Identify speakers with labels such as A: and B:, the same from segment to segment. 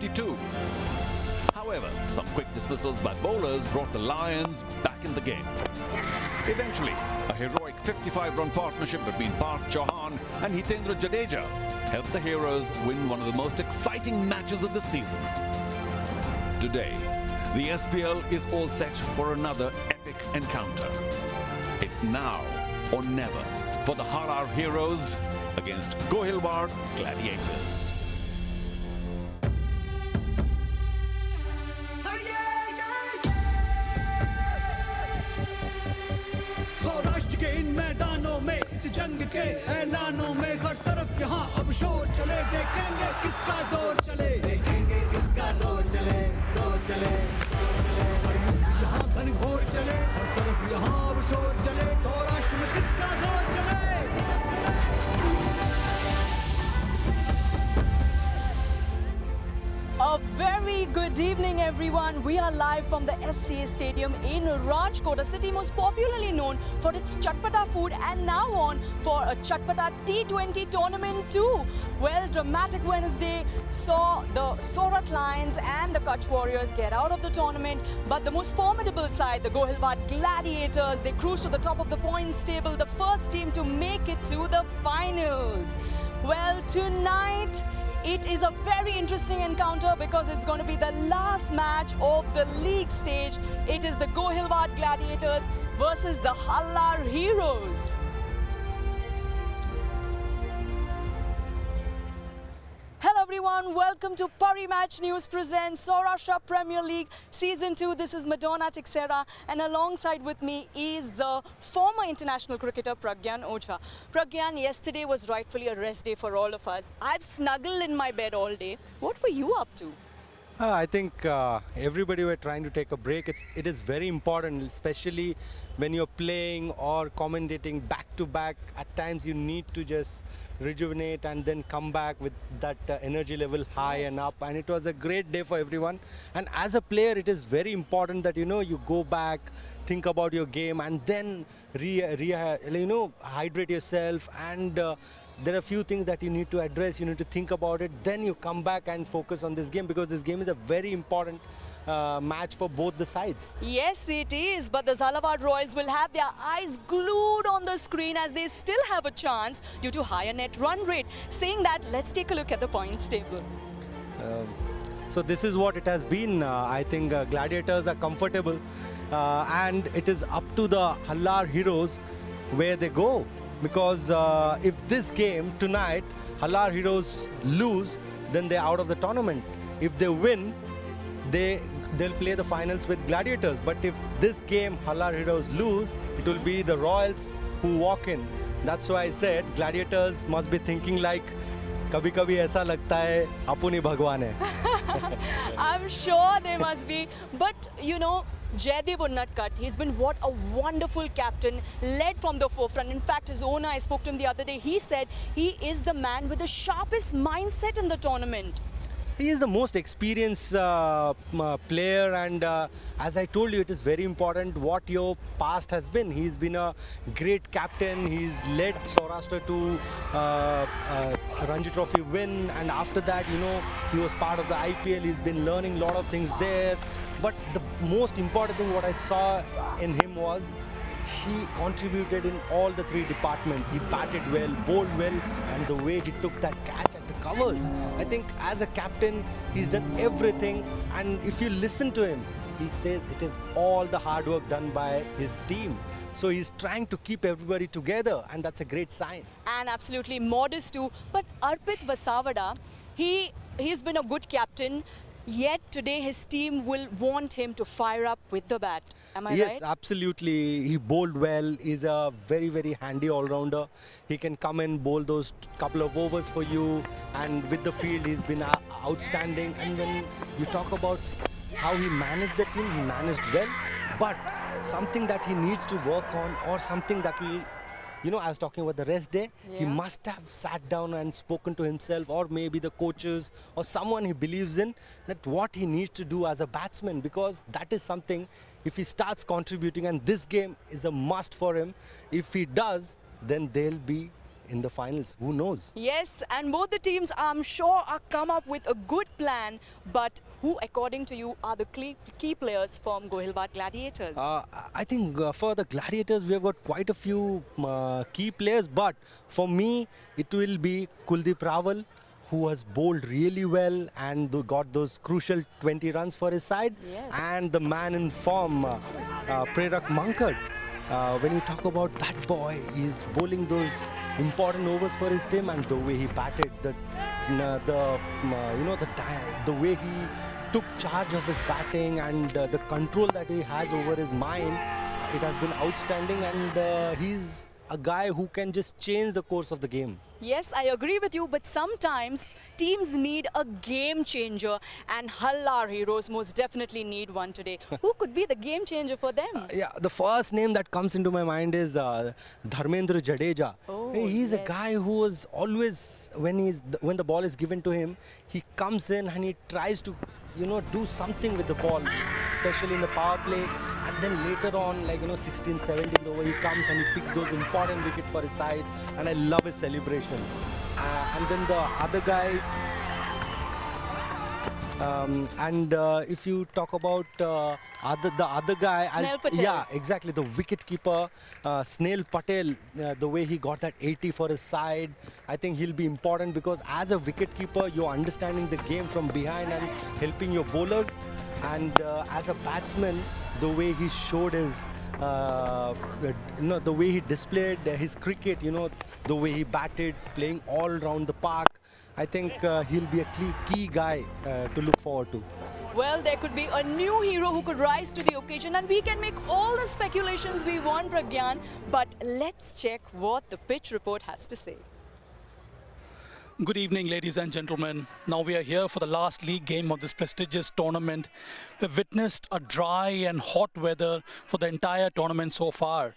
A: 52. However, some quick dismissals by bowlers brought the Lions back in the game. Eventually, a heroic 55-run partnership between Parth Chauhan and Hitendra Jadeja helped the Heroes win one of the most exciting matches of the season. Today, the SPL is all set for another epic encounter. It's now or never for the Halar Heroes against Gohilwad Gladiators.
B: Saurashtra के इन मैदानों में इस जंग के ऐलानों में हर तरफ यहाँ अब शोर चले देखेंगे किसका जोर चले जोर चले हर युद्ध यहाँ घनघोर चले हर तरफ यहाँ अब शोर चले सौराष्ट्र में किसका जोर चले
C: A very good evening, everyone. We are live from the SCA Stadium in Rajkot, a city most popularly known for its chatpata food and now on for a chatpata T20 tournament too. Well, dramatic Wednesday saw the Surat Lions and the Kutch Warriors get out of the tournament, but the most formidable side, the Gohilwad Gladiators, they cruised to the top of the points table, the first team to make it to the finals. Well, tonight, it is a very interesting encounter because it's going to be the last match of the league stage. It is the Gohilwad Gladiators versus the Halar Heroes. Hello everyone, welcome to Parimatch News presents Saurashtra Premier League Season 2. This is Madonna Tixera and alongside with me is former international cricketer Pragyan Ocha. Pragyan, yesterday was rightfully a rest day for all of us. I've snuggled in my bed all day. What were you up to?
D: I think everybody were trying to take a break. It is very important, especially when you're playing or commentating back to back. At times you need to just rejuvenate and then come back with that energy level high and up. And it was a great day for everyone. And as a player, it is very important that you go back, think about your game, and then hydrate yourself. And there are a few things that you need to address, you need to think about it, then you come back and focus on this game because this game is a very important match for both the sides.
C: Yes, it is, but the Jhalawad Royals will have their eyes glued on the screen as they still have a chance due to higher net run rate. Saying that, let's take a look at the points table.
D: So this is what it has been. I think Gladiators are comfortable and it is up to the Halar Heroes where they go. Because if this game tonight, Halar Heroes lose, then they're out of the tournament. If they win, they'll play the finals with Gladiators. But if this game Halar Heroes lose, it will be the Royals who walk in. That's why I said Gladiators must be thinking like, कभी-कभी ऐसा लगता है अपन ही भगवान है.
C: I'm sure they must be, but Jaidev would not cut. He's been what a wonderful captain, led from the forefront. In fact, his owner, I spoke to him the other day, he said he is the man with the sharpest mindset in the tournament.
D: He is the most experienced player, and as I told you, it is very important what your past has been. He's been a great captain. He's led Saurashtra to a Ranji Trophy win, and after that, he was part of the IPL. He's been learning a lot of things there. But the most important thing what I saw in him was he contributed in all the three departments. He batted well, bowled well, and the way he took that catch at the covers. I think as a captain, he's done everything. And if you listen to him, he says it is all the hard work done by his team. So he's trying to keep everybody together, and that's a great sign.
C: And absolutely modest too. But Arpit Vasavada, he's been a good captain. Yet today his team will want him to fire up with the bat. Am I right?
D: Yes, absolutely. He bowled well. He's a very, very handy all-rounder. He can come and bowl those couple of overs for you. And with the field, he's been outstanding. And when you talk about how he managed the team, he managed well. But something that he needs to work on, or something that will I was talking about the rest day. Yeah. He must have sat down and spoken to himself, or maybe the coaches or someone he believes in, that what he needs to do as a batsman, because that is something, if he starts contributing, and this game is a must for him, if he does, then they'll be in the finals. Who knows?
C: Yes, and both the teams, I'm sure, are come up with a good plan. But who, according to you, are the key players from Gohilwad Gladiators?
D: I think for the Gladiators, we have got quite a few key players. But for me, it will be Kuldeep Rawal, who has bowled really well and got those crucial 20 runs for his side.
C: Yes.
D: And the man in form, Prerak Mankad. When you talk about that boy, he's bowling those important overs for his team, and the way he batted, the way he took charge of his batting and the control that he has over his mind, it has been outstanding, and he's a guy who can just change the course of the game.
C: Yes, I agree with you, but sometimes teams need a game changer, and Halar heroes most definitely need one today. Who could be the game changer for them?
D: Yeah, the first name that comes into my mind is Dharmendra Jadeja.
C: Oh,
D: He's
C: yes.
D: a guy who was always, when the ball is given to him, he comes in and he tries to, do something with the ball, especially in the power play. And then later on, 16, 17 over, he comes and he picks those important wickets for his side. And I love his celebration. And then the other guy, if you talk about the other guy,
C: Snail Patel.
D: yeah, exactly, the wicket keeper, Snail Patel, the way he got that 80 for his side, I think he'll be important, because as a wicket keeper, you're understanding the game from behind and helping your bowlers. And as a batsman, the way he showed his, the way he displayed his cricket, the way he batted, playing all around the park, I think he'll be a key guy to look forward to.
C: Well, there could be a new hero who could rise to the occasion, and we can make all the speculations we want, Pragyan. But let's check what the pitch report has to say.
E: Good evening, ladies and gentlemen. Now we are here for the last league game of this prestigious tournament. We've witnessed a dry and hot weather for the entire tournament so far.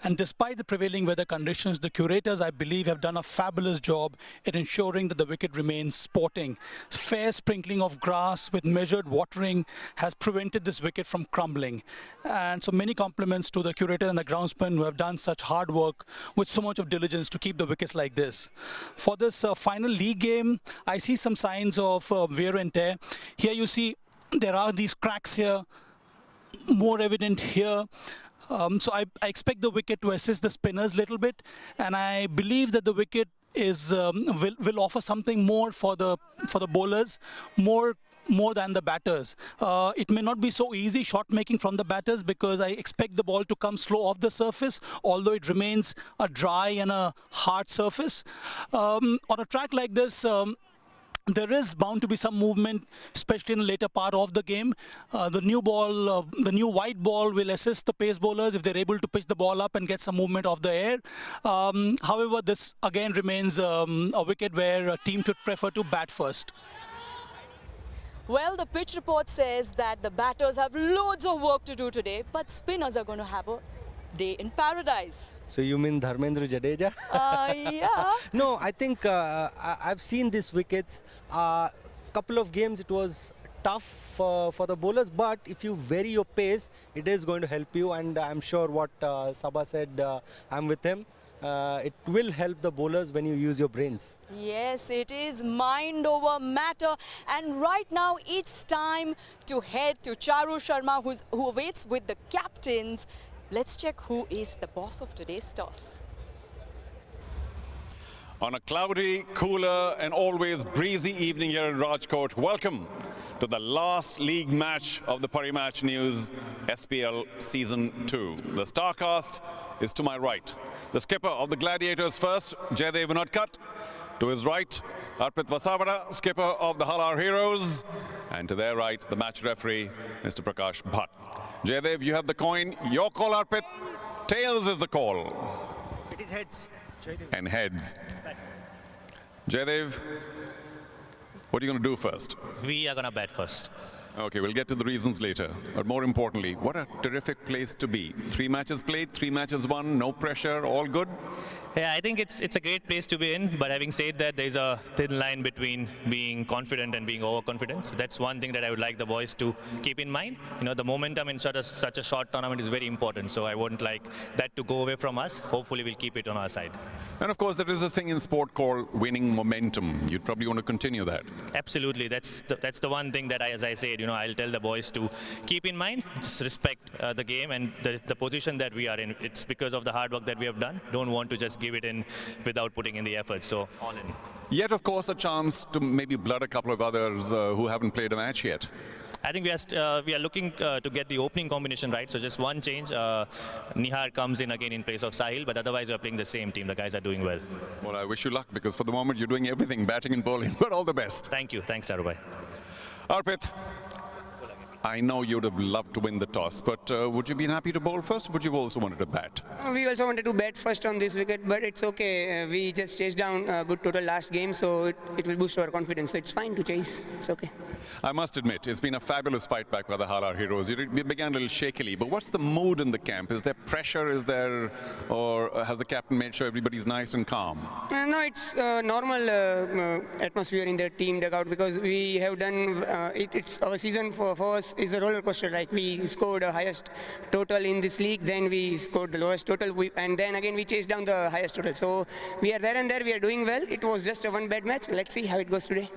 E: And despite the prevailing weather conditions, the curators, I believe, have done a fabulous job in ensuring that the wicket remains sporting. Fair sprinkling of grass with measured watering has prevented this wicket from crumbling. And so many compliments to the curator and the groundsman who have done such hard work with so much of diligence to keep the wickets like this. For this final league game, I see some signs of wear and tear. Here you see there are these cracks here, more evident here. So I expect the wicket to assist the spinners a little bit, and I believe that the wicket is will offer something more for the bowlers, more than the batters. It may not be so easy shot making from the batters, because I expect the ball to come slow off the surface, although it remains a dry and a hard surface. On a track like this, there is bound to be some movement, especially in the later part of the game. The new white ball will assist the pace bowlers if they're able to pitch the ball up and get some movement off the air. However, this again remains a wicket where a team should prefer to bat first.
C: Well, the pitch report says that the batters have loads of work to do today, but spinners are going to have a day in paradise.
D: So you mean Dharmendra Jadeja?
C: Yeah.
D: No, I think I've seen these wickets. Couple of games it was tough for the bowlers, but if you vary your pace, it is going to help you. And I'm sure what Sabha said, I'm with him. It will help the bowlers when you use your brains.
C: Yes, it is mind over matter. And right now it's time to head to Charu Sharma, who awaits with the captains. Let's check who is the boss of today's toss.
A: On a cloudy, cooler and always breezy evening here in Rajkot, welcome to the last league match of the Parimatch News SPL Season 2. The starcast is to my right. The skipper of the Gladiators first, Jaydev Unadkat. To his right, Arpit Vasavada, skipper of the Halar Heroes. And to their right, the match referee, Mr. Prakash Bhatt. Jaydev, you have the coin. Your call, Arpit. Tails is the call.
D: It is heads.
A: And heads. Jaydev, what are you going to do first?
F: We are going to bat first.
A: Okay, we'll get to the reasons later. But more importantly, what a terrific place to be. 3 matches played, 3 matches won, no pressure, all good?
F: Yeah, I think it's a great place to be in, but having said that, there's a thin line between being confident and being overconfident. So that's one thing that I would like the boys to keep in mind. You know, the momentum in such a short tournament is very important, so I wouldn't like that to go away from us. Hopefully we'll keep it on our side.
A: And of course, there is this thing in sport called winning momentum. You'd probably want to continue that.
F: Absolutely, that's the one thing that as I said, you know, I'll tell the boys to keep in mind. Just respect the game and the position that we are in. It's because of the hard work that we have done. Don't want to just give it in without putting in the effort. So all in.
A: Yet, of course, a chance to maybe blood a couple of others who haven't played a match yet.
F: I think we are looking to get the opening combination right. So just one change. Nihar comes in again in place of Sahil, but otherwise we are playing the same team. The guys are doing well.
A: Well, I wish you luck because for the moment you're doing everything, batting and bowling. But all the best.
F: Thank you. Thanks, Darubai.
A: Arpit, I know you'd have loved to win the toss, but would you been happy to bowl first or would you also wanted to bat?
G: We also wanted to bat first on this wicket, but it's okay. We just chased down a good total last game, so it will boost our confidence. So it's fine to chase. It's okay.
A: I must admit, it's been a fabulous fight back by the Halar heroes. You began a little shakily, but what's the mood in the camp? Is there pressure? Is there, or has the captain made sure everybody's nice and calm?
G: No, it's normal atmosphere in the team dugout because we have done, it's our season for us is a roller coaster. Like we scored the highest total in this league, then we scored the lowest total, and then again we chased down the highest total. So we are there and there, we are doing well. It was just a one bad match. Let's see how it goes today.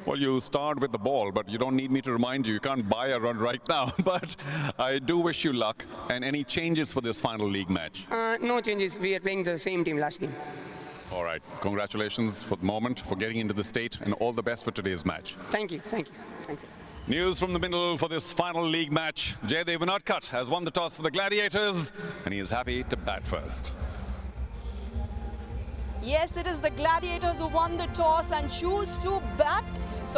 A: Well, you start with the ball, but you don't need me to remind you. You can't buy a run right now. But I do wish you luck. And any changes for this final league match?
G: No changes. We are playing the same team last game.
A: All right. Congratulations for the moment, for getting into the state, and all the best for today's match.
G: Thank you. Thank you. Thanks.
A: News from the middle for this final league match. Jaydev Unadkat has won the toss for the Gladiators, and he is happy to bat first.
C: Yes, it is the Gladiators who won the toss and choose to bat first.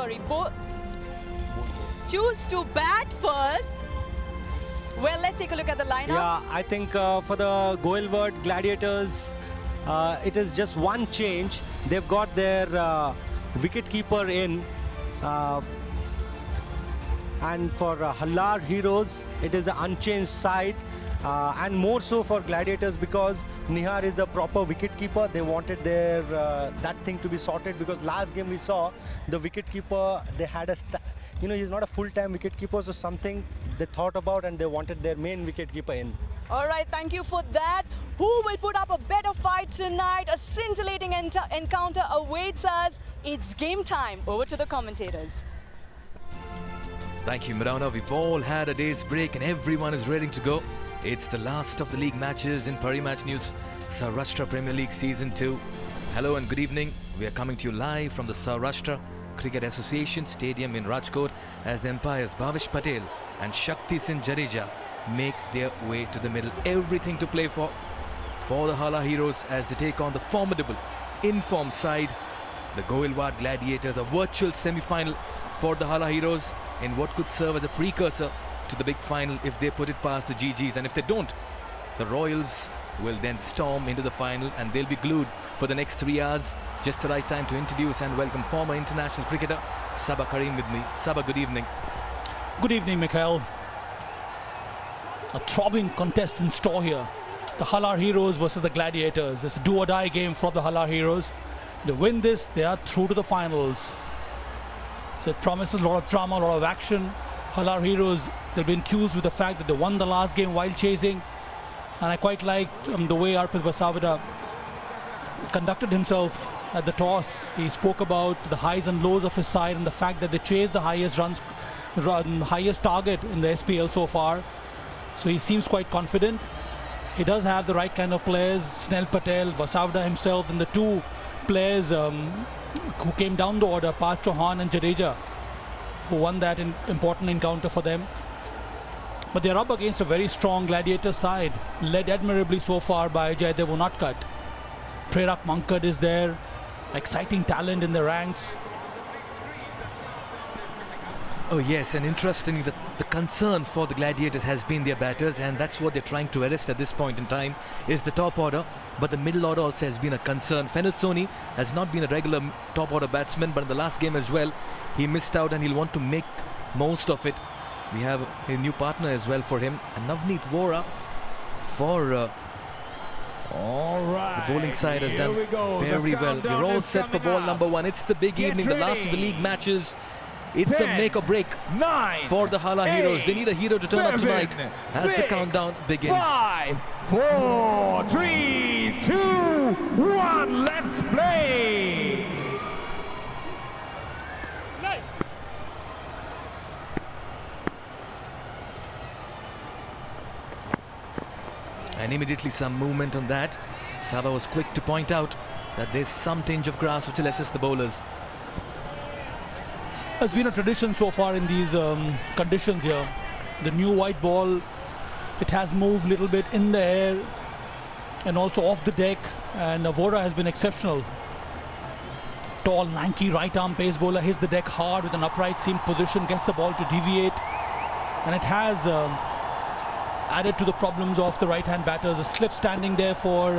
C: Well, let's take a look at the lineup.
D: Yeah, I think for the Gohilwad Gladiators, it is just one change. They've got their wicketkeeper in. And for Halar Heroes, it is an unchanged side. And more so for Gladiators because Nihar is a proper wicketkeeper. They wanted their that thing to be sorted because last game we saw the wicketkeeper, they had a, he's not a full-time wicketkeeper, so something they thought about and they wanted their main wicketkeeper in.
C: All right, thank you for that. Who will put up a better fight tonight? A scintillating encounter awaits us. It's game time. Over to the commentators.
H: Thank you, Marana. We've all had a day's break and everyone is ready to go. It's the last of the league matches in Parimatch News, Saurashtra Premier League Season 2. Hello and good evening. We are coming to you live from the Saurashtra Cricket Association Stadium in Rajkot as the umpires Bhavish Patel and Shakti Singh Jadeja make their way to the middle. Everything to play for the Halar Heroes as they take on the formidable in-form side, the Gohilwad Gladiators, a virtual semi-final for the Halar Heroes in what could serve as a precursor to the big final if they put it past the GGs. And if they don't, the Royals will then storm into the final and they'll be glued for the next 3 hours. Just the right time to introduce and welcome former international cricketer Sabah Karim with me. Sabah, good evening.
E: Good evening, Mikhail. A throbbing contest in store here. The Halar Heroes versus the Gladiators. It's a do-or-die game for the Halar Heroes. They win this, they are through to the finals. So it promises a lot of drama, a lot of action. Halar Heroes, they've been accused with the fact that they won the last game while chasing. And I quite liked the way Arpit Vasavada conducted himself at the toss. He spoke about the highs and lows of his side and the fact that they chased the highest highest target in the SPL so far. So he seems quite confident. He does have the right kind of players, Snell Patel, Vasavada himself, and the two players who came down the order, Parth Chauhan and Jadeja, who won that important encounter for them. But they're up against a very strong Gladiator side, led admirably so far by Jaydev Unadkat. Prerak Mankad is there, exciting talent in the ranks.
H: Oh yes, and interesting that the concern for the Gladiators has been their batters, and that's what they're trying to arrest at this point in time, is the top order. But the middle order also has been a concern. Fenil Soni has not been a regular top order batsman, but in the last game as well, he missed out and he'll want to make most of it. We have a new partner as well for him, and Navneet Vora for
I: All right.
H: the bowling side has
I: Here
H: done
I: we go.
H: very
I: The
H: well.
I: countdown
H: We're all
I: is
H: set for
I: coming
H: ball
I: up.
H: number 1. It's the big
I: Get
H: evening, the last of the
I: ready.
H: league matches. It's a
I: 10,
H: make or break
I: 9,
H: for the Halar heroes. They need a hero to turn up
I: 7,
H: tonight as the
I: 6,
H: countdown begins.
I: 5, 4, 3, 2, 1. Let's play.
H: And immediately some movement on that. Saba was quick to point out that there's some tinge of grass which will assist the bowlers.
E: There's been a tradition so far in these conditions here. The new white ball, it has moved a little bit in the air and also off the deck, and Vora has been exceptional. Tall, lanky right arm pace bowler hits the deck hard with an upright seam position, gets the ball to deviate, and it has added to the problems of the right hand batters. A slip standing there for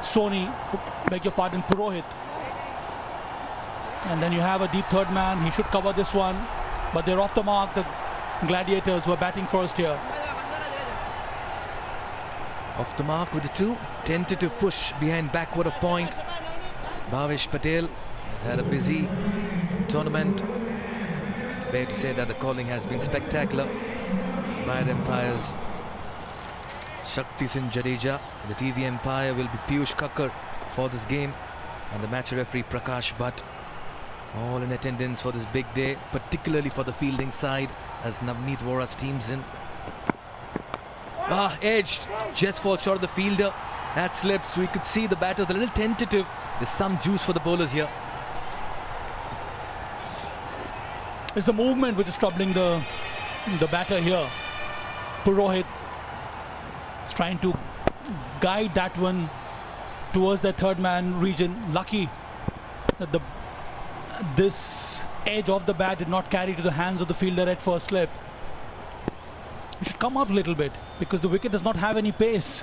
E: Purohit. And then you have a deep third man. He should cover this one, but they're off the mark, the Gladiators, who are batting first here.
H: Off the mark with the 2. Tentative push behind backward of point. Bhavesh Patel has had a busy tournament. Fair to say that the calling has been spectacular by the umpires. Shakti Singh Jadeja, the TV umpire, will be Piyush Kakkar for this game, and the match referee Prakash Bhatt, all in attendance for this big day, particularly for the fielding side as Navneet Vora's teams in. Edged, just falls short of the fielder. That slips. We could see the batters a little tentative. There's some juice for the bowlers here.
E: It's the movement which is troubling the batter here. Purohit is trying to guide that one towards the third man region. Lucky that this edge of the bat did not carry to the hands of the fielder at first slip. It should come up a little bit because the wicket does not have any pace.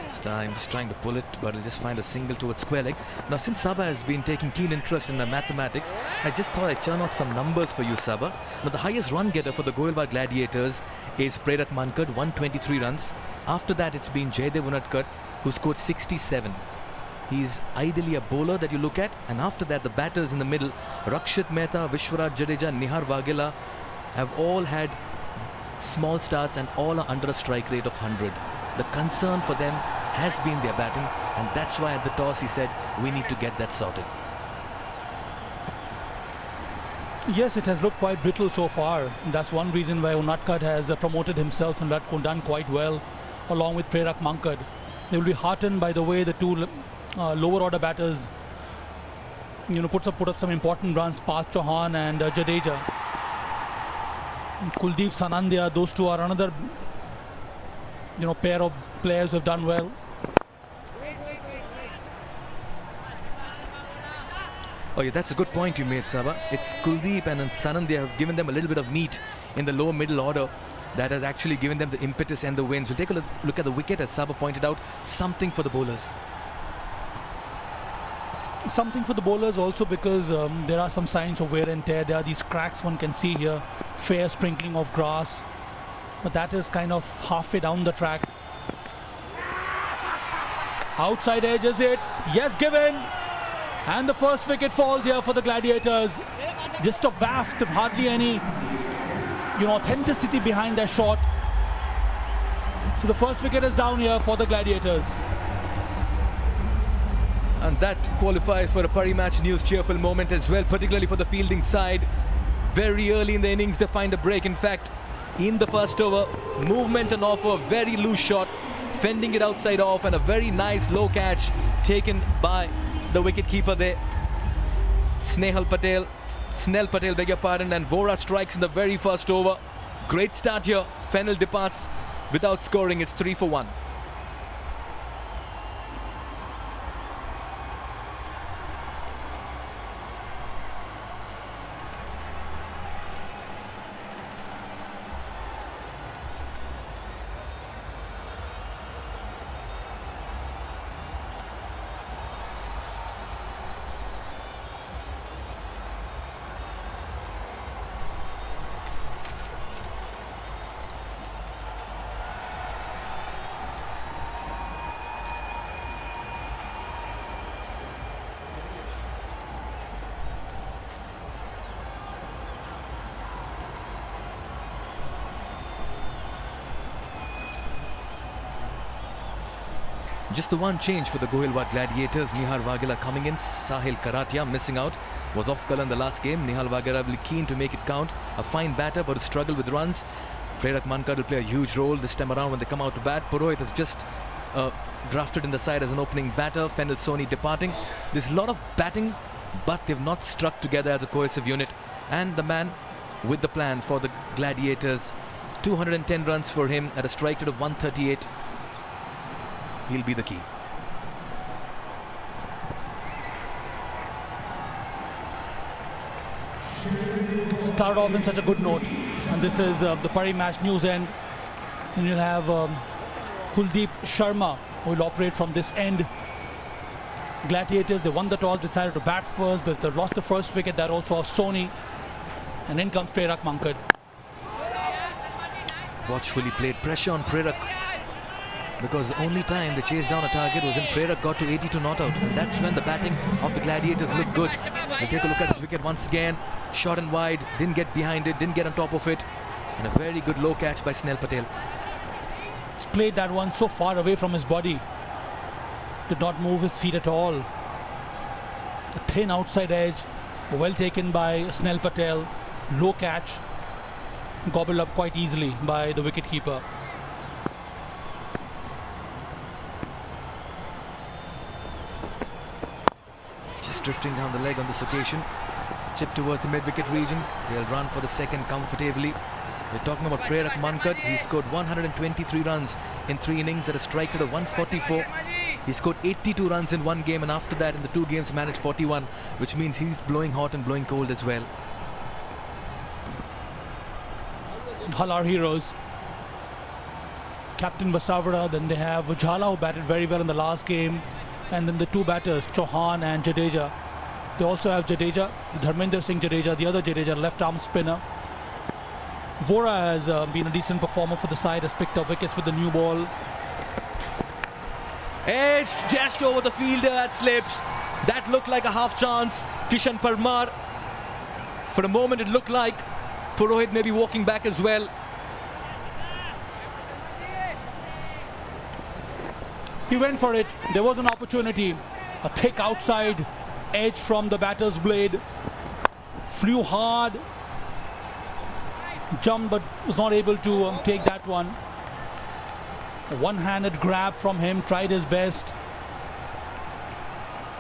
H: This time just trying to pull it, but he'll just find a single towards square leg. Now, since Saba has been taking keen interest in mathematics, I just thought I'd churn out some numbers for you, Saba. Now, the highest run getter for the Gohilwad Gladiators is Parimatch, 123 runs. After that, it's been Jaydev Unadkat, who scored 67. He's ideally a bowler that you look at, and after that the batters in the middle, Rakshit Mehta, Vishwaraj Jadeja, Nihar Vaghela, have all had small starts and all are under a strike rate of 100. The concern for them has been their batting, and that's why at the toss he said we need to get that sorted.
E: Yes, it has looked quite brittle so far. That's one reason why Unadkat has promoted himself and done quite well along with Parimatch Mankad. They will be heartened by the way the two lower order batters put up some important runs. Parth Chauhan and Jadeja, Kuldeep Sanandya, those two are another pair of players who have done well.
H: Oh yeah, that's a good point you made, Saba. It's Kuldeep and Sanandya have given them a little bit of meat in the lower middle order that has actually given them the impetus and the wins. We'll take a look at the wicket, as Saba pointed out, something for the bowlers.
E: Something for the bowlers also because there are some signs of wear and tear. There are these cracks one can see here, fair sprinkling of grass, but that is kind of halfway down the track. Outside edge is it? Yes, given. And the first wicket falls here for the Gladiators. Just a waft, hardly any authenticity behind that shot. So the first wicket is down here for the Gladiators.
H: And that qualifies for a Parimatch News cheerful moment as well, particularly for the fielding side. Very early in the innings they find a break. In fact, in the first over, movement and offer, very loose shot, fending it outside off, and a very nice low catch taken by the wicket keeper there. Snell Patel, beg your pardon, and Vora strikes in the very first over. Great start here. Fennell departs without scoring. It's 3 for 1. Just the one change for the Gohilwad Gladiators. Nihal Waghela coming in. Sahil Karatia missing out. Was off color in the last game. Nihal Waghela will be keen to make it count. A fine batter but struggle with runs. Parimatch Mankad will play a huge role this time around when they come out to bat. Purohit is just drafted in the side as an opening batter. Fendel Soni departing. There's a lot of batting, but they've not struck together as a cohesive unit. And the man with the plan for the Gladiators, 210 runs for him at a strike rate of 138. He'll be the key.
E: Start off in such a good note, and this is the Parimatch news end, and you'll have Kuldeep Sharma who will operate from this end. Gladiators, they won the toss, decided to bat first, but they lost the first wicket, that also of Soni, and in comes Parimatch Mankad.
H: Watchfully played pressure on Parimatch, because the only time they chased down a target was when Parimatch got to 82 not out, and that's when the batting of the Gladiators looked good. We'll take a look at this wicket once again. Short and wide, didn't get behind it, didn't get on top of it, and a very good low catch by Snell Patel.
E: He's played that one so far away from his body, did not move his feet at all. A thin outside edge, well taken by Snell Patel, low catch, gobbled up quite easily by the wicketkeeper.
H: Just drifting down the leg on this occasion. Chip towards the mid-wicket region. They'll run for the second comfortably. We're talking about Parimatch Mankad. He scored 123 runs in 3 innings at a strike rate of 144. He scored 82 runs in 1 game, and after that in the 2 games managed 41, which means he's blowing hot and blowing cold as well.
E: Halar heroes. Captain Basavara, then they have Ujhala who batted very well in the last game, and then the 2 batters, Chauhan and Jadeja. They also have Jadeja, Dharmender Singh Jadeja, the other Jadeja, left-arm spinner. Vora has been a decent performer for the side, has picked up wickets with the new ball.
H: Edged just over the fielder at slips. That looked like a half chance. Kishan Parmar. For a moment it looked like Purohit may be walking back as well.
E: He went for it. There was an opportunity. A thick outside edge from the batter's blade. Flew hard. Jumped but was not able to take that one. A one-handed grab from him. Tried his best.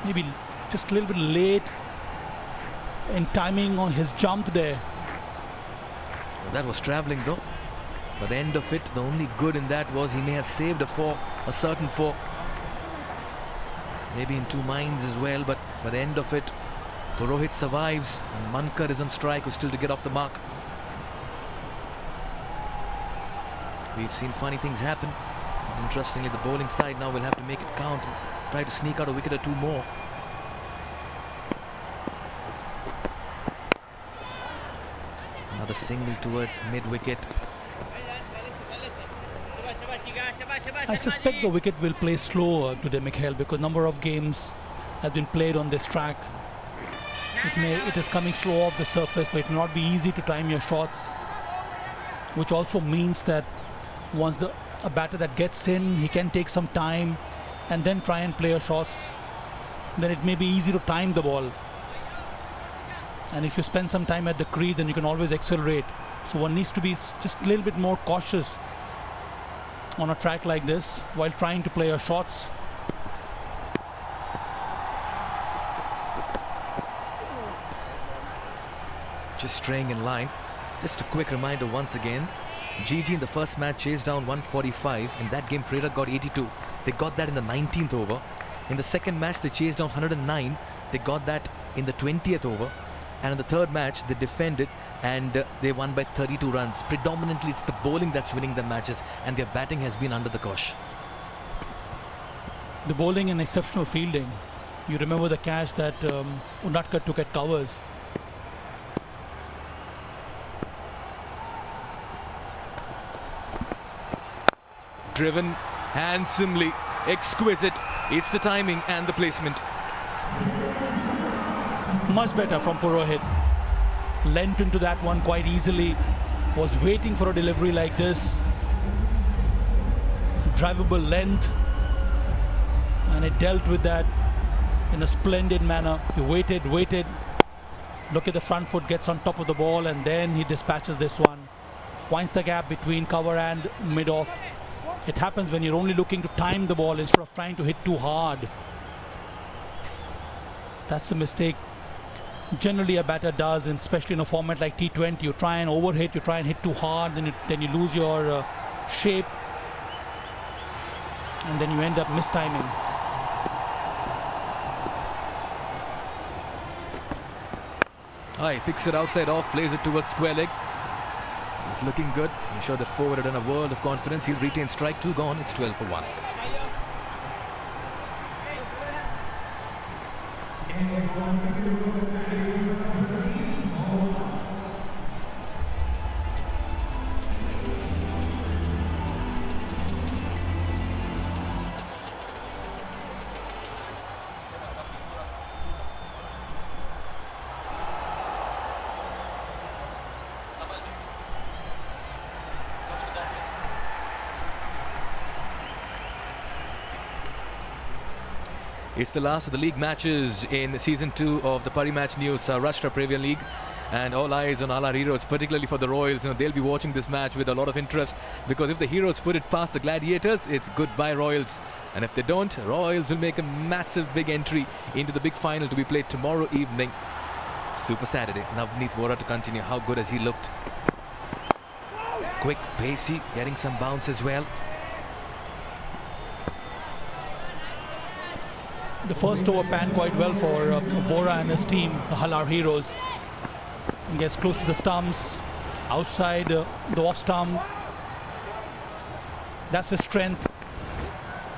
E: Maybe just a little bit late in timing on his jump there.
H: That was travelling though. By the end of it, the only good in that was he may have saved a 4, a certain 4. Maybe in 2 minds as well, but by the end of it, Purohit survives and Mankad is on strike, who's still to get off the mark. We've seen funny things happen. Interestingly, the bowling side now will have to make it count and try to sneak out a wicket or 2 more. Another single towards mid-wicket.
E: I suspect the wicket will play slower today, Mikhail, because number of games have been played on this track. It is coming slow off the surface, so it will not be easy to time your shots, which also means that once a batter that gets in, he can take some time and then try and play your shots. Then it may be easy to time the ball. And if you spend some time at the crease, then you can always accelerate. So one needs to be just a little bit more cautious on a track like this while trying to play your shots.
H: Just straying in line. Just a quick reminder once again. GG in the first match chased down 145. In that game, Parimatch got 82. They got that in the 19th over. In the second match, they chased down 109. They got that in the 20th over. And in the third match, they defended and they won by 32 runs. Predominantly, it's the bowling that's winning the matches, and their batting has been under the cosh.
E: The bowling and exceptional fielding. You remember the catch that Unatkar took at Covers.
H: Driven handsomely, exquisite. It's the timing and the placement.
E: Much better from Purohit. Lent into that one quite easily. Was waiting for a delivery like this. Drivable length. And he dealt with that in a splendid manner. He waited. Look at the front foot, gets on top of the ball, and then he dispatches this one. Finds the gap between cover and mid-off. It happens when you're only looking to time the ball instead of trying to hit too hard. That's a mistake generally a batter does, and especially in a format like T20. You try and overhit, you try and hit too hard, then you lose your shape, and then you end up mistiming.
H: He picks it outside off, plays it towards square leg. He's looking good. I'm sure the forward had done a world of confidence. He'll retain strike. 2 gone. It's 12 for 1. It's the last of the league matches in season 2 of the Parimatch News Saurashtra Premier League, and all eyes on Halar Heroes, particularly for the Royals. They'll be watching this match with a lot of interest, because if the Heroes put it past the Gladiators, it's goodbye Royals, and if they don't, Royals will make a massive big entry into the big final to be played tomorrow evening. Super Saturday. Navneet Vohra to continue. How good has he looked? Quick, pacey, getting some bounce as well.
E: The first over panned quite well for Vohra and his team, the Halar Heroes. He gets close to the stumps, outside the off stump. That's his strength.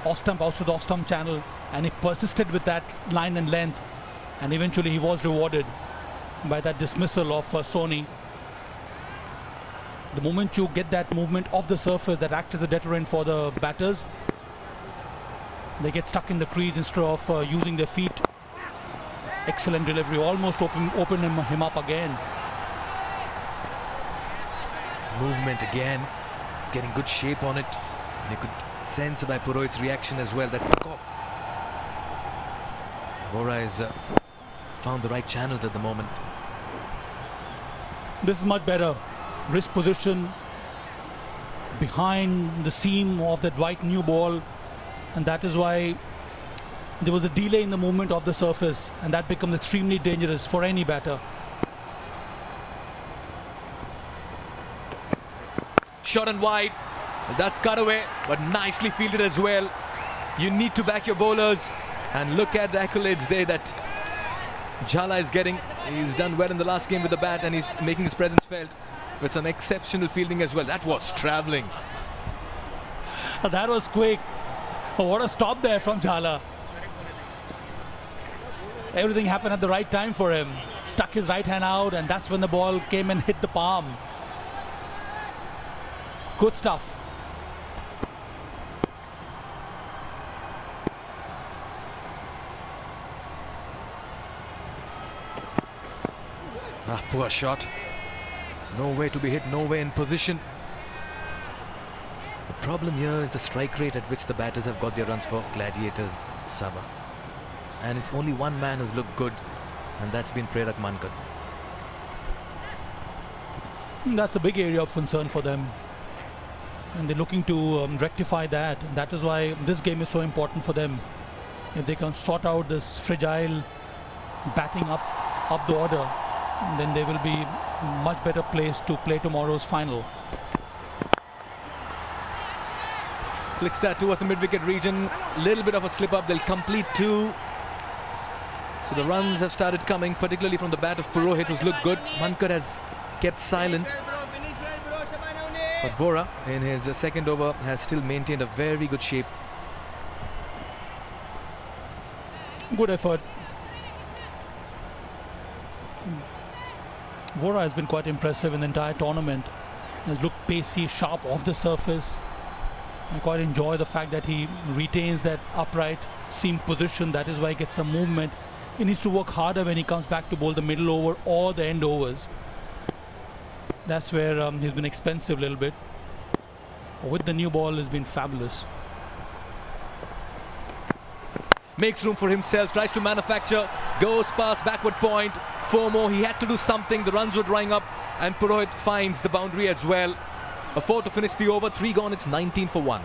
E: Off stump, out to the off stump channel, and he persisted with that line and length, and eventually he was rewarded by that dismissal of Sony. The moment you get that movement off the surface, that acts as a deterrent for the batters. They get stuck in the crease instead of using their feet. Excellent delivery, almost opened him up again.
H: Movement again. He's getting good shape on it. And you could sense by Purohit's reaction as well, that took off. Vohra has found the right channels at the moment.
E: This is much better. Wrist position behind the seam of that white new ball. And that is why there was a delay in the movement of the surface, and that becomes extremely dangerous for any batter.
H: Shot and wide. That's cut away, but nicely fielded as well. You need to back your bowlers, and look at the accolades there that Jhala is getting. He's done well in the last game with the bat, and he's making his presence felt with some exceptional fielding as well. That was travelling.
E: That was quick. Oh, what a stop there from Jhala. Everything happened at the right time for him. Stuck his right hand out, and that's when the ball came and hit the palm. Good stuff.
H: Poor shot. Nowhere to be hit, nowhere in position. The problem here is the strike rate at which the batters have got their runs for Gladiators, Sabah. And it's only one man who's looked good, and that's been Prerak Mankad.
E: That's a big area of concern for them, and they're looking to rectify that. That is why this game is so important for them. If they can sort out this fragile batting up the order, then they will be much better placed to play tomorrow's final.
H: Flicks that towards the mid-wicket region. Little bit of a slip-up. They'll complete 2. So the runs have started coming, particularly from the bat of Purohit, who's looked good. Mankad has kept silent. But Vohra, in his second over, has still maintained a very good shape.
E: Good effort. Vohra has been quite impressive in the entire tournament. He has looked pacey, sharp off the surface. I quite enjoy the fact that he retains that upright seam position. That is why he gets some movement. He needs to work harder when he comes back to bowl the middle over or the end overs. That's where he's been expensive a little bit. With the new ball, has been fabulous.
H: makes room for himself, tries to manufacture, goes past backward point. 4 more, he had to do something, the runs were drying up, and Purohit finds the boundary as well. A 4 to finish the over, 3 gone, it's 19 for 1.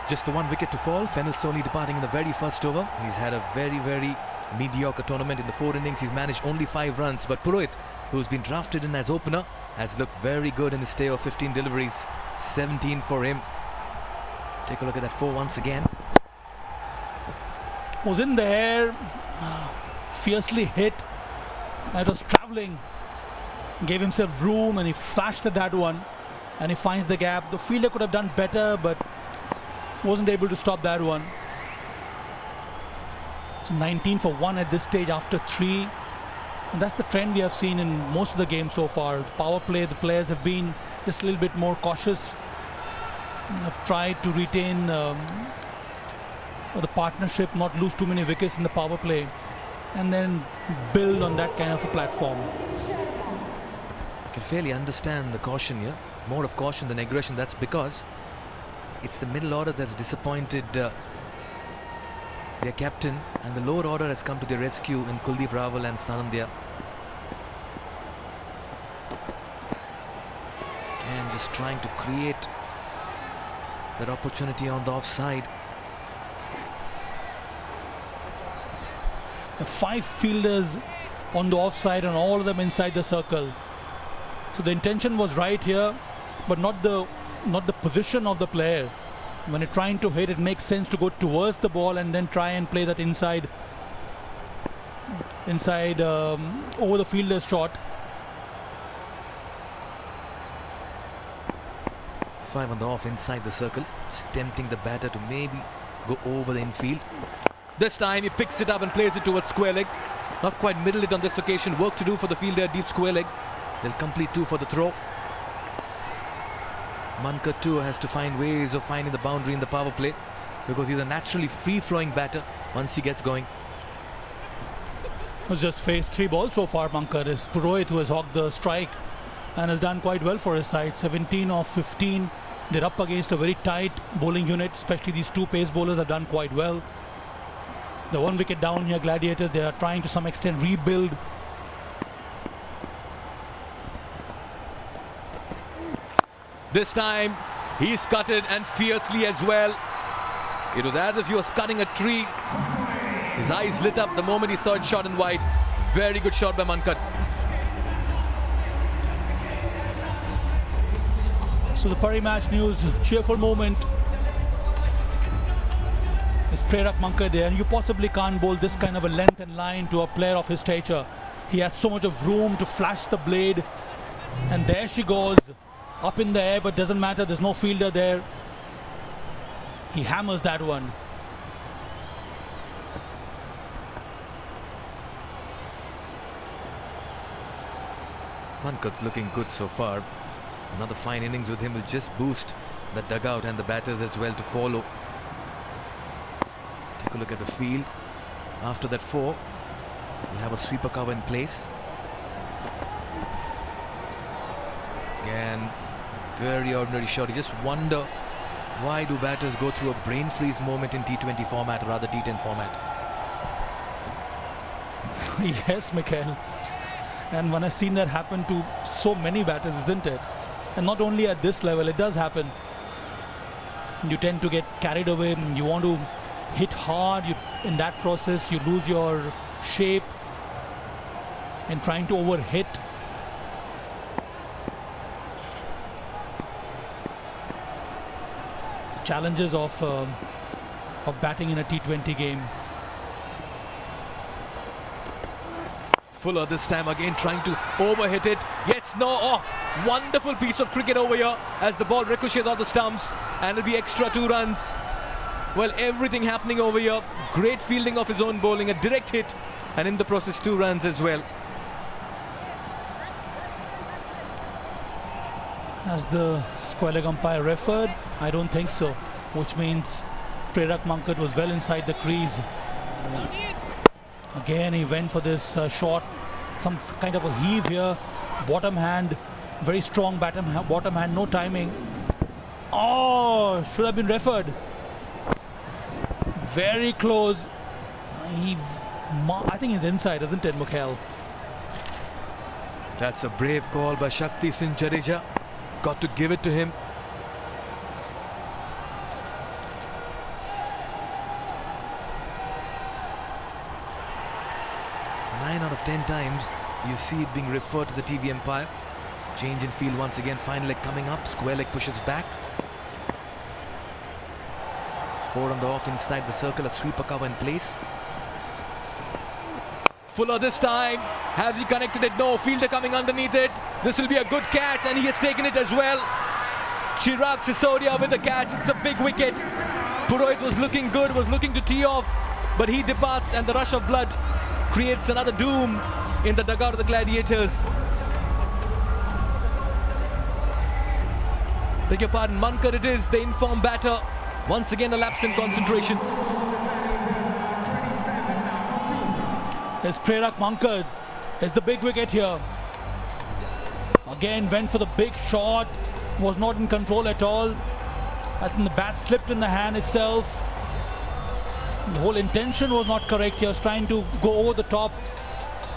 H: Just the 1 wicket to fall. Fennel Soni departing in the very first over. He's had a very, very mediocre tournament. In the 4 innings, he's managed only 5 runs. But Purohit, who's been drafted in as opener, has looked very good in his stay of 15 deliveries. 17 for him. Take a look at that 4 once again.
E: Was in the air, fiercely hit. It was travelling. Gave himself room and he flashed at that one. And he finds the gap. The fielder could have done better, but wasn't able to stop that one. So 19 for 1 at this stage after 3. And that's the trend we have seen in most of the games so far. Power play, the players have been just a little bit more cautious. Have tried to retain the partnership, not lose too many wickets in the power play, and then build on that kind of a platform.
H: I can fairly understand the caution here. More of caution than aggression. That's because it's the middle order that's disappointed their captain, and the lower order has come to their rescue in Kuldeep Raval and Sanandya. And just trying to create that opportunity on the offside.
E: The 5 fielders on the offside and all of them inside the circle. So the intention was right here, but not the position of the player. When you're trying to hit, it makes sense to go towards the ball and then try and play that inside over the fielder's shot.
H: 5 on the off inside the circle, just tempting the batter to maybe go over the infield. This time he picks it up and plays it towards square leg. Not quite middle it on this occasion. Work to do for the fielder, deep square leg. They'll complete 2 for the throw. Mankar too has to find ways of finding the boundary in the power play, because he's a naturally free-flowing batter once he gets going.
E: Has just faced 3 balls so far. Mankar is Purohit, who has hogged the strike and has done quite well for his side. 17 of 15. They're up against a very tight bowling unit, especially these 2 pace bowlers have done quite well. The 1 wicket down here, Gladiators, they are trying to some extent rebuild.
H: This time he's cut it, and fiercely as well. It was as if he was cutting a tree. His eyes lit up the moment he saw it shot in wide. Very good shot by Mankar.
E: So the Parimatch news, cheerful moment. Is Prerak Mankar there, and you possibly can't bowl this kind of a length and line to a player of his stature. He has so much of room to flash the blade, and there she goes, up in the air, but doesn't matter, there's no fielder there. He hammers that one.
H: Mankar's looking good so far. Another fine innings with him will just boost the dugout and the batters as well to follow. Take a look at the field. After that 4, we'll have a sweeper cover in place. Again, very ordinary shot. You just wonder, why do batters go through a brain freeze moment in T20 format, or rather T10 format?
E: Yes, Mikhail. And when I've seen that happen to so many batters, isn't it? And not only at this level, it does happen. You tend to get carried away. You want to hit hard. In that process, you lose your shape and trying to overhit. Challenges of batting in a T20 game.
H: Fuller this time again trying to overhit it. Yes, no. Oh, wonderful piece of cricket over here as the ball ricochets off the stumps, and it'll be extra 2 runs. Well, everything happening over here. Great fielding of his own bowling, a direct hit, and in the process 2 runs as well.
E: As the square leg umpire referred, I don't think so, which means Prerak Mankad was well inside the crease. Again, he went for this shot, some kind of a heave here, bottom hand, very strong bottom hand, no timing. Oh, should have been referred. Very close. I think he's inside, isn't it, Mukhel?
H: That's a brave call by Shakti Singh Jadeja. Got to give it to him. Nine out of 10 times you see it being referred to the TV umpire. Change in field once again. Final leg coming up. Square leg pushes back. 4 on the off inside the circle. A sweeper cover in place. Fuller this time. Has he connected it? No. Fielder coming underneath it. This will be a good catch, and he has taken it as well. Chirag Sisodia with the catch. It's a big wicket. Purohit was looking good, was looking to tee off, but he departs, and the rush of blood creates another doom in the dugout of the Gladiators. Beg your pardon, Mankad it is, the informed batter. Once again a lapse in concentration.
E: There's Prerak Mankad. It's the big wicket here. Again went for the big shot. Was not in control at all. I think the bat slipped in the hand itself. The whole intention was not correct. He was trying to go over the top,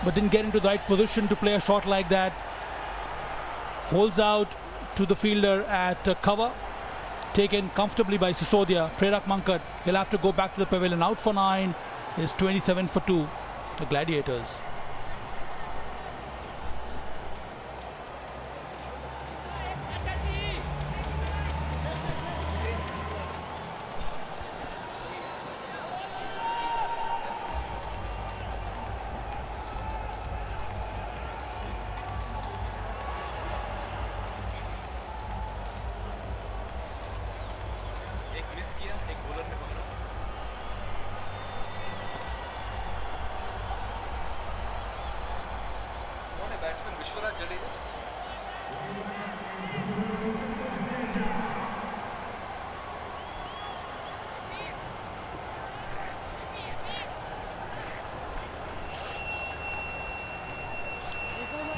E: but didn't get into the right position to play a shot like that. Holds out to the fielder at cover. Taken comfortably by Sisodia. Prerak Mankad, he'll have to go back to the pavilion. Out for 9 is 27 for 2. The Gladiators.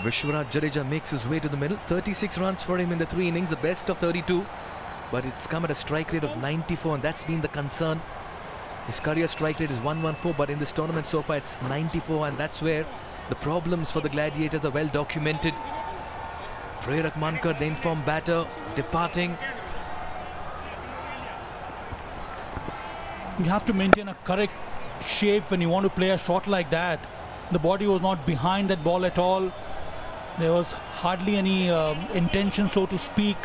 H: Vishwaraj Jadeja makes his way to the middle. 36 runs for him in the 3 innings, the best of 32. But it's come at a strike rate of 94, and that's been the concern. His career strike rate is 114, but in this tournament so far it's 94, and that's where the problems for the Gladiators are well documented. Prerak Mankad, the informed batter, departing.
E: You have to maintain a correct shape when you want to play a shot like that. The body was not behind that ball at all. There was hardly any intention, so to speak.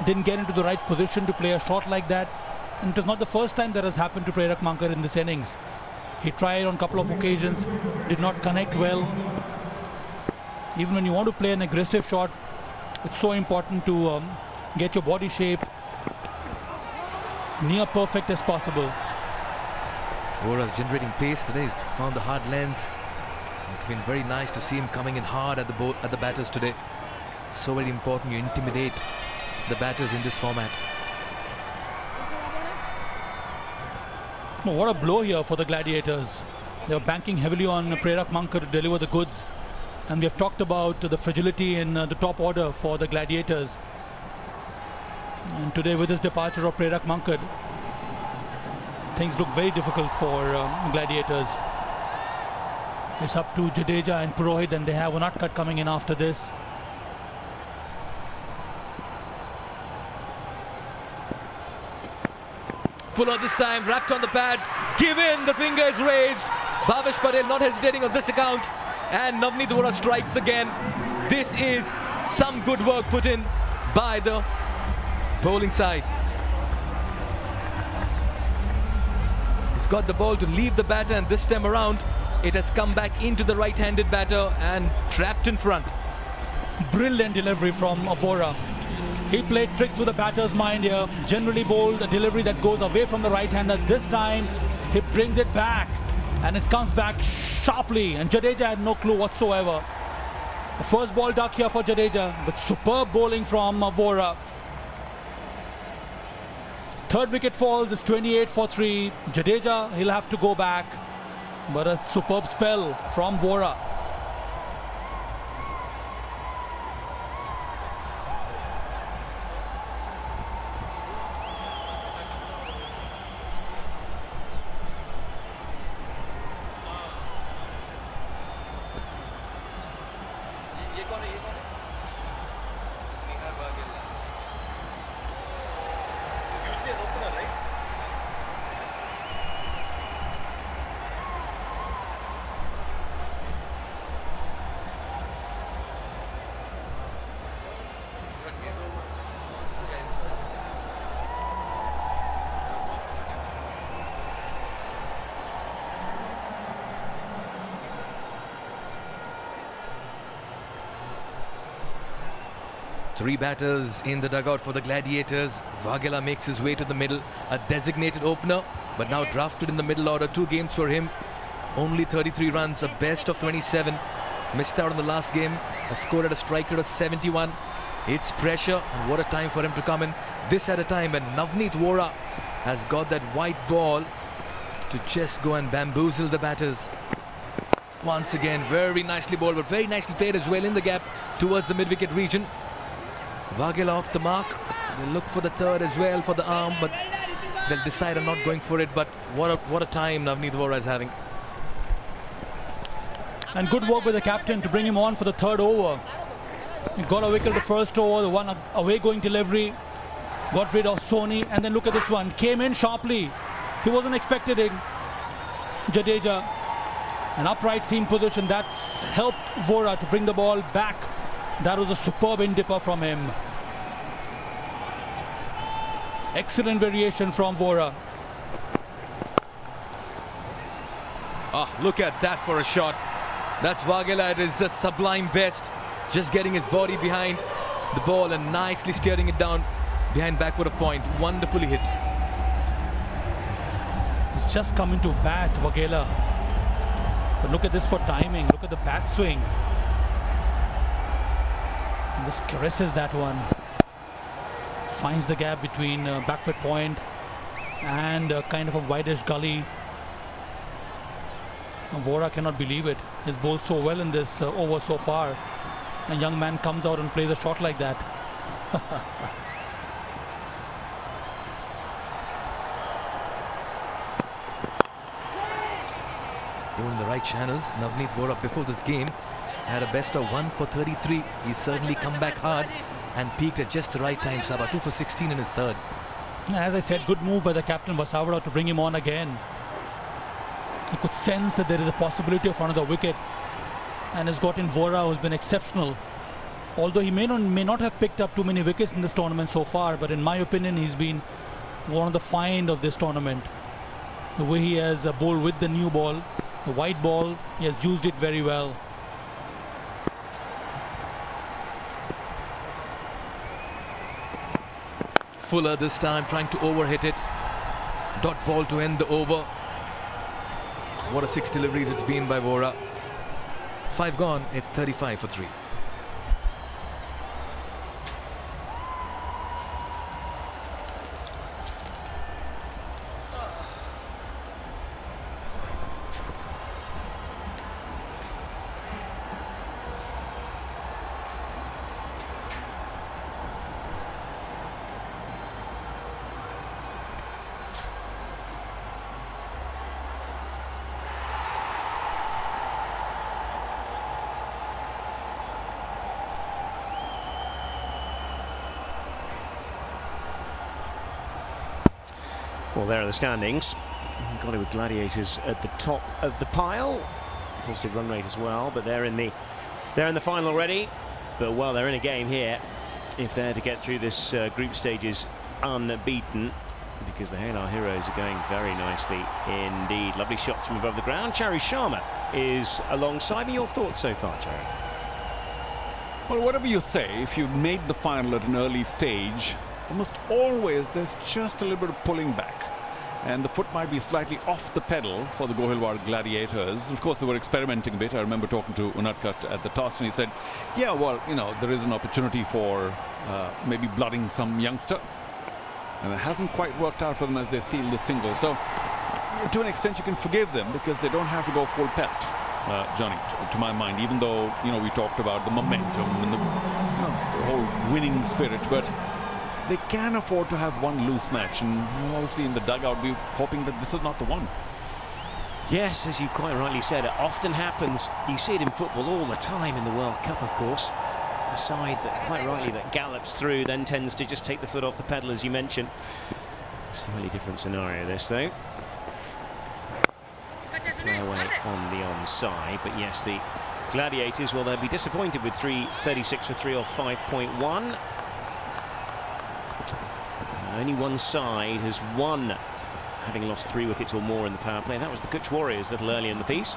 E: Didn't get into the right position to play a shot like that. And it was not the first time that has happened to Prerak Mankad in this innings. He tried on a couple of occasions, did not connect well. Even when you want to play an aggressive shot, it's so important to get your body shape near perfect as possible.
H: Bora's generating pace today. He's found the hard lengths. It's been very nice to see him coming in hard at the batters today. So very important you intimidate the batters in this format.
E: What a blow here for the Gladiators. They were banking heavily on Prerak Mankad to deliver the goods. And we have talked about the fragility in the top order for the Gladiators. And today with this departure of Prerak Mankad, things look very difficult for Gladiators. It's up to Jadeja and Purohit, and they have one cut coming in after this.
H: Fuller this time, wrapped on the pads, give in, the finger is raised. Bhavesh Patel not hesitating on this account, and Navneet Vora strikes again. This is some good work put in by the bowling side. He's got the ball to leave the batter, and this time around it has come back into the right-handed batter and trapped in front.
E: Brilliant delivery from Vora. He played tricks with the batter's mind here. Generally bowled a delivery that goes away from the right-hander. This time, he brings it back. And it comes back sharply. And Jadeja had no clue whatsoever. The first ball duck here for Jadeja, with superb bowling from Vora. Third wicket falls, it's 28 for 3. Jadeja, he'll have to go back. But a superb spell from Vora.
H: Three batters in the dugout for the Gladiators. Vaghela makes his way to the middle, a designated opener, but now drafted in the middle order. 2 games for him, only 33 runs, a best of 27. Missed out on the last game, has scored at a strike rate of 71. It's pressure, and what a time for him to come in. This at a time when Navneet Vora has got that white ball to just go and bamboozle the batters. Once again, very nicely bowled, but very nicely played as well in the gap towards the mid-wicket region. Vaghela off the mark. They'll look for the third as well for the arm, but they'll decide on not going for it. But what a time Navneet Vora is having.
E: And good work with the captain to bring him on for the third over. He got a wicket the first over, the one away going delivery. Got rid of Soni, and then look at this one. Came in sharply. He wasn't expected it. Jadeja. An upright seam position that's helped Vora to bring the ball back. That was a superb in-dipper from him. Excellent variation from Vora.
H: Ah, look at that for a shot. That's Vaghela at his sublime best. Just getting his body behind the ball and nicely steering it down behind backward of point. Wonderfully hit.
E: He's just coming to bat, Vaghela. But look at this for timing. Look at the bat swing. Just caresses that one. Finds the gap between backward point and kind of a wideish gully. Vora cannot believe it. He's bowled so well in this over so far. A young man comes out and plays a shot like that.
H: He's bowled in the right channels. Navneet Vora before this game had a best of 1 for 33. He's certainly come back hard and peaked at just the right time. Sabha 2 for 16 in his third.
E: As I said, good move by the captain Vasavada to bring him on again. He could sense that there is a possibility of another wicket, and has got in Vora, who's been exceptional. Although he may not have picked up too many wickets in this tournament so far, but in my opinion, he's been one of the find of this tournament. The way he has bowled with the new ball, the white ball, he has used it very well.
H: Fuller this time trying to overhit it. Dot ball to end the over. What a 6 deliveries it's been by Vora. 5 gone, it's 35 for 3.
J: Well, there are the standings. Gohilwad Gladiators at the top of the pile. Positive run rate as well, but they're in the final already. But well, they're in a game here if they're to get through this group stages unbeaten, because the Halar Heroes are going very nicely indeed. Lovely shots from above the ground. Charu Sharma is alongside me. Your thoughts so far, Charu?
A: Well, whatever you say, if you made the final at an early stage, almost always there's just a little bit of pulling back. And the foot might be slightly off the pedal for the Gohilwad Gladiators. Of course, they were experimenting a bit. I remember talking to Unatkat at the toss, and he said, yeah, well, you know, there is an opportunity for maybe blooding some youngster. And it hasn't quite worked out for them as they steal the single. So, to an extent, you can forgive them because they don't have to go full pelt, Johnny, to my mind, even though, you know, we talked about the momentum and the whole winning spirit. But they can afford to have one loose match, and obviously in the dugout we're hoping that this is not the one.
J: Yes, as you quite rightly said, it often happens. You see it in football all the time in the World Cup, of course. A side that, quite rightly, that gallops through then tends to just take the foot off the pedal, as you mentioned. Slightly different scenario this, though. Play away on the onside, but yes, the Gladiators, well, they'll be disappointed with 36 for 3 off 5.1. Only one side has won, having lost 3 wickets or more in the power play. That was the Kutch Warriors a little early in the piece.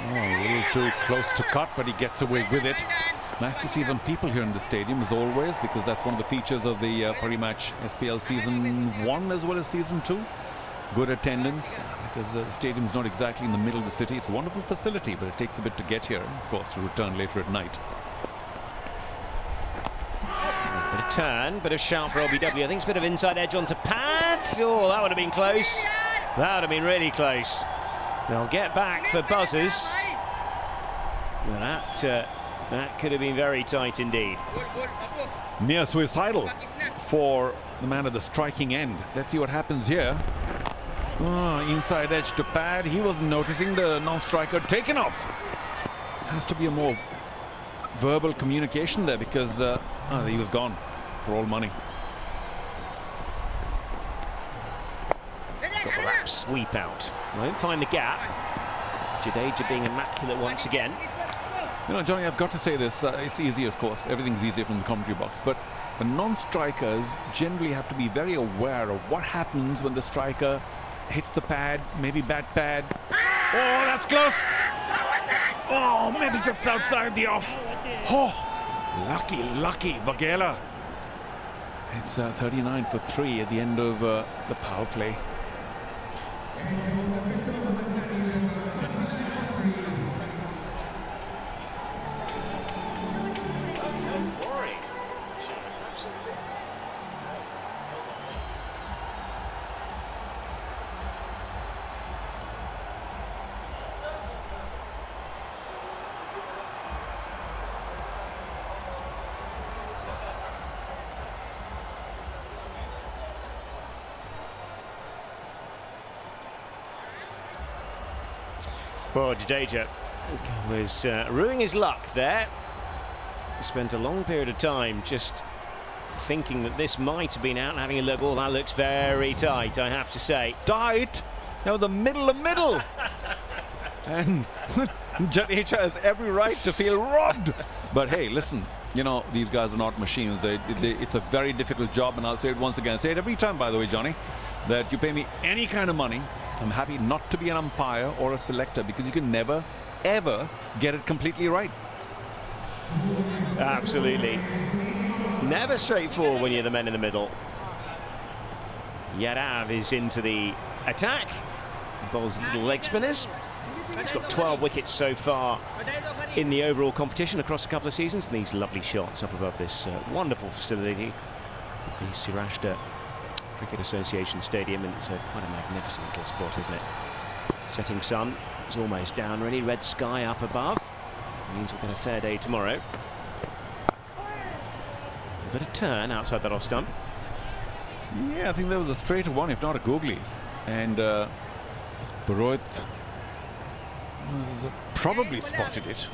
A: Oh, a little too close to cut, but he gets away with it. Nice to see some people here in the stadium, as always, because that's one of the features of the Parimatch SPL Season 1 as well as Season 2. Good attendance, because the stadium's not exactly in the middle of the city. It's a wonderful facility, but it takes a bit to get here, of course, to return later at night.
J: Bit of turn, bit of sharp for LBW. I think it's a bit of inside edge onto Pat. Oh, that would have been close. That would have been really close. They'll get back for buzzers. Well, that could have been very tight indeed.
A: Near suicidal for the man at the striking end. Let's see what happens here. Oh, inside edge to Pad. He wasn't noticing the non-striker taken off. Has to be a more verbal communication there, because he was gone for all money.
J: Got the wrap sweep out. Won't find the gap. Jadeja being immaculate once again.
A: You know, Johnny, I've got to say this. It's easy, of course. Everything's easier from the commentary box. But the non-strikers generally have to be very aware of what happens when the striker hits the pad, maybe bad pad. Oh, that's close. Oh, maybe just outside the off. Oh, lucky Vagela. It's 39 for 3 at the end of the power play.
J: Poor Jadeja was ruining his luck there. He spent a long period of time just thinking that this might have been out and having a look. Oh, that looks very tight, I have to say.
A: Tight? Now the middle. And Jadeja has every right to feel robbed. But hey, listen, you know, these guys are not machines. It's a very difficult job, and I'll say it once again. I say it every time, by the way, Johnny, that you pay me any kind of money, I'm happy not to be an umpire or a selector, because you can never, ever get it completely right.
J: Absolutely. Never straightforward when you're the men in the middle. Yadav is into the attack. Bowls little leg spinners. He's got 12 wickets so far in the overall competition across a couple of seasons. And these lovely shots up above this wonderful facility, the Saurashtra Cricket Association Stadium, and it's quite a magnificent little spot, isn't it? Setting sun is almost down, really. Red sky up above. Means we'll get a fair day tomorrow. A bit of turn outside that off stump.
A: Yeah, I think there was a straighter one, if not a googly. And Purohit was probably spotted it.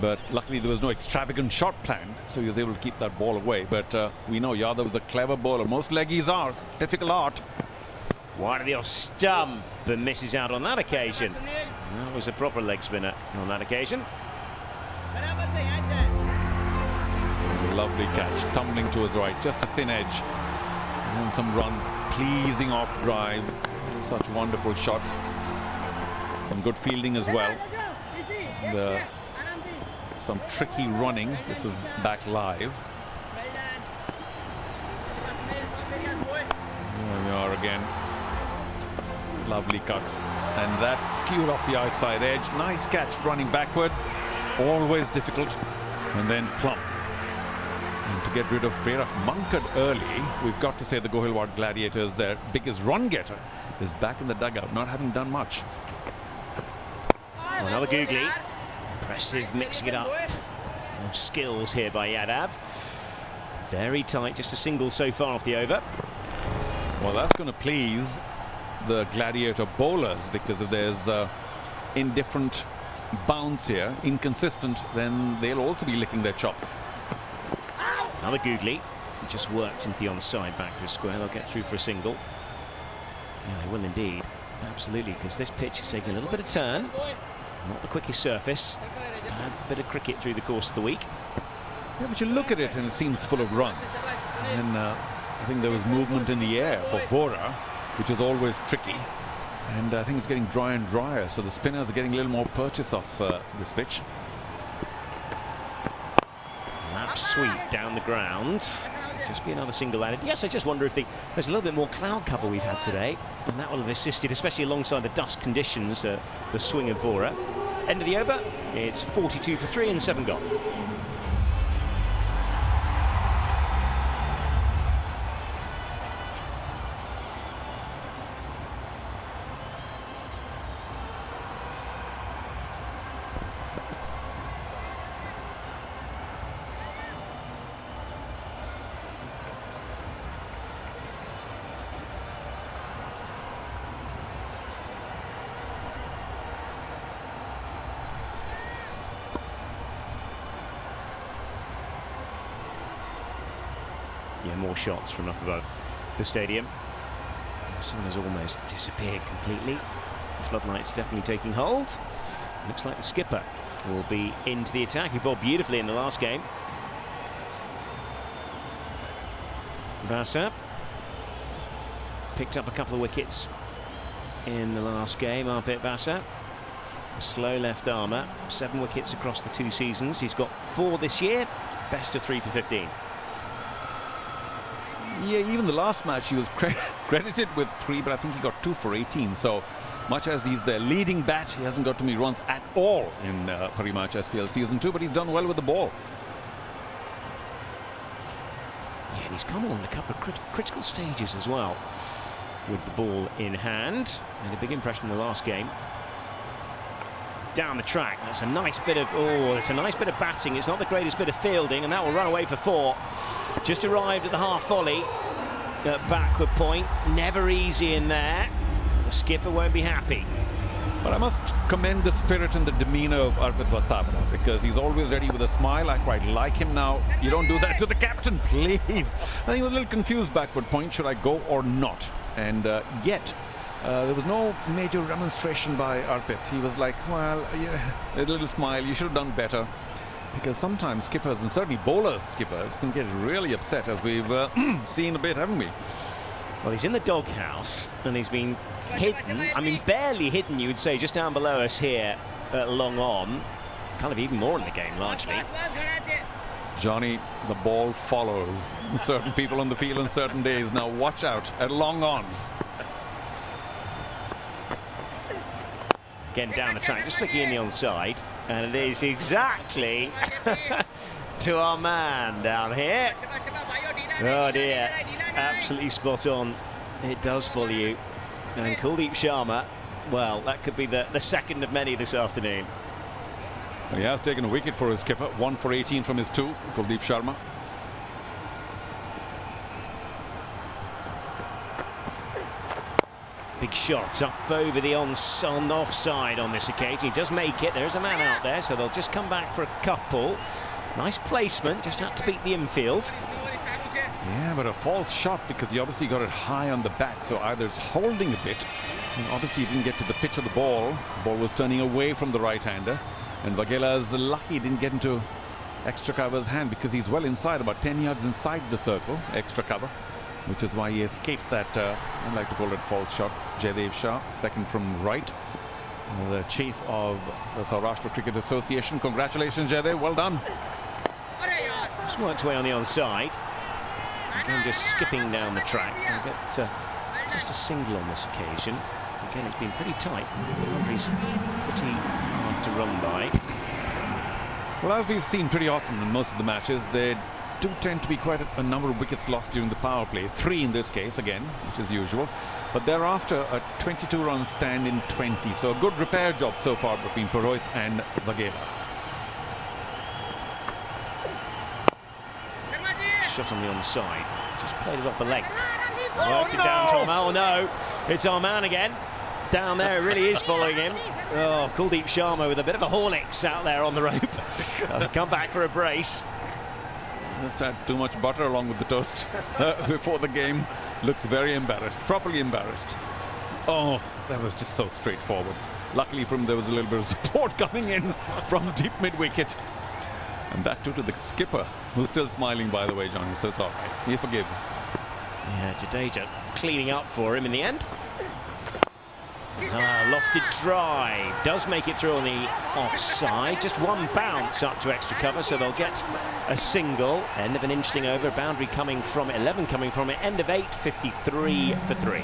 A: But luckily there was no extravagant shot planned, so he was able to keep that ball away. But we know Yadav was a clever bowler. Most leggies are. Typical art.
J: Wide of the off stump, but misses out on that occasion. That was a proper leg spinner on that occasion.
A: Lovely catch, tumbling to his right, just a thin edge. And some runs, pleasing off drive. Such wonderful shots. Some good fielding as well. The some tricky running. This is back live. Here we are again. Lovely cuts. And that skewed off the outside edge. Nice catch running backwards. Always difficult. And then plump. And to get rid of Pera bunkered early, we've got to say the Gohilwad Gladiators, their biggest run getter, is back in the dugout, not having done much.
J: Another googly. Impressive, mixing it up. Of skills here by Yadav. Very tight, just a single so far off the over.
A: Well, that's going to please the Gladiator bowlers, because if there's indifferent bounce here, inconsistent, then they'll also be licking their chops.
J: Another googly. It just works into the onside back for a square. They'll get through for a single. Yeah, they will indeed. Absolutely, because this pitch is taking a little bit of turn. Not the quickest surface. It's a bad bit of cricket through the course of the week.
A: Yeah, but you look at it and it seems full of runs. And I think there was movement in the air for Bora, which is always tricky. And I think it's getting drier and drier, so the spinners are getting a little more purchase off this pitch.
J: Lap sweep down the ground. Just be another single added. Yes, I just wonder if there's a little bit more cloud cover we've had today, and that will have assisted, especially alongside the dust conditions, the swing of Bora. End of the over. It's 42 for 3 and 7 gone. Yeah, more shots from up above the stadium. The sun has almost disappeared completely. The floodlights definitely taking hold. Looks like the skipper will be into the attack. He bowled beautifully in the last game. Bassa picked up a couple of wickets in the last game. Arbit Bassa, a slow left armour, 7 wickets across the 2 seasons. He's got 4 this year, best of 3 for 15.
A: Yeah, even the last match he was credited with 3, but I think he got 2 for 18. So much as he's their leading bat, he hasn't got too many runs at all in Parimatch SPL Season 2, but he's done well with the ball.
J: Yeah, and he's come on a couple of critical stages as well with the ball in hand. Made a big impression in the last game. Down the track, that's a nice bit of batting. It's not the greatest bit of fielding, and that will run away for 4. Just arrived at the half volley at backward point. Never easy in there. The skipper won't be happy.
A: But I must commend the spirit and the demeanour of Arbit Vasavara, because he's always ready with a smile. I quite like him now. You don't do that to the captain, please. I think he was a little confused backward point. Should I go or not? And yet there was no major remonstration by Arbit. He was like, well, yeah, a little smile. You should have done better. Because sometimes skippers, and certainly bowler skippers, can get really upset, as we've seen a bit, haven't we?
J: Well, he's in the doghouse, and he's been hidden. I mean, barely hidden, you would say, just down below us here at long on. Kind of even more in the game, largely.
A: Johnny, the ball follows certain people on the field on certain days. Now watch out at long on.
J: Again down the track, just flicking in the onside, and it is exactly to our man down here. Oh dear, absolutely spot on. It does follow you. And Kuldeep Sharma, well, that could be the second of many this afternoon.
A: He has taken a wicket for his skipper, 1 for 18 from his 2, Kuldeep Sharma.
J: Big shot up over the offside on this occasion. He does make it. There's a man out there, so they'll just come back for a couple. Nice placement, just had to beat the infield.
A: Yeah, but a false shot, because he obviously got it high on the back, so either it's holding a bit, and obviously he didn't get to the pitch of the ball. The ball was turning away from the right-hander, and Vaghela's lucky he didn't get into extra cover's hand, because he's well inside, about 10 yards inside the circle, extra cover, which is why he escaped that, I like to call it false shot. Jaydev Shah, second from right. the chief of the Saurashtra Cricket Association. Congratulations, Jaydev. Well done.
J: Just worked away on the onside. Again, just skipping down the track. We'll get just a single on this occasion. Again, it's been pretty tight. The boundary's pretty hard to run by.
A: Well, as we've seen pretty often in most of the matches, there do tend to be quite a number of wickets lost during the power play. 3 in this case, again, which is usual. But thereafter, a 22-run stand in 20. So a good repair job so far between Parimatch and Vaghela.
J: Shot on the onside. Just played it off the leg. Worked it down to Arman. Oh no, it's Arman again. Down there, it really is following him. Oh, Kuldeep Sharma with a bit of a Horlicks out there on the rope. Come back for a brace.
A: Just had too much butter along with the toast before the game. Looks very embarrassed, properly embarrassed. Oh, that was just so straightforward. Luckily for him, there was a little bit of support coming in from deep mid-wicket. And that too to the skipper, who's still smiling, by the way, Johnny, so it's all right. He forgives.
J: Yeah, Jadeja cleaning up for him in the end. Lofted drive. Does make it through on the offside. Just one bounce up to extra cover, so they'll get a single. End of an interesting over. Boundary coming from 11, coming from it. End of 8, 53 for 3.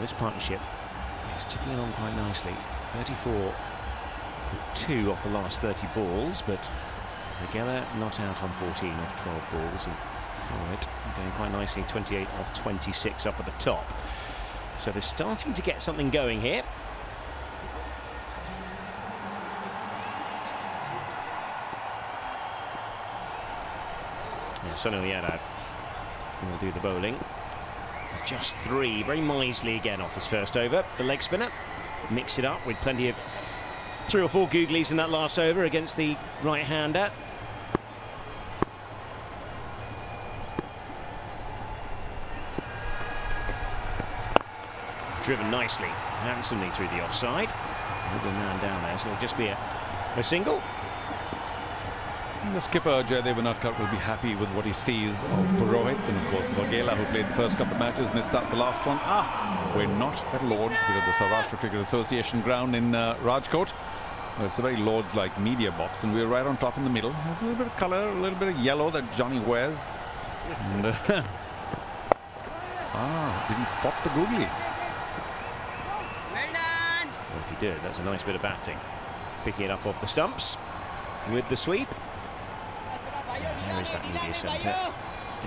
J: This partnership is ticking along quite nicely. 34-2 off the last 30 balls, but Vaghela not out on 14 off 12 balls, and Parimatch going quite nicely, 28 off 26 up at the top. So they're starting to get something going here. Yeah, Sunil Yadav will do the bowling. Just 3, very miserly again off his first over. The leg spinner mixed it up with plenty of 3 or 4 googlies in that last over against the right-hander. Driven nicely, handsomely through the offside. Little man down there, so it'll just be a single.
A: The skipper, Jaydev Unadkat, will be happy with what he sees of Parimatch, and of course Vaghela, who played the first couple of matches, missed out the last one. We're not at Lord's, we're at the Saurashtra Cricket Association ground in Rajkot. Well, it's a very Lord's-like media box, and we're right on top in the middle. There's a little bit of colour, a little bit of yellow that Johnny wears. And, didn't spot the googly.
J: Well, if he did, that's a nice bit of batting. Picking it up off the stumps with the sweep. There is that media centre.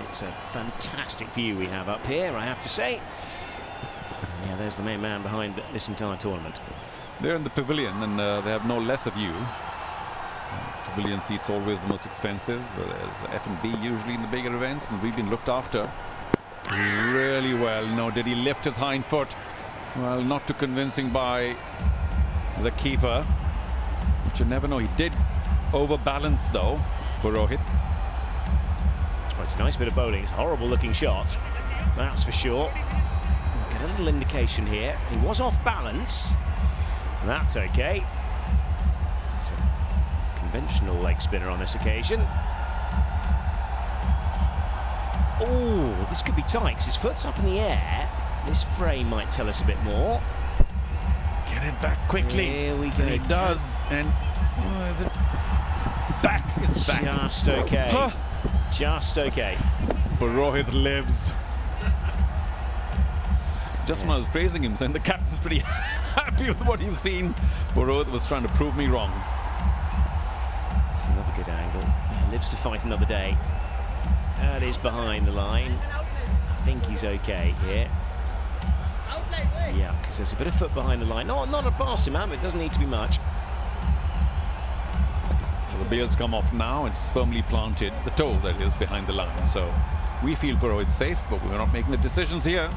J: It's a fantastic view we have up here, I have to say. Yeah, there's the main man behind this entire tournament.
A: They're in the pavilion, and they have no less a view. Pavilion seats always the most expensive. There's F&B usually in the bigger events, and we've been looked after really well. No, did he lift his hind foot? Well, not too convincing by the keeper, but you never know. He did overbalance though, Parimatch.
J: Well, it's a nice bit of bowling. It's a horrible looking shot, that's for sure. Get a little indication here. He was off balance. That's okay. It's a conventional leg spinner on this occasion. Oh, this could be tight because his foot's up in the air. This frame might tell us a bit more.
A: Get it back quickly.
J: Here we go.
A: And he does. And is it back? It's back.
J: Just okay.
A: Huh.
J: Just okay.
A: Parimatch lives. Just when I was praising him, saying the captain's pretty happy with what you've seen, Parimatch was trying to prove me wrong.
J: It's another good angle. Yeah, lives to fight another day. That is behind the line. I think he's okay here. Yeah, because there's a bit of foot behind the line. Not a vast amount, but it doesn't need to be much.
A: Well, the bail's come off now. It's firmly planted, the toe that is behind the line. So we feel Parimatch safe, but we're not making the decisions here.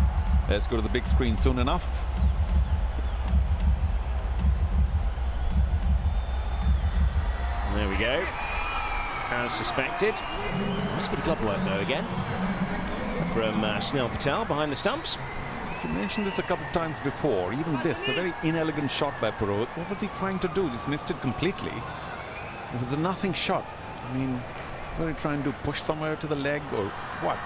A: Let's go to the big screen soon enough.
J: There we go. As suspected. Nice bit of club work though again from Snell Patel behind the stumps.
A: You mentioned this a couple of times before. Even this, a very inelegant shot by Purohit. What was he trying to do? Just missed it completely. It was a nothing shot. I mean, what are you trying to push somewhere to the leg or what?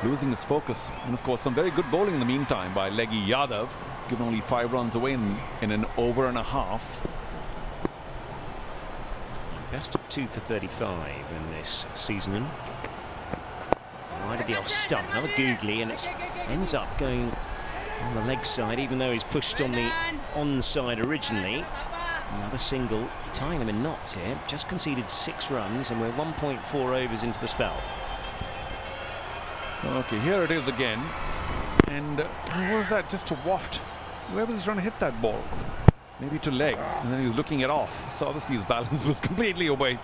A: Losing his focus. And of course, some very good bowling in the meantime by Leggy Yadav, given only 5 runs away in an over and a half.
J: Best of 2 for 35 in this season. Wide of the off stump, another googly, and it ends up going on the leg side, even though he's pushed on the onside originally. Another single, tying them in knots here. Just conceded 6 runs, and we're 1.4 overs into the spell.
A: Okay, here it is again. And what was that? Just a waft. Whoever was trying to hit that ball. Maybe to leg, and then he was looking it off. So obviously his balance was completely away.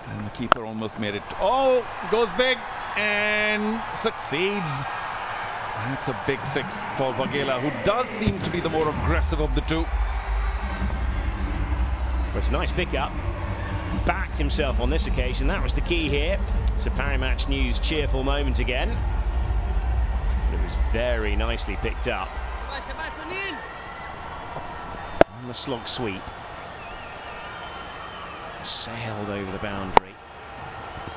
A: And the keeper almost made it. Oh, goes big and succeeds. That's a big 6 for Vaghela, who does seem to be the more aggressive of the two.
J: Well, it's a nice pickup. Backed himself on this occasion. That was the key here. It's a Parimatch News cheerful moment again. But it was very nicely picked up. On the slog sweep. Sailed over the boundary.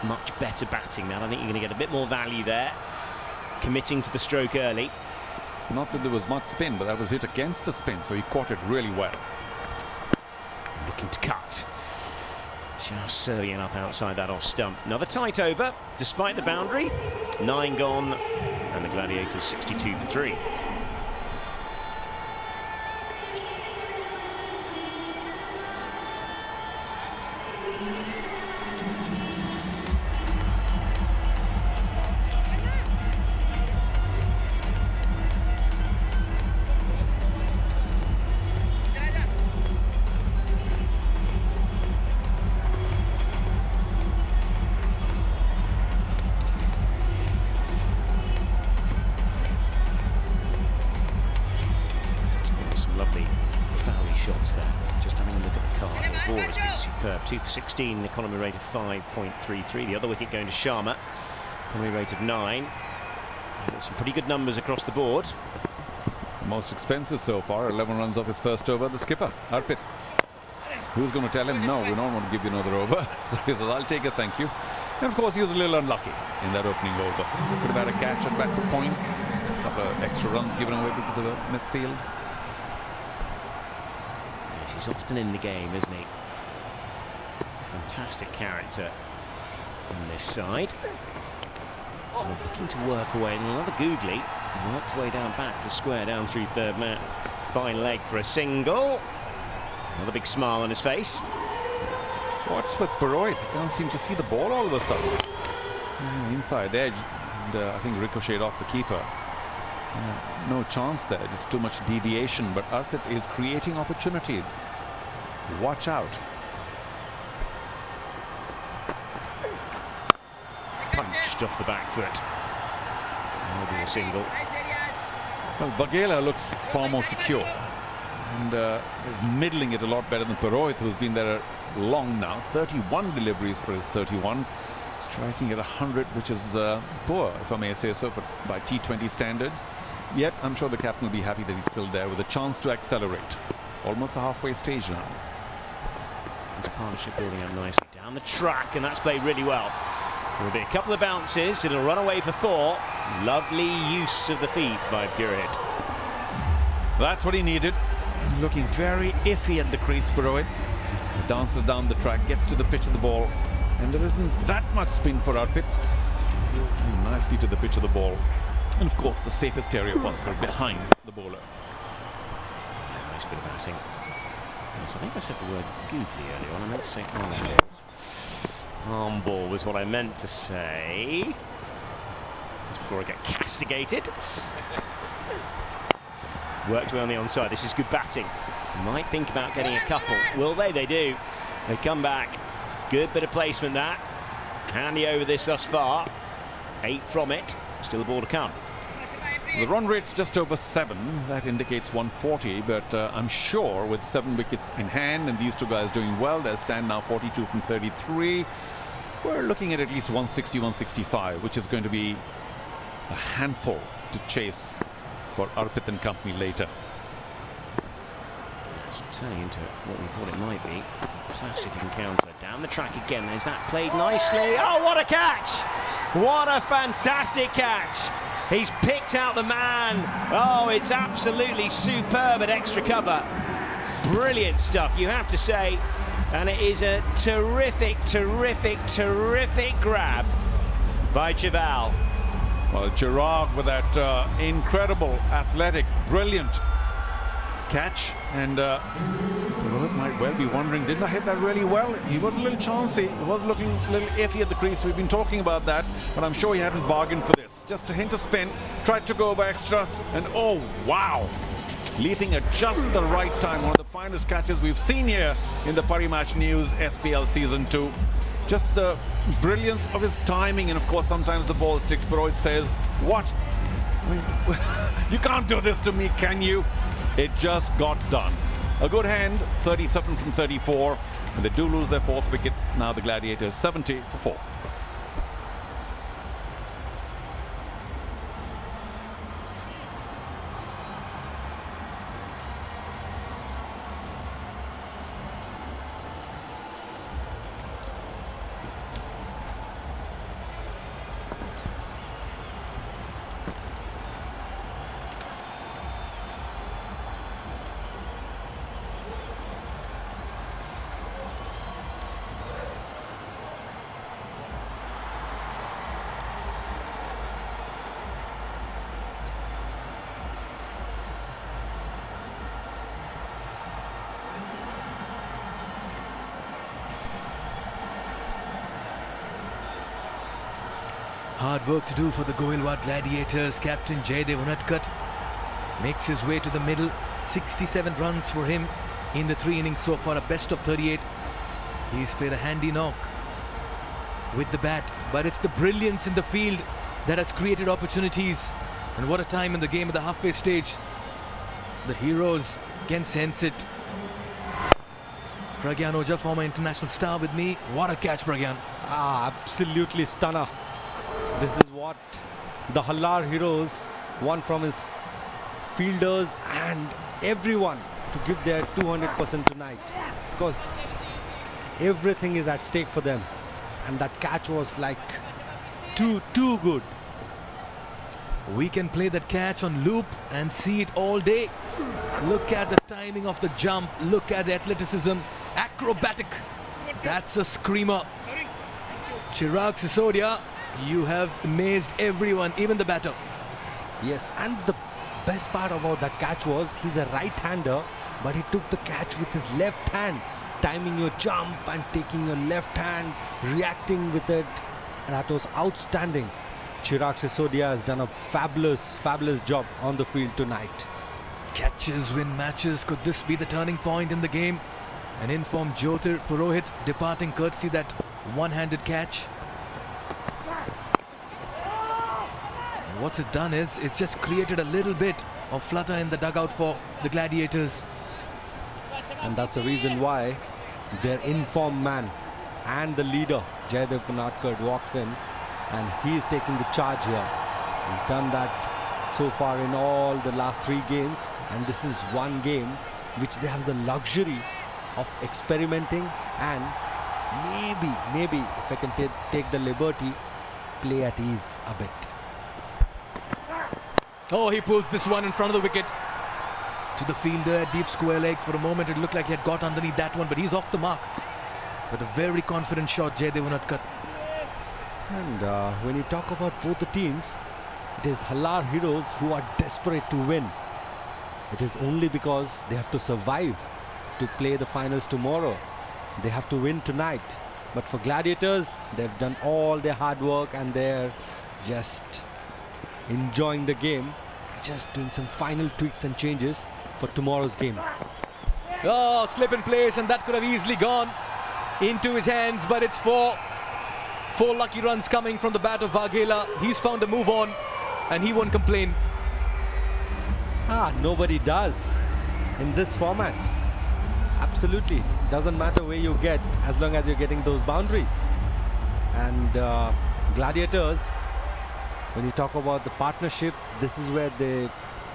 J: Much better batting now. I think you're going to get a bit more value there. Committing to the stroke early.
A: Not that there was much spin, but that was hit against the spin, so he caught it really well.
J: Looking to cut. Just serving it up outside that off stump. Another tight over, despite the boundary. 9 gone, and the Gladiators 62 for 3. Shots there. Just having a look at the card. The ball has been superb. 2 for 16, economy rate of 5.33. The other wicket going to Sharma. Economy rate of 9. And some pretty good numbers across the board.
A: Most expensive so far. 11 runs off his first over. The skipper, Arpit. Who's going to tell him, no, we don't want to give you another over. So he says, I'll take it, thank you. And of course, he was a little unlucky in that opening over. Could have had a catch at back to point. A couple of extra runs given away because of a misfield.
J: He's often in the game, isn't he? Fantastic character on this side. And looking to work away, and another googly. Worked way down back to square down through third man. Fine leg for a single. Another big smile on his face.
A: What's with Purohit? He can't seem to see the ball all of a sudden. Inside edge, and I think ricocheted off the keeper. No chance there, just too much deviation, but Arpit is creating opportunities. Watch out.
J: Punched off the back foot. Maybe a single.
A: Well, Vaghela looks far more secure and is middling it a lot better than Purohit, who's been there long now. 31 deliveries for his 31. Striking at 100, which is poor, if I may say so, by T20 standards. Yet, I'm sure the captain will be happy that he's still there with a chance to accelerate. Almost the halfway stage now.
J: This partnership building up nicely down the track, and that's played really well. There'll be a couple of bounces, it'll run away for 4. Lovely use of the feet by Purohit.
A: That's what he needed. Looking very iffy at the crease, Purohit. Dances down the track, gets to the pitch of the ball. And there isn't that much spin for Arpit. Nicely to the pitch of the ball. And of course, the safest area possible behind the bowler.
J: Nice bit of batting. Yes, I think I said the word googly earlier on. I meant to say arm ball. Arm ball was what I meant to say. Just before I get castigated. Worked away on the onside. This is good batting. Might think about getting a couple. Will they? They do. They come back. Good bit of placement that. Handy over this thus far. 8 from it. Still a ball to come.
A: The run rate's just over 7. That indicates 140, but I'm sure with 7 wickets in hand and these two guys doing well, they'll stand now 42 from 33. We're looking at least 160, 165, which is going to be a handful to chase for Arpit and company later.
J: It's turning into what we thought it might be. Classic encounter. Down the track again. There's that played nicely. Oh, what a catch! What a fantastic catch! He's picked out the man. Oh, it's absolutely superb at extra cover. Brilliant stuff, you have to say. And it is a terrific, terrific, terrific grab by Chaval.
A: Well, Chirag with that incredible, athletic, brilliant catch. And Rohit might well be wondering, didn't I hit that really well? He was a little chancy. He was looking a little iffy at the crease. We've been talking about that, but I'm sure he hadn't bargained for this. Just a hint of spin, tried to go over extra, and oh, wow. Leaping at just the right time. One of the finest catches we've seen here in the Parimatch News SPL Season 2. Just the brilliance of his timing, and of course sometimes the ball sticks. Rohit says, what? I mean, you can't do this to me, can you? It just got done. A good hand, 37 from 34, and they do lose their 4th wicket. Now the Gladiators 70 for 4.
H: Hard work to do for the Gohilwad Gladiators. Captain Jaydev Unadkat makes his way to the middle. 67 runs for him in the 3 innings so far, a best of 38. He's played a handy knock with the bat, but it's the brilliance in the field that has created opportunities. And what a time in the game at the halfway stage. The heroes can sense it. Pragyan Ojha, former international star, with me. What a catch, Pragyan.
D: Absolutely stunner. This is what the Halar heroes want from his fielders and everyone to give their 200% tonight, because everything is at stake for them, and that catch was like too good.
H: We can play that catch on loop and see it all day. Look at the timing of the jump, look at the athleticism, acrobatic. That's a screamer. Chirag Sisodia, you have amazed everyone, even the batter.
D: Yes, and the best part about that catch was he's a right-hander, but he took the catch with his left hand, timing your jump and taking your left hand, reacting with it. That was outstanding. Chirag Sisodia has done a fabulous job on the field tonight.
H: Catches win matches. Could this be the turning point in the game? An informed Jyotir Purohit departing courtesy that one-handed catch. What's it done is it's just created a little bit of flutter in the dugout for the Gladiators.
D: And that's the reason why their informed man and the leader, Jaydev Unadkat, walks in, and he's taking the charge here. He's done that so far in all the last 3 games, and this is one game which they have the luxury of experimenting and maybe if I can take the liberty, play at ease a bit.
H: Oh, he pulls this one in front of the wicket. To the fielder, deep square leg. For a moment it looked like he had got underneath that one, but he's off the mark. But a very confident shot, Jaydev Unadkat.
D: And when you talk about both the teams, it is Halar heroes who are desperate to win. It is only because they have to survive to play the finals tomorrow. They have to win tonight. But for Gladiators, they've done all their hard work and they're just enjoying the game, just doing some final tweaks and changes for tomorrow's game.
H: Oh, slip in place, and that could have easily gone into his hands, but it's four lucky runs coming from the bat of Vaghela. He's found a move on and he won't complain.
D: Nobody does in this format. Absolutely. Doesn't matter where you get, as long as you're getting those boundaries. And Gladiators, when you talk about the partnership, this is where they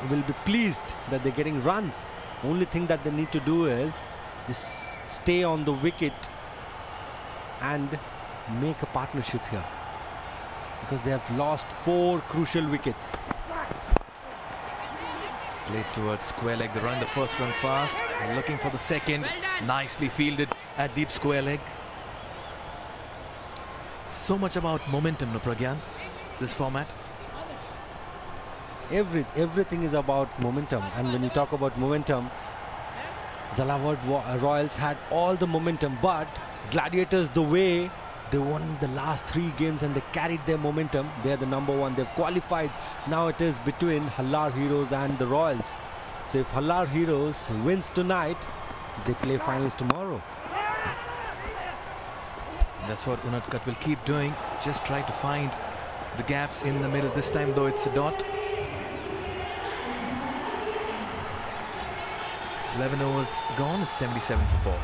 D: will be pleased that they're getting runs. Only thing that they need to do is just stay on the wicket and make a partnership here, because they have lost 4 crucial wickets.
H: Played towards square leg. They run the first run fast. They're looking for the second. Nicely fielded at deep square leg. So much about momentum, no, Pragyan, this format.
D: Everything is about momentum, and when you talk about momentum, Jhalawad Royals had all the momentum, but Gladiators, the way they won the last 3 games and they carried their momentum, they're the number 1. They've qualified. Now it is between Halar Heroes and the Royals. So if Halar Heroes wins tonight, they play finals tomorrow.
H: That's what Unadkat will keep doing. Just try to find the gaps in the middle. This time though it's a dot. 11 overs gone. It's 77 for 4.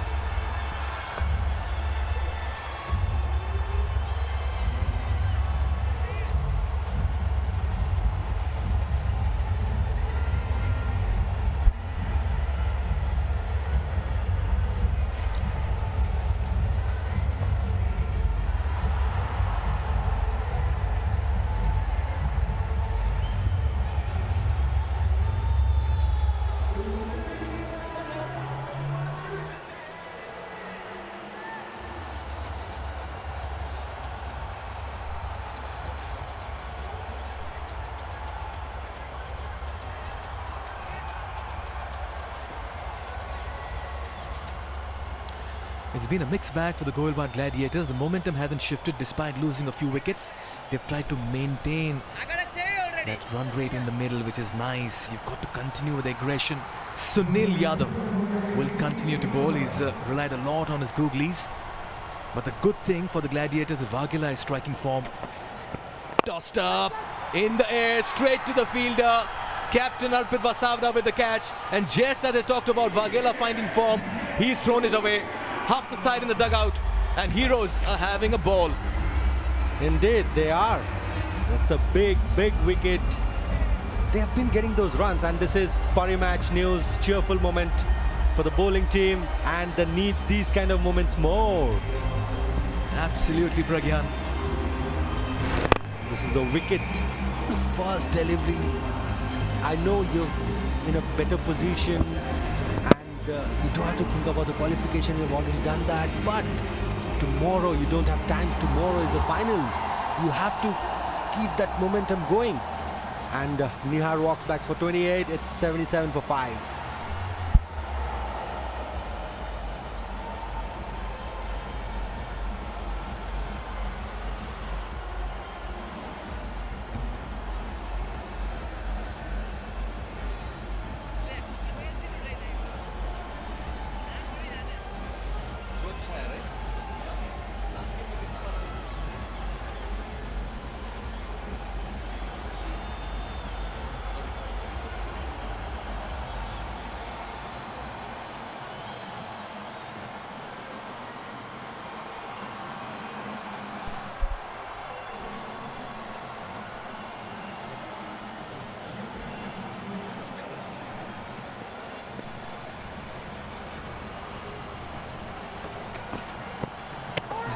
H: It's been a mixed bag for the Gohilwad Gladiators. The momentum hasn't shifted despite losing a few wickets. They've tried to maintain that run rate in the middle, which is nice. You've got to continue with aggression. Sunil Yadav will continue to bowl. He's relied a lot on his googlies. But the good thing for the Gladiators is Vaghela is striking form. Tossed up in the air, straight to the fielder. Captain Arpit Vasavda with the catch. And just as I talked about Vaghela finding form, he's thrown it away. Half the side in the dugout, and Heroes are having a ball.
D: Indeed, they are. That's a big wicket. They have been getting those runs, and this is Parimatch news. Cheerful moment for the bowling team, and they need these kind of moments more.
H: Absolutely, Pragyan.
D: This is the wicket. The first delivery. I know you're in a better position, you don't have to think about the qualification. You've already done that, but tomorrow you don't have time. Tomorrow is the finals. You have to keep that momentum going. And Nihar walks back for 28. It's 77 for 5.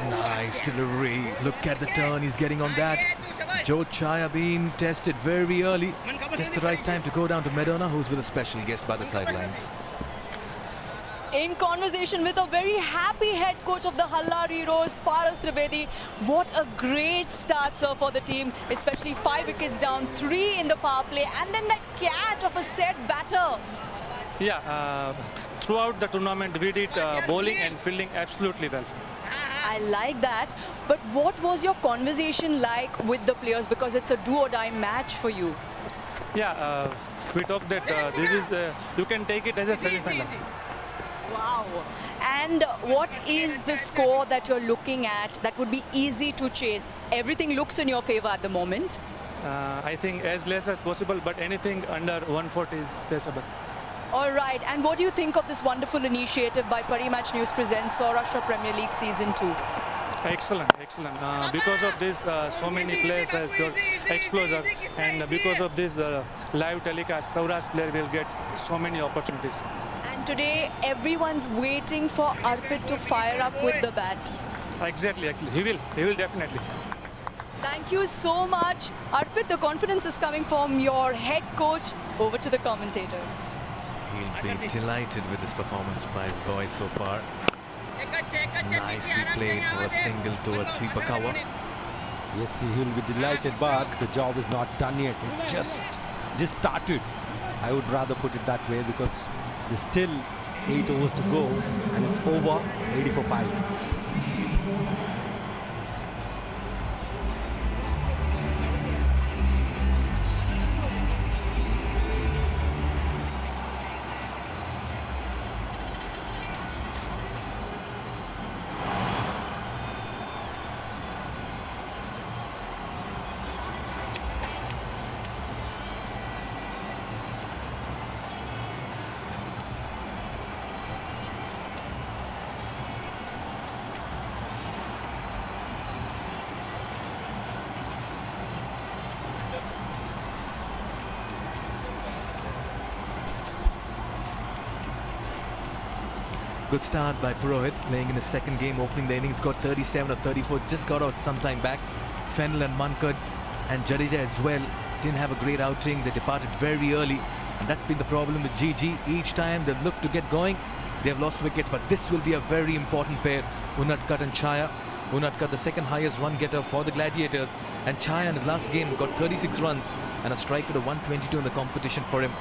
H: Nice delivery. Look at the turn he's getting on that. Joe Chaya being tested very early. Just the right time to go down to Medona, who's with a special guest by the sidelines.
C: In conversation with a very happy head coach of the Halar Heroes, Paras Trivedi. What a great start, sir, for the team, especially 5 wickets down, 3 in the power play, and then that catch of a set batter.
K: Yeah, throughout the tournament we did bowling and fielding absolutely well.
C: I like that. But what was your conversation like with the players, because it's a do-or-die match for you?
K: Yeah, we talked that this is you can take it as a semi-final.
C: Wow. And what is the score that you're looking at that would be easy to chase? Everything looks in your favor at the moment.
K: I think as less as possible, but anything under 140 is chaseable.
C: All right, and what do you think of this wonderful initiative by Parimatch News presents Saurashtra Premier League Season 2?
K: Excellent, excellent. Because of this, so many players has got exposure, and because of this live telecast, Saurashtra player will get so many opportunities.
C: And today, everyone's waiting for Arpit to fire up with the bat.
K: Exactly, he will definitely.
C: Thank you so much. Arpit, the confidence is coming from your head coach. Over to the commentators.
H: He'll be delighted with his performance by his boys so far. Nicely played for a single towards sweeper cover.
D: Yes, he'll be delighted, but the job is not done yet. It's just started. I would rather put it that way, because there's still 8 overs to go and it's over 80 for 5.
H: Good start by Purohit, playing in his second game, opening the innings, got 37 or 34, just got out some time back. Fennell and Mankad and Jadeja as well didn't have a great outing. They departed very early, and that's been the problem with GG. Each time they've looked to get going, they have lost wickets, but this will be a very important pair, Unadkat and Chaya. Unadkat, the second highest run getter for the Gladiators, and Chaya in the last game got 36 runs and a strike rate of 122 in the competition for him.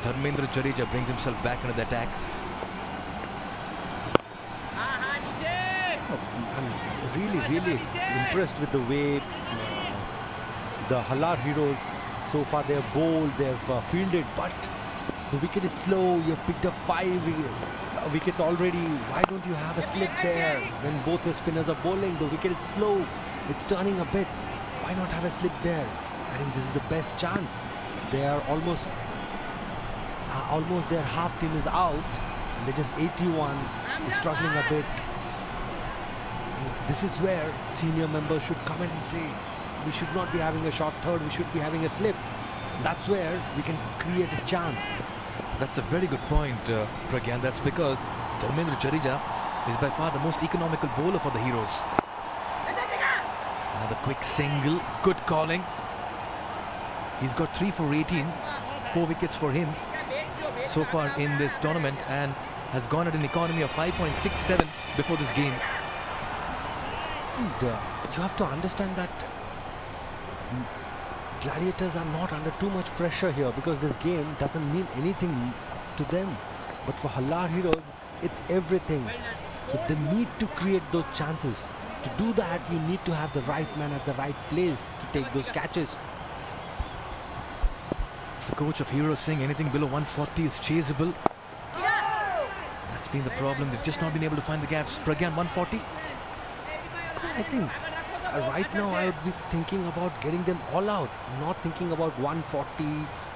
H: Dharmendra Jadeja brings himself back into the attack.
D: I'm really impressed with the way the Halar heroes so far, they have bowled, they have fielded, but the wicket is slow. You've picked up 5 wickets already. Why don't you have a slip there when both your spinners are bowling? The wicket is slow, it's turning a bit. Why not have a slip there? I think this is the best chance. They are almost their half team is out. They're just 81, struggling a bit. This is where senior members should come in and say, we should not be having a short third, we should be having a slip. That's where we can create a chance.
H: That's a very good point, Pragyan. That's because Dharmendra Jadeja is by far the most economical bowler for the Heroes. Another quick single, good calling. He's got 3 for 18, 4 wickets for him so far in this tournament, and has gone at an economy of 5.67 before this game.
D: And you have to understand that Gladiators are not under too much pressure here, because this game doesn't mean anything to them. But for Halar Heroes, it's everything. So they need to create those chances. To do that, you need to have the right man at the right place to take those catches.
H: The coach of Heroes saying anything below 140 is chaseable. That's been the problem. They've just not been able to find the gaps. Pragyan, 140?
D: I think right now I would be thinking about getting them all out, not thinking about 140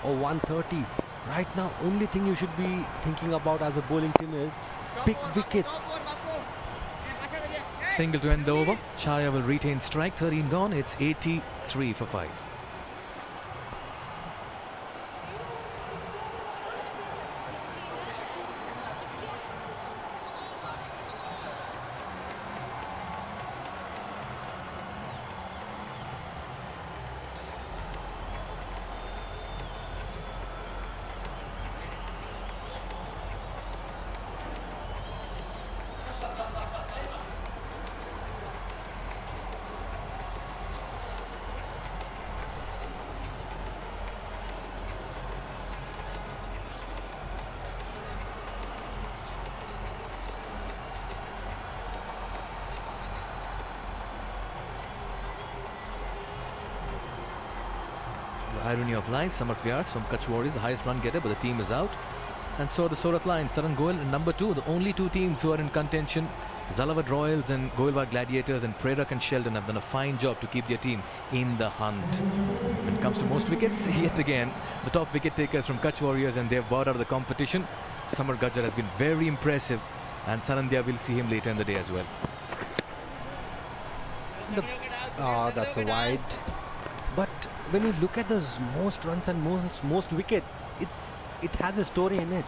D: or 130. Right now, only thing you should be thinking about as a bowling team is pick wickets.
H: Single to end the over. Chaya will retain strike. 13 gone. It's 83 for 5. Irony of life, Samarth Vyas from Kutch Warriors, the highest run getter, but the team is out. And so the Surat Lions, Tarun Goel and number 2, the only 2 teams who are in contention Zalawad Royals and Gohilwad Gladiators and Prerak and Sheldon have done a fine job to keep their team in the hunt. When it comes to most wickets, yet again, the top wicket takers from Kutch Warriors, and they've bowed out of the competition. Samar Gajjar has been very impressive, and Sanandhya will see him later in the day as well.
D: That's a wide. But when you look at those most runs and most wicket, it has a story in it.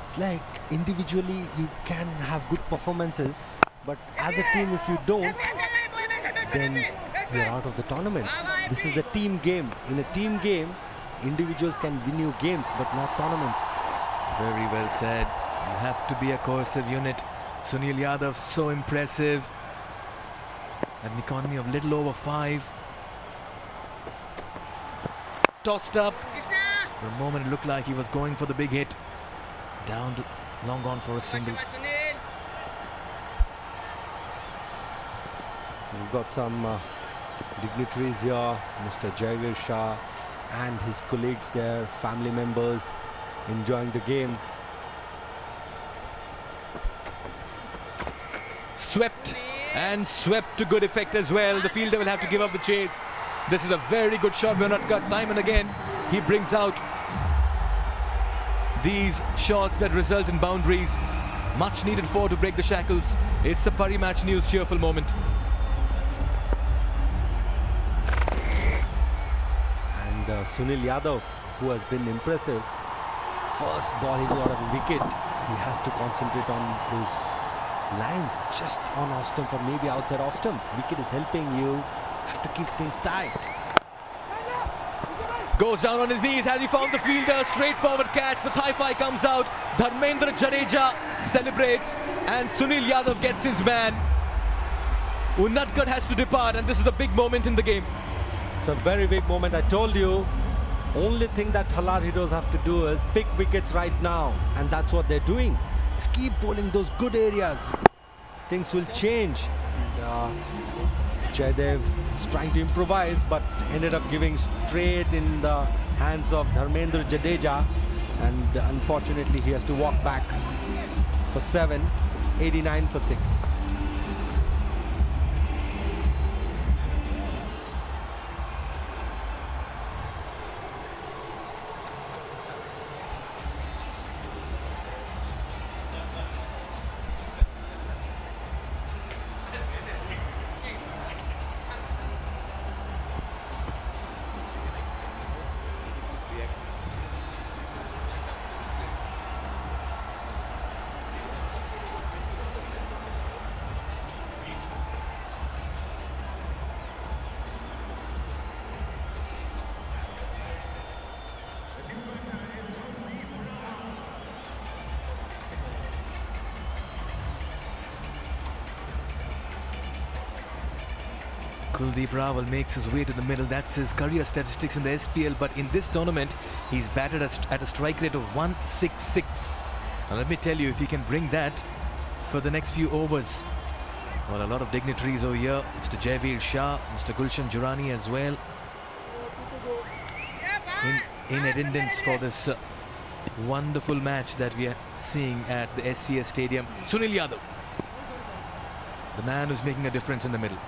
D: It's like individually you can have good performances, but as a team if you don't, then you're out of the tournament. This is a team game. In a team game, individuals can win you games, but not tournaments.
H: Very well said. You have to be a cohesive unit. Sunil Yadav, so impressive. At an economy of little over 5. Tossed up. For a moment it looked like he was going for the big hit. Down to long gone for a single.
D: We've got some dignitaries here, Mr. Jaivir Shah and his colleagues there, family members enjoying the game.
H: Swept, and swept to good effect as well. The fielder will have to give up the chase. This is a very good shot. We're not cut time and again. He brings out these shots that result in boundaries. Much needed for to break the shackles. It's a Parimatch News cheerful moment.
D: And Sunil Yadav, who has been impressive, first ball he got a wicket. He has to concentrate on those lines just on off stump or maybe outside off stump. Wicket is helping you. Have to keep things tight.
H: Goes down on his knees. Has he found the fielder? Straightforward catch. The thigh comes out. Dharmendra Jadeja celebrates and Sunil Yadav gets his man. Unadkat has to depart, and this is a big moment in the game.
D: It's a very big moment. I told you, only thing that Halar heroes have to do is pick wickets right now, and that's what they're doing. Just keep bowling those good areas. Things will change. And, Jaydev is trying to improvise, but ended up giving straight in the hands of Dharmendra Jadeja, and unfortunately he has to walk back for 7. It's 89 for 6.
H: Kuldeep Rawal makes his way to the middle. That's his career statistics in the SPL, but in this tournament he's batted at a strike rate of 166. Now let me tell you, if he can bring that for the next few overs, well, a lot of dignitaries over here. Mr. Jaivir Shah, Mr. Gulshan Jurani as well in attendance for this wonderful match that we are seeing at the SCS Stadium. Sunil Yadav, the man who's making a difference in the middle.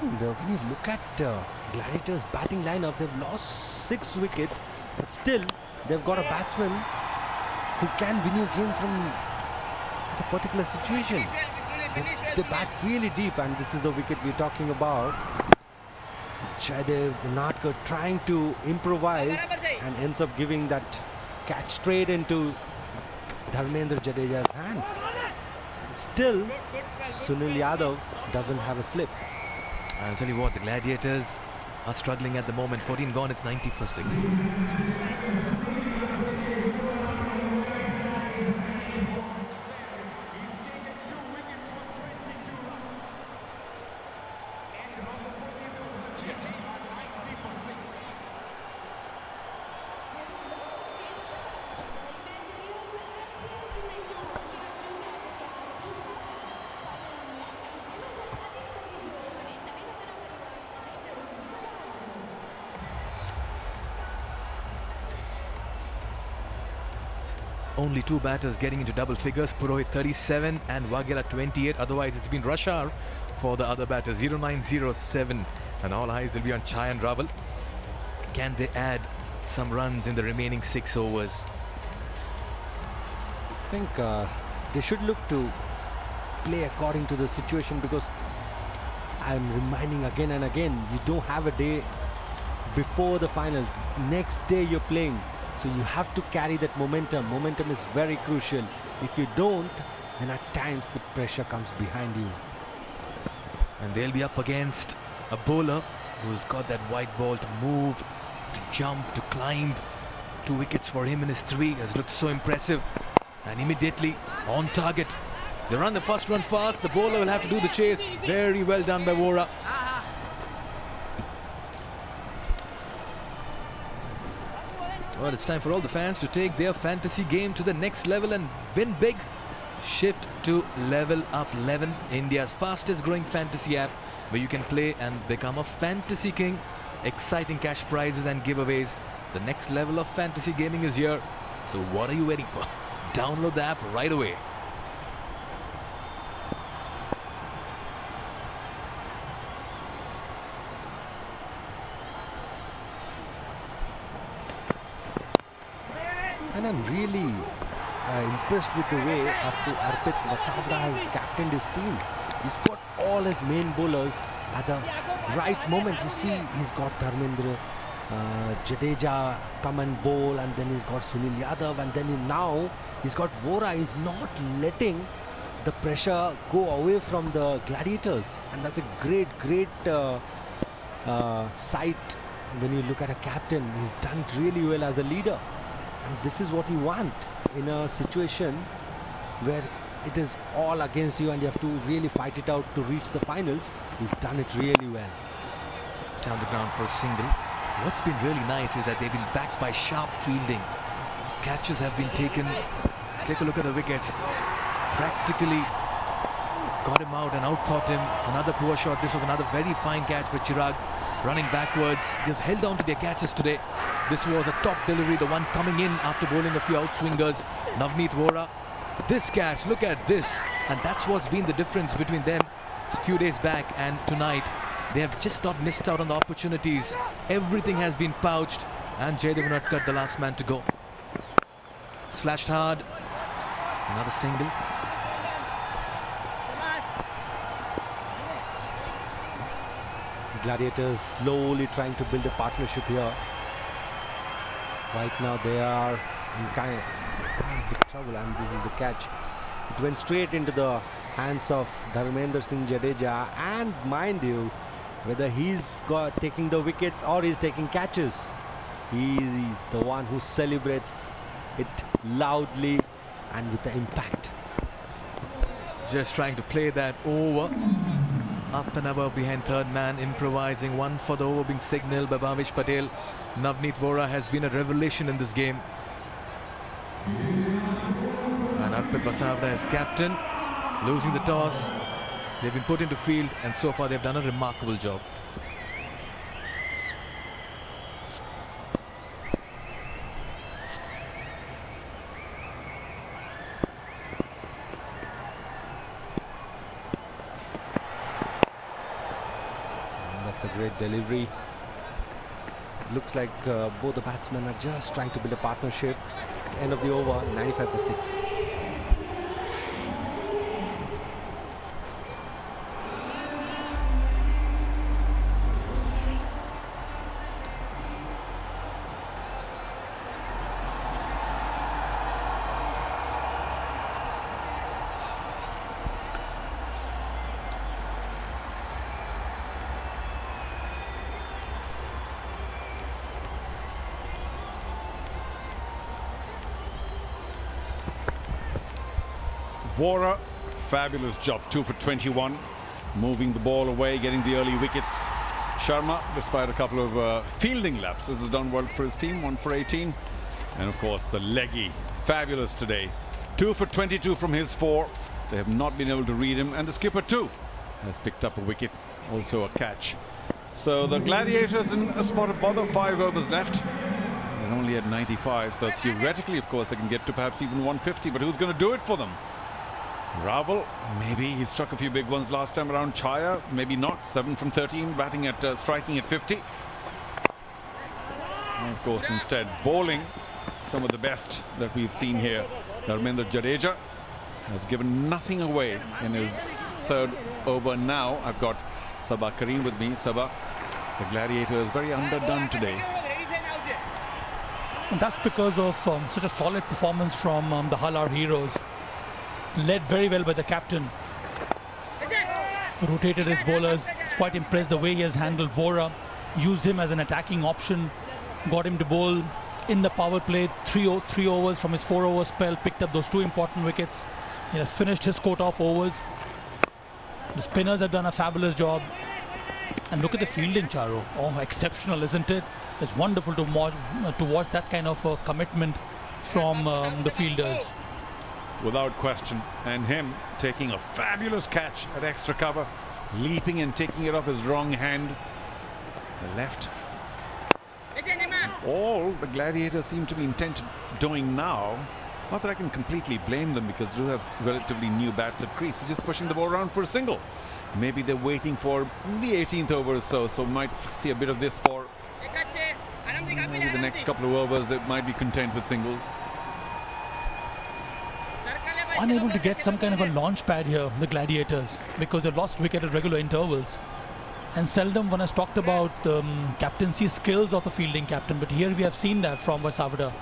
D: And when you look at Gladiators' batting lineup, they've lost 6 wickets, but still they've got a batsman who can win you a game from a particular situation. They bat really deep, and this is the wicket we're talking about. Jaydev Unadkat trying to improvise and ends up giving that catch straight into Dharmendra Jadeja's hand. Still, Sunil Yadav doesn't have a slip.
H: I'll tell you what, the Gladiators are struggling at the moment. 14 gone, it's 90 for 6. only two batters getting into double figures, Purohit 37 and Waghela 28. Otherwise, it's been rush hour for the other batters, 0907. And all eyes will be on Chai and Raval. Can they add some runs in the remaining 6 overs?
D: I think they should look to play according to the situation, because I'm reminding again and again, you don't have a day before the final. Next day you're playing, so you have to carry that momentum. Momentum is very crucial. If you don't, then at times the pressure comes behind you.
H: And they'll be up against a bowler who's got that white ball to move, to jump, to climb. 2 wickets for him in his 3 has looked so impressive. And immediately on target. They run the first one fast. The bowler will have to do the chase. Very well done by Vora. Well, it's time for all the fans to take their fantasy game to the next level and win big. Shift to Level Up 11, India's fastest growing fantasy app, where you can play and become a fantasy king. Exciting cash prizes and giveaways. The next level of fantasy gaming is here. So what are you waiting for? Download the app right away.
D: And I'm really impressed with the way Arpit Vasavra has captained his team. He's got all his main bowlers at the right moment. You see, he's got Dharmendra, Jadeja come and bowl, and then he's got Sunil Yadav, and then now he's got Vora. He's not letting the pressure go away from the Gladiators, and that's a great sight when you look at a captain. He's done really well as a leader. And this is what you want in a situation where it is all against you and you have to really fight it out to reach the finals. He's done it really well.
H: Down the ground for a single. What's been really nice is that they've been backed by sharp fielding. Catches have been taken. Take a look at the wickets. Practically got him out and out-thought him. Another poor shot. This was another very fine catch by Chirag. Running backwards. They've held on to their catches today. This was a top delivery, the one coming in after bowling a few outswingers. Navneet Vora. This catch, look at this. And that's what's been the difference between them a few days back and tonight. They have just not missed out on the opportunities. Everything has been pouched. And Jaydev Unadkat, the last man to go. Slashed hard. Another single.
D: Gladiators slowly trying to build a partnership here. Right now they are in kind of big trouble, and this is the catch. It went straight into the hands of Dharmendra Singh Jadeja, and mind you, whether he's taking the wickets or he's taking catches, he is the one who celebrates it loudly and with the impact.
H: Just trying to play that over. Up and above behind third man, improvising one for the over being signaled by Bhavesh Patel. Navneet Vora has been a revelation in this game. And Arpit Vasavra as captain, losing the toss. They've been put into field, and so far they've done a remarkable job.
D: That's a great delivery. Looks like both the batsmen are just trying to build a partnership. It's end of the over, 95 for 6.
A: Vora, fabulous job, 2 for 21, moving the ball away, getting the early wickets. Sharma, despite a couple of fielding lapses, has done well for his team, 1 for 18. And of course, the leggy, fabulous today. 2 for 22 from his 4. They have not been able to read him, and the skipper too has picked up a wicket, also a catch. So the Gladiators in a spot of bother, 5 overs left. They're only at 95, so theoretically, of course, they can get to perhaps even 150, but who's going to do it for them? Raval, maybe he struck a few big ones last time around. Chaya, maybe not. 7 from 13, batting at striking at 50. And of course, instead, bowling some of the best that we've seen here. Dharmendra Jadeja has given nothing away in his third over now. I've got Sabah Kareem with me. Sabah, the Gladiators very underdone today.
E: And that's because of such a solid performance from the Halar heroes. Led very well by the captain. Rotated his bowlers. Quite impressed the way he has handled Vora. Used him as an attacking option. Got him to bowl in the power play. Three overs from his 4-over spell. Picked up those 2 important wickets. He has finished his quota of overs. The spinners have done a fabulous job. And look at the fielding, Charo. Oh, exceptional, isn't it? It's wonderful to watch that kind of commitment from the fielders.
A: Without question. And him taking a fabulous catch at extra cover. Leaping and taking it off his wrong hand. The left. All the Gladiators seem to be intent doing now. Not that I can completely blame them because they do have relatively new bats at crease. They're just pushing the ball around for a single. Maybe they're waiting for the 18th over or so. So might see a bit of this for maybe the next couple of overs. They might be content with singles.
E: Unable to get some kind of a launch pad here, the Gladiators, because they lost wicket at regular intervals. And seldom one has talked about the captaincy skills of the fielding captain, but here we have seen that from Vasavada.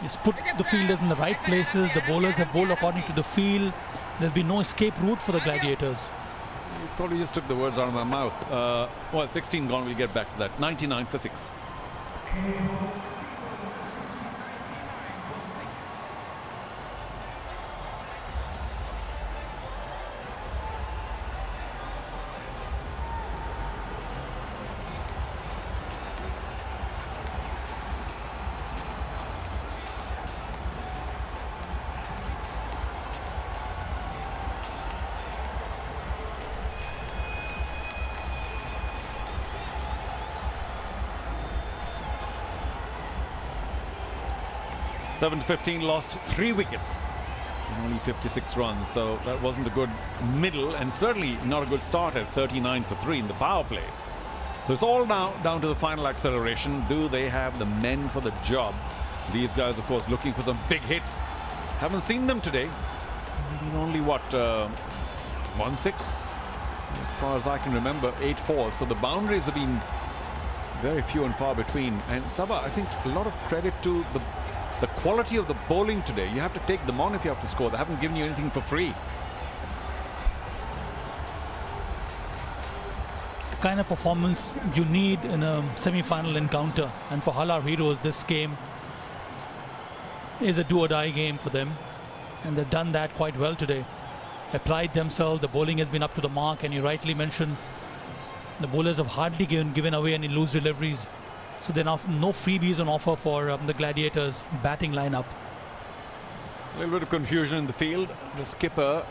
E: He's put the fielders in the right places, the bowlers have bowled according to the field. There's been no escape route for the Gladiators.
A: You probably just took the words out of my mouth. Well, 16 gone, we'll get back to that. 99 for 6. 7 to 15, lost 3 wickets and only 56 runs. So that wasn't a good middle and certainly not a good start at 39 for 3 in the power play. So it's all now down to the final acceleration. Do they have the men for the job? These guys, of course, looking for some big hits. Haven't seen them today. Only what, 1-6 as far as I can remember, 8-4. So the boundaries have been very few and far between. And Sabah, I think a lot of credit to the quality of the bowling today. You have to take them on if you have to score. They haven't given you anything for free.
E: The kind of performance you need in a semi-final encounter, and for Halar heroes this game is a do-or-die game for them, and they've done that quite well today. Applied themselves, the bowling has been up to the mark, and you rightly mentioned the bowlers have hardly given away any loose deliveries. So there are no freebies on offer for the Gladiators batting lineup.
A: A little bit of confusion in the field. The skipper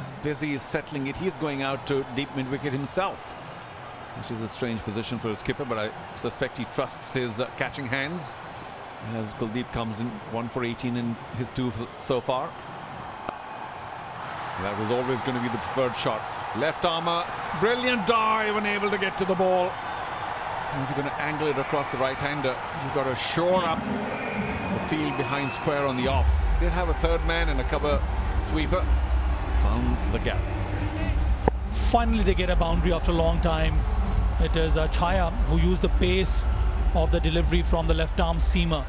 A: is busy settling it. He's going out to deep mid-wicket himself, which is a strange position for a skipper, but I suspect he trusts his catching hands as Kuldeep comes in 1 for 18 in his 2 so far. That was always going to be the preferred shot. Left armour, brilliant dive, unable to get to the ball. And if you're going to angle it across the right-hander, you've got to shore up the field behind square on the off. Did have a third man and a cover sweeper. Found the gap.
E: Finally they get a boundary after a long time. It is Chaya who used the pace of the delivery from the left arm seamer.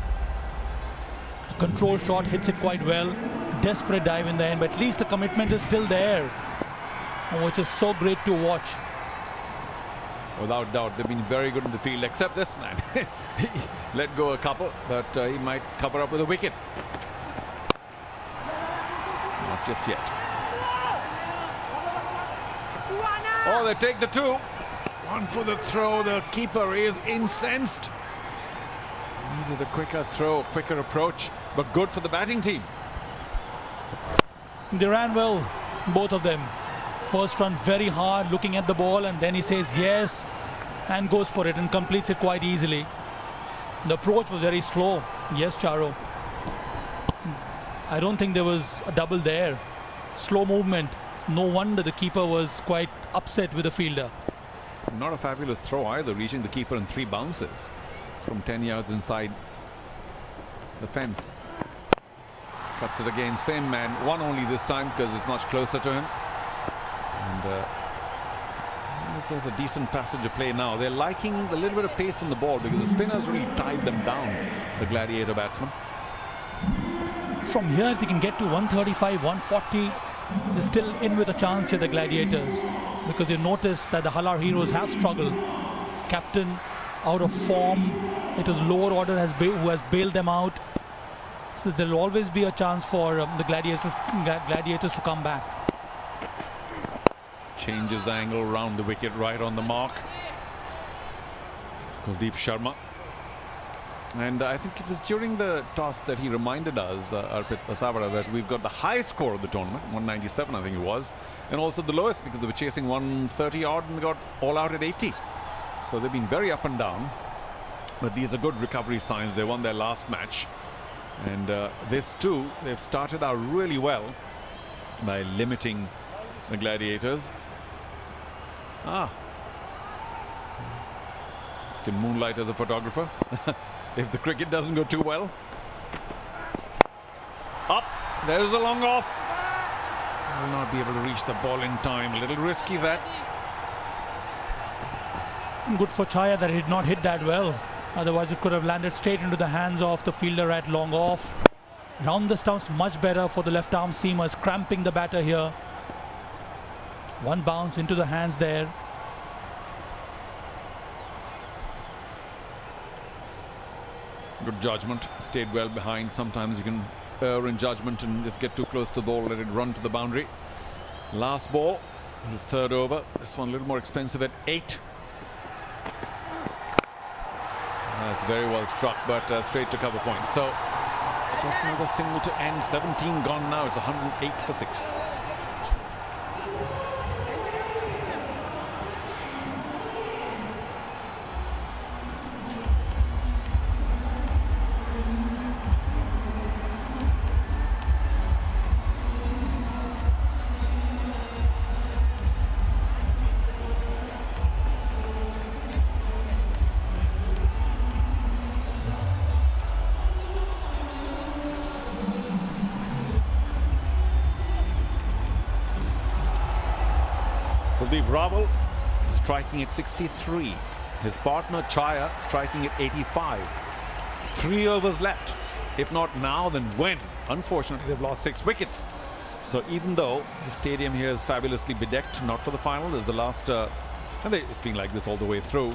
E: A control shot, hits it quite well. Desperate dive in the end, but at least the commitment is still there, which is so great to watch.
A: Without doubt, they've been very good in the field, except this man. He let go a couple, but he might cover up with a wicket. Not just yet. Oh, they take the 2. 1 for the throw. The keeper is incensed. Needed a quicker throw, a quicker approach, but good for the batting team.
E: They ran well, both of them. First run very hard, looking at the ball, and then he says yes and goes for it and completes it quite easily. The approach was very slow. Yes, Charo. I don't think there was a double there. Slow movement. No wonder the keeper was quite upset with the fielder.
A: Not a fabulous throw either, reaching the keeper in 3 bounces from 10 yards inside the fence. Cuts it again, same man, one only this time because it's much closer to him. And there's a decent passage of play now. They're liking a little bit of pace on the ball because the spinners really tied them down, the Gladiator batsmen.
E: From here, if they can get to 135, 140, they're still in with a chance here, the Gladiators, because you notice that the Halar heroes have struggled. Captain out of form. It is lower order who has bailed them out. So there will always be a chance for the Gladiators to come back.
A: Changes the angle round the wicket, right on the mark. Kuldeep Sharma. And I think it was during the toss that he reminded us, Arpit Asavara, that we've got the highest score of the tournament, 197 I think it was, and also the lowest because they were chasing 130 odd and got all out at 80. So they've been very up and down, but these are good recovery signs. They won their last match, and this too, they've started out really well by limiting the Gladiators. Can moonlight as a photographer if the cricket doesn't go too well. Up, there's a long off. Will not be able to reach the ball in time. A little risky that.
E: Good for Chaya that he did not hit that well. Otherwise it could have landed straight into the hands of the fielder at long off. Round the stumps much better for the left arm seamers, cramping the batter here. One bounce into the hands there.
A: Good judgment, stayed well behind. Sometimes you can err in judgment and just get too close to the ball, let it run to the boundary. Last ball, his third over. This one a little more expensive at 8. That's very well struck, but straight to cover point. So just another single to end. 17 gone now. It's 108 for 6. Kuldeep Raval striking at 63. His partner Chaya striking at 85. 3 overs left. If not now, then when? Unfortunately, they've lost 6 wickets. So even though the stadium here is fabulously bedecked, not for the final, there's the last, and it's been like this all the way through.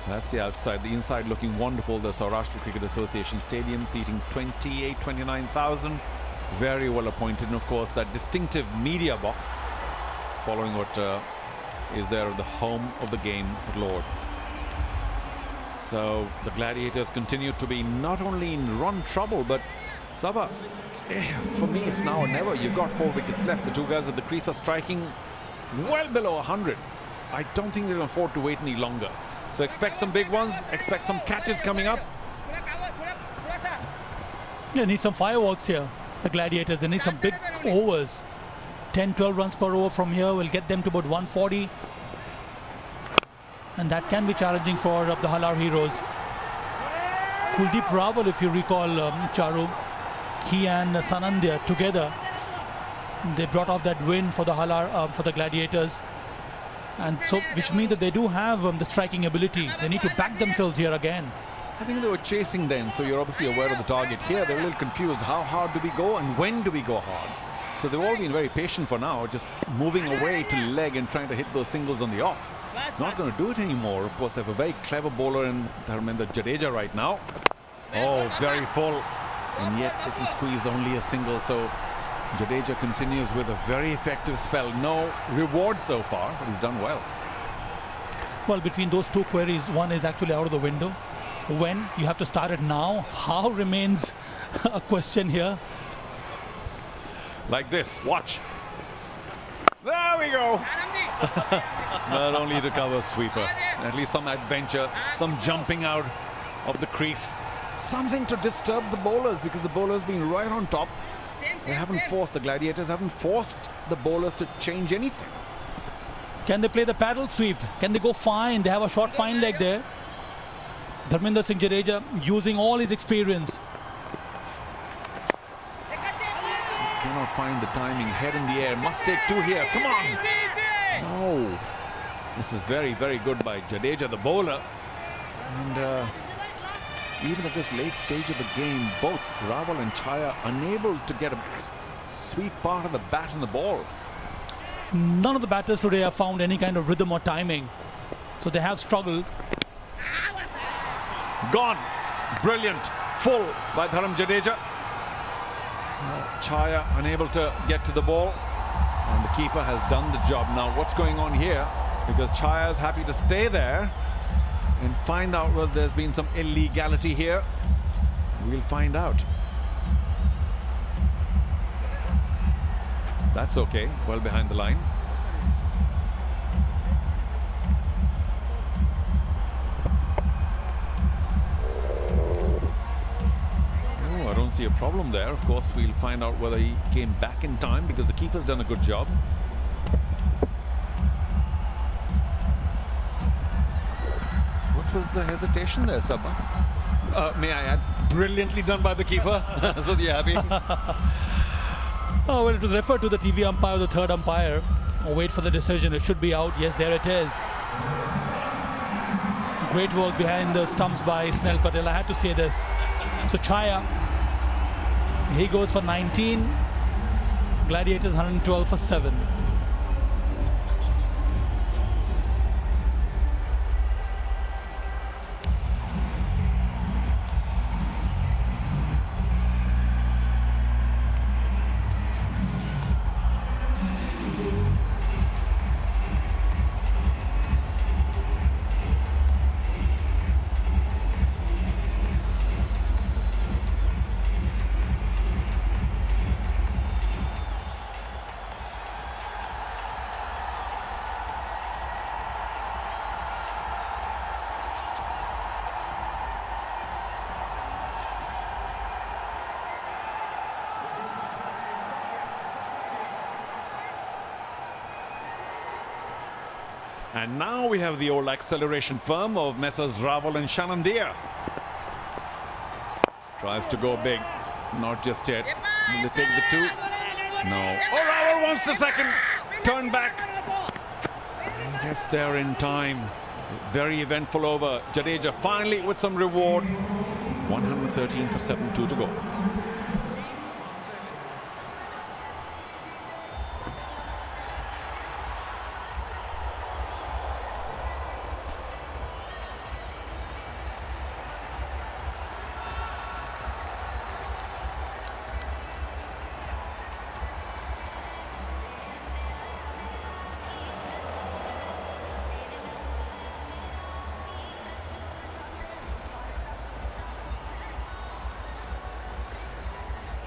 A: That's the outside. The inside looking wonderful. The Saurashtra Cricket Association Stadium seating 29,000. Very well appointed. And of course, that distinctive media box following what is there at the home of the game at Lord's. So the Gladiators continue to be not only in run trouble, but Sabha, for me it's now or never. You've got 4 wickets left. The 2 guys at the crease are striking well below 100. I don't think they can afford to wait any longer. So expect some big ones, expect some catches coming up.
E: They need some fireworks here, the Gladiators. They need some big overs. 10-12 runs per over from here will get them to about 140. And that can be challenging for the Halar heroes. Kuldeep Raval, if you recall, Charu, he and Sanandya together, they brought off that win for the Halar, for the Gladiators. And so, which means that they do have the striking ability. They need to back themselves here again.
A: I think they were chasing then, so you're obviously aware of the target here. They're a little confused. How hard do we go and when do we go hard? So they've all been very patient for now, just moving away to leg and trying to hit those singles on the off. It's not going to do it anymore. Of course, they have a very clever bowler in Dharmendra Jadeja right now. Oh, very full. And yet they can squeeze only a single. So Jadeja continues with a very effective spell. No reward so far, but he's done well.
E: Well, between those 2 queries, one is actually out of the window. When? You have to start it now. How remains a question here.
A: Like this, watch. There we go. Not only to cover sweeper, at least some adventure, some jumping out of the crease. Something to disturb the bowlers, because the bowlers been right on top. They haven't forced, the Gladiators haven't forced the bowlers to change anything.
E: Can they play the paddle sweep? Can they go fine? They have a short fine leg there. Dharminder Singh Jadeja using all his experience.
A: Cannot find the timing. Head in the air. Must take two here. Come on. No. This is very, very good by Jadeja, the bowler. And even at this late stage of the game, both Raval and Chaya unable to get a sweet part of the bat and the ball.
E: None of the batters today have found any kind of rhythm or timing. So they have struggled.
A: Gone. Brilliant. Full by Dharam Jadeja. Chaya unable to get to the ball. And the keeper has done the job. Now what's going on here? Because Chaya is happy to stay there and find out whether there's been some illegality here. We'll find out. That's okay. Well behind the line. Oh, I don't see a problem there. Of course, we'll find out whether he came back in time, because the keeper's done a good job. What was the hesitation there, Sabha? May I add, brilliantly done by the keeper. So you're happy?
E: Oh, well, it was referred to the TV umpire, the third umpire. Oh, wait for the decision. It should be out. Yes, there it is. Great work behind the stumps by Snell Patel. I had to say this. So Chaya, he goes for 19. Gladiators 112 for 7.
A: And now we have the old acceleration firm of Messrs. Raval and Shanandia. Tries to go big. Not just yet. Will they take the two? No. Oh, Raval wants the second. Turn back. And gets there in time. Very eventful over. Jadeja finally with some reward. 113 for 7-2 to go.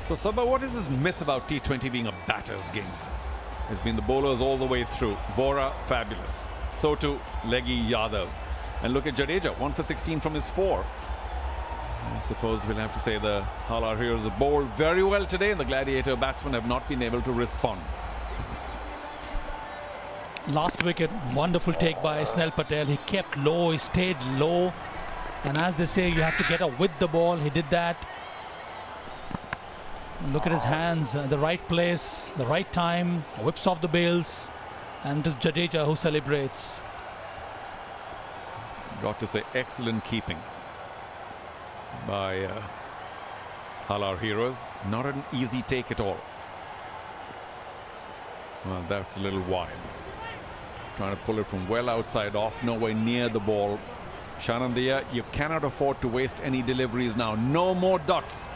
A: So Sabha, what is this myth about T20 being a batter's game? It's been the bowlers all the way through. Bora, fabulous. So too, Leggy, Yadav. And look at Jadeja, 1 for 16 from his 4. I suppose we'll have to say the Halar Heroes have bowled very well today, and the Gladiator batsmen have not been able to respond.
E: Last wicket, wonderful take by Snell Patel. He kept low, he stayed low. And as they say, you have to get up with the ball. He did that. Look at his hands, the right place, the right time, whips off the bails, and it's Jadeja who celebrates.
A: Got to say, excellent keeping by Halar Heroes. Not an easy take at all. Well, that's a little wide. Trying to pull it from well outside off, nowhere near the ball. Shanandia, you cannot afford to waste any deliveries now. No more dots.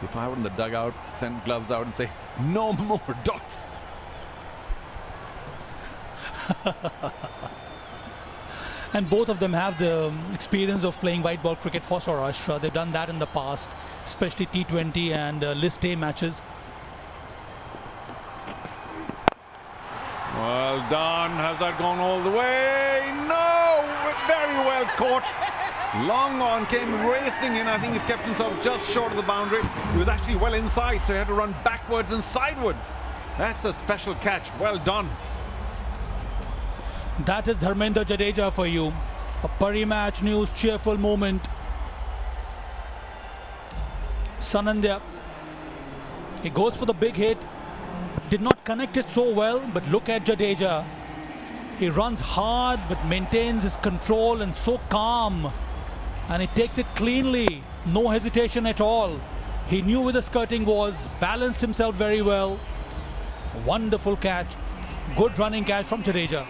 A: If I were in the dugout, send gloves out and say, no more dots.
E: And both of them have the experience of playing white ball cricket for Saurashtra. They've done that in the past, especially T20 and List A matches.
A: Well done. Has that gone all the way? No! Very well caught. Long on, came racing in. I think he's kept himself just short of the boundary. He was actually well inside, so he had to run backwards and sidewards. That's a special catch. Well done.
E: That is Dharmendra Jadeja for you. A Parimatch News cheerful moment. Sanandya. He goes for the big hit. Did not connect it so well, but look at Jadeja. He runs hard but maintains his control and so calm. And he takes it cleanly. No hesitation at all. He knew where the skirting was, balanced himself very well. Wonderful catch. Good running catch from Jadeja.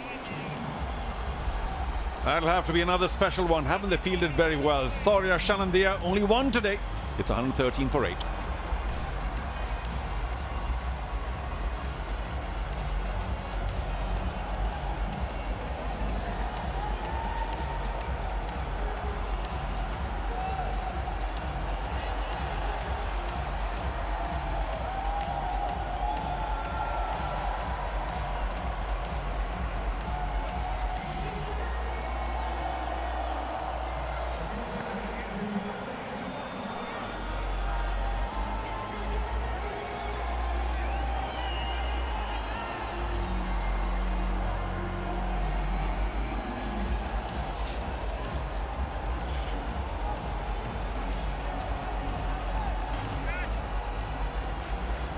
A: That'll have to be another special one. Haven't they fielded very well? Saurashtra Sanandya, only one today. It's 113 for 8.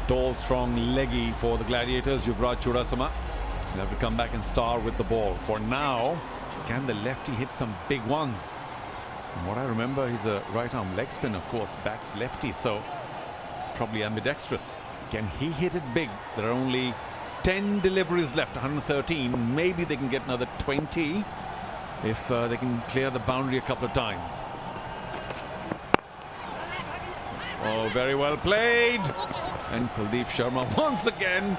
A: Tall, strong, leggy for the Gladiators. Yuvraj Chudasama. He'll have to come back and star with the ball. For now, can the lefty hit some big ones? From what I remember, he's a right-arm leg spin, of course, bats lefty, so probably ambidextrous. Can he hit it big? There are only 10 deliveries left, 113. Maybe they can get another 20 if they can clear the boundary a couple of times. Oh, very well played. And Kuldeep Sharma once again.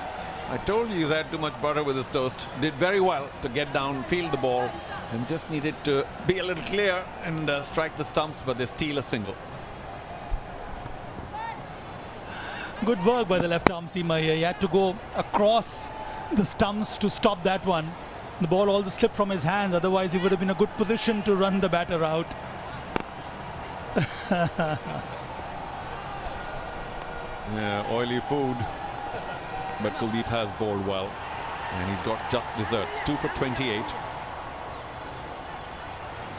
A: I told you he's had too much butter with his toast. Did very well to get down, field the ball, and just needed to be a little clear and strike the stumps, but they steal a single.
E: Good work by the left arm seamer here. He had to go across the stumps to stop that one. The ball all slipped from his hands, otherwise he would have been in a good position to run the batter out.
A: Yeah, oily food. But Kuldeep has bowled well. And he's got just desserts. 2 for 28.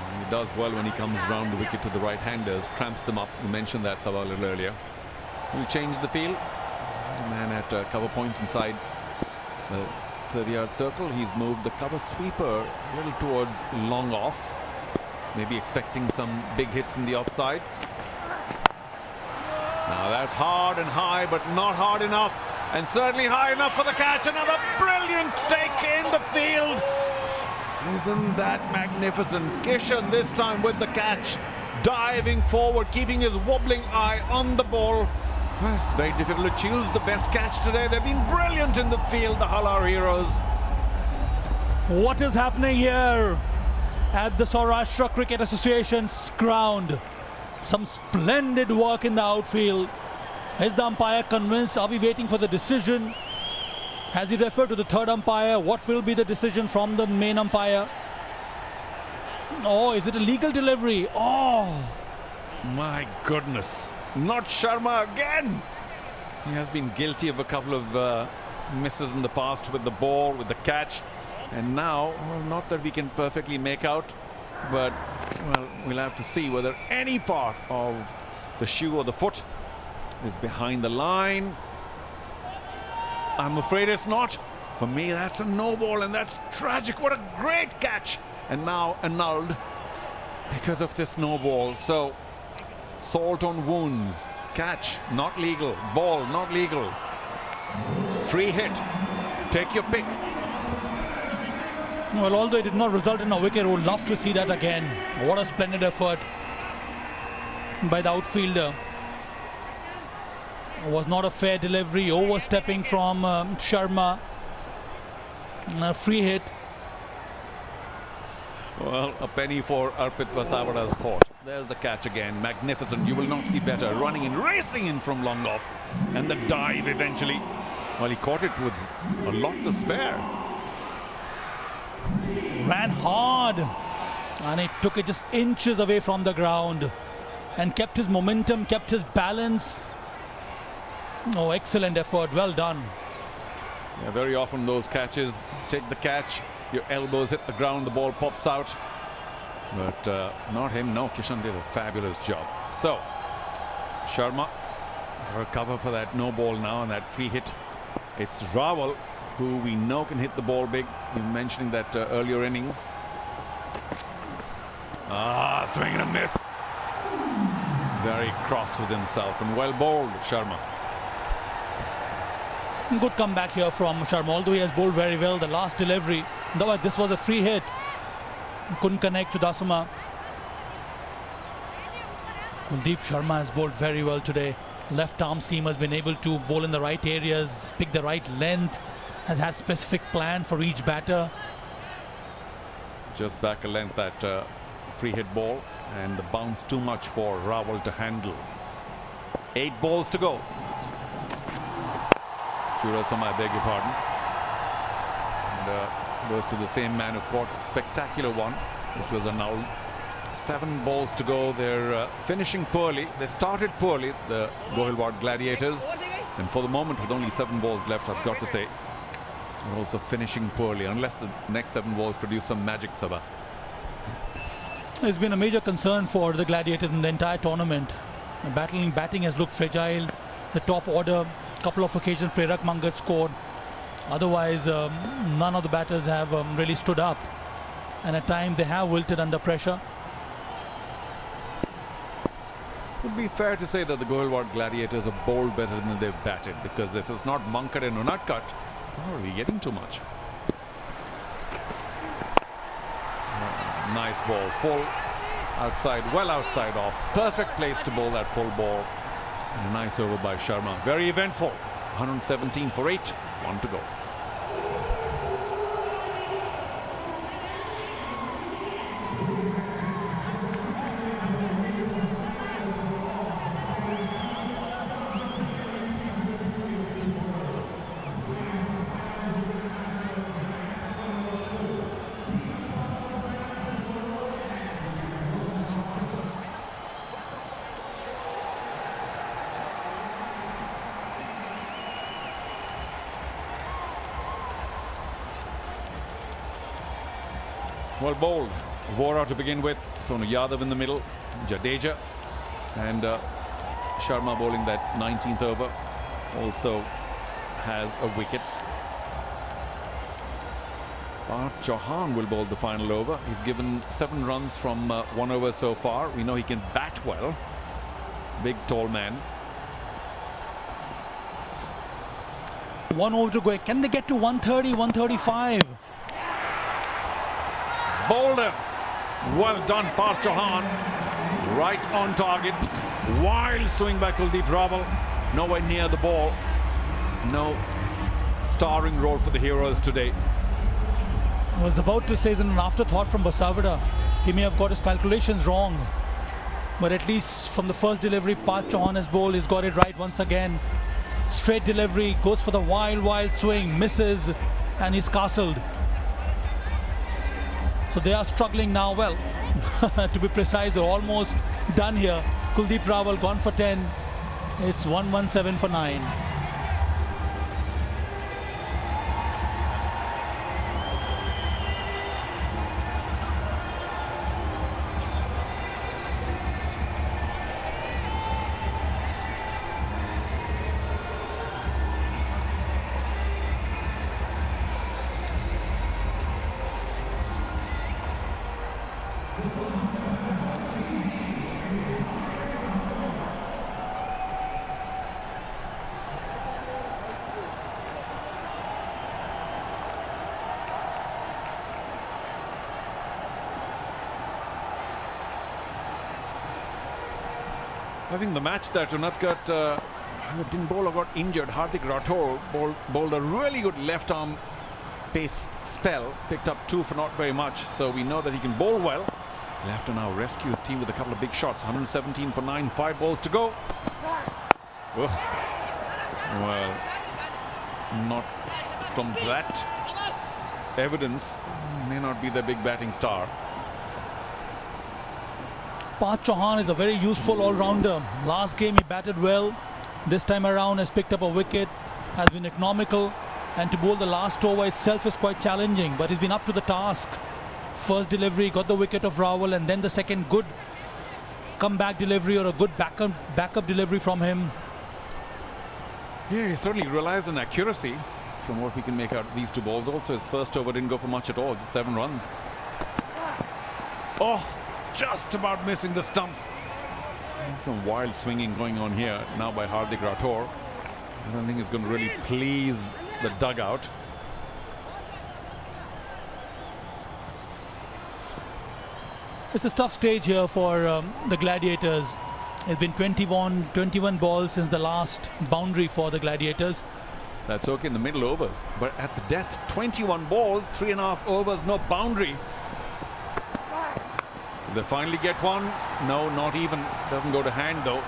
A: And he does well when he comes round the wicket to the right-handers. Cramps them up. You mentioned that, Sabha, a little earlier. We'll change the field. The man at cover point inside the 30-yard circle. He's moved the cover sweeper a little towards long off. Maybe expecting some big hits in the offside. Now that's hard and high, but not hard enough. And certainly high enough for the catch. Another brilliant take in the field. Isn't that magnificent? Kishan this time with the catch. Diving forward, keeping his wobbling eye on the ball. Well, it's very difficult to choose the best catch today. They've been brilliant in the field, the Halar heroes.
E: What is happening here at the Saurashtra Cricket Association's ground? Some splendid work in the outfield. Is the umpire convinced? Are we waiting for the decision? Has he referred to the third umpire? What will be the decision from the main umpire? Oh, is it a legal delivery? Oh,
A: my goodness. Not Sharma again. He has been guilty of a couple of misses in the past with the ball, with the catch. And now, well, not that we can perfectly make out, but well, we'll have to see whether any part of the shoe or the foot is behind the line. I'm afraid it's not. For me, that's a no ball, and that's tragic. What a great catch. And now annulled because of this no ball. So, salt on wounds. Catch, not legal. Ball, not legal. Free hit. Take your pick.
E: well, although it did not result in a wicket, I would love to see that again. What a splendid effort by the outfielder. It was not a fair delivery, overstepping from Sharma. A free hit.
A: Well, a penny for Arpit Vasavada's thought. There's the catch again. Magnificent. You will not see better. Running in, racing in from long off. And the dive eventually. Well, he caught it with a lot to spare.
E: Ran hard. And he took it just inches away from the ground and kept his momentum, kept his balance. Oh, excellent effort. Well done.
A: Yeah, very often those catches, take the catch, your elbows hit the ground, the ball pops out. But not him. No, Kishan did a fabulous job. So, Sharma got a cover for that no ball now and that free hit. It's Rawal, who we know can hit the ball big. You were mentioning that earlier innings. Swing and a miss. Very cross with himself and well bowled, Sharma.
E: Good comeback here from Sharma, although he has bowled very well. The last delivery, though this was a free hit. Couldn't connect to Dasuma. Kuldeep Sharma has bowled very well today. Left arm seam has been able to bowl in the right areas, pick the right length, has had specific plan for each batter.
A: Just back a length, that free hit ball, and the bounce too much for Rawal to handle. 8 balls to go. Shurasama, I beg your pardon. And goes to the same man who caught a spectacular one, which was a null. 7 balls to go. They're finishing poorly. They started poorly, the Gohilwad Gladiators, and for the moment, with only 7 balls left, I've got to say, they're also finishing poorly, unless the next 7 balls produce some magic, Sabha.
E: It's been a major concern for the Gladiators in the entire tournament. Batting has looked fragile. The top order, couple of occasions Prerak Mangat scored. Otherwise, none of the batters have really stood up. And at times they have wilted under pressure.
A: It would be fair to say that the Gohilwad Gladiators have bowled better than they've batted, because if it's not Mankat and Unatkat, how are we getting too much? Nice ball, full outside, well outside off. Perfect place to bowl that full ball. And a nice over by Sharma. Very eventful. 117 for 8. 1 to go. Well bowled. Vora to begin with. Sonu Yadav in the middle. Jadeja. And Sharma bowling that 19th over. Also has a wicket. Chauhan will bowl the final over. He's given 7 runs from 1 over so far. We know he can bat well. Big, tall man.
E: 1 over to go. Can they get to 130, 135?
A: Bowled him. Well done, Parth Chauhan. Right on target. Wild swing by Kuldeep Rawal. Nowhere near the ball. No starring role for the heroes today.
E: I was about to say that an afterthought from Basavada. He may have got his calculations wrong. But at least from the first delivery, Parth Chauhan has bowled. He's got it right once again. Straight delivery. Goes for the wild swing. Misses. And he's castled. So they are struggling now. Well, to be precise, they're almost done here. Kuldeep Rawal gone for 10. It's 117 for 9.
A: I think the match that Unatkat, the Din bowler got injured. Hardik Rathore bowled a really good left arm pace spell. Picked up 2 for not very much. So we know that he can bowl well. He'll have to now rescue his team with a couple of big shots. 117 for 9, 5 balls to go. Ugh. Well, not from that evidence. May not be the big batting star.
E: Parth Chauhan is a very useful all-rounder. Last game he batted well. This time around has picked up a wicket, has been economical, and to bowl the last over itself is quite challenging, but he's been up to the task. First delivery, got the wicket of Rawal, and then the second good comeback delivery or a good backup delivery from him.
A: Yeah, he certainly relies on accuracy from what we can make out of these two balls. Also, his first over didn't go for much at all, just 7 runs. Oh, just about missing the stumps. Some wild swinging going on here now by Hardik Rathore. I don't think it's going to really please the dugout.
E: It's a tough stage here for the Gladiators. It's been 21 balls since the last boundary for the Gladiators.
A: That's okay in the middle overs, but at the death, 21 balls, 3.5 overs, no boundary. They finally get one. No, not even. Doesn't go to hand though.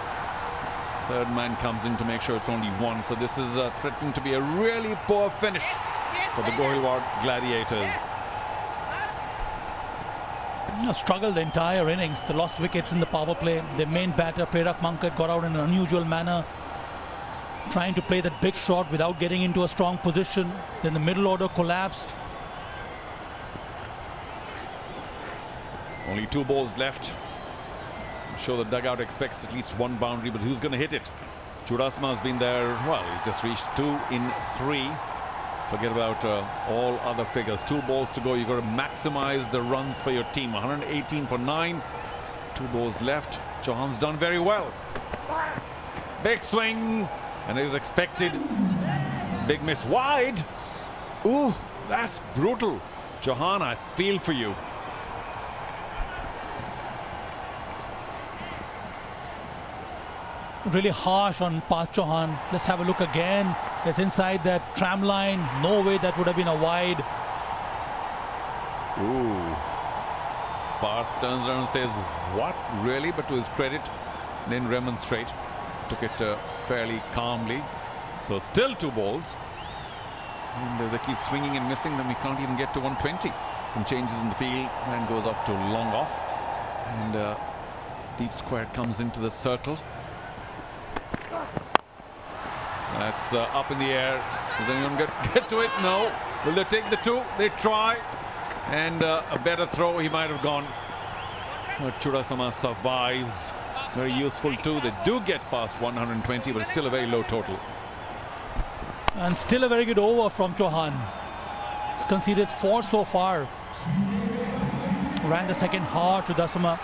A: Third man comes in to make sure it's only one. So this is threatening to be a really poor finish for the Gohilwad Gladiators.
E: Struggled the entire innings. They lost wickets in the power play. Their main batter, Prerak Mankat, got out in an unusual manner, trying to play that big shot without getting into a strong position. Then the middle order collapsed.
A: Only 2 balls left. I'm sure the dugout expects at least 1 boundary, but who's going to hit it? Chudasma has been there. Well, he just reached 2 in 3. Forget about all other figures. 2 balls to go. You've got to maximize the runs for your team. 118 for 9. 2 balls left. Chauhan's done very well. Big swing, and it is expected. Big miss wide. Ooh, that's brutal. Chauhan, I feel for you.
E: Really harsh on Parth Chauhan. Let's have a look again. It's inside that tram line. No way that would have been a wide.
A: Ooh. Parth turns around and says, what, really? But to his credit, didn't remonstrate. Took it fairly calmly. So still 2 balls. And they keep swinging and missing them. We can't even get to 120. Some changes in the field. Man goes off to long off. And deep square comes into the circle. That's up in the air. Does anyone get to it? No. Will they take the 2? They try. And a better throw he might have gone. But Chudasama survives. Very useful too. They do get past 120, but it's still a very low total.
E: And still a very good over from Chauhan. He's conceded 4 so far. Ran the second hard to Dasama.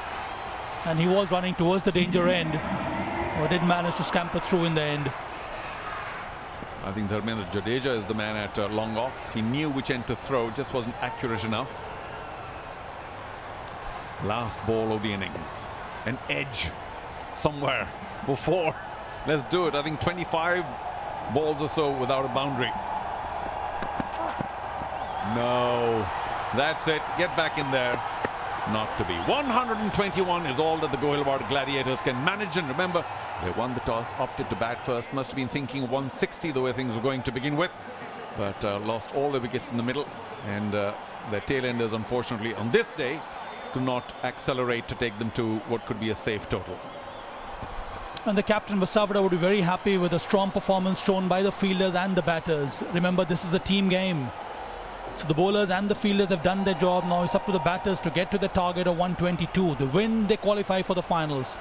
E: And he was running towards the danger end, but didn't manage to scamper through in the end.
A: I think Dharmendra Jadeja is the man at long off. He knew which end to throw, just wasn't accurate enough. Last ball of the innings. An edge somewhere before. Let's do it. I think 25 balls or so without a boundary. No. That's it. Get back in there. Not to be. 121 is all that the Gohilwad Gladiators can manage. And remember, they won the toss, opted to bat first. Must have been thinking 160 the way things were going to begin with. But lost all the wickets in the middle. And their tail-enders, unfortunately, on this day, could not accelerate to take them to what could be a safe total.
E: And the captain Vasavada would be very happy with a strong performance shown by the fielders and the batters. Remember, this is a team game. So the bowlers and the fielders have done their job. Now it's up to the batters to get to the target of 122. The win, they qualify for the finals.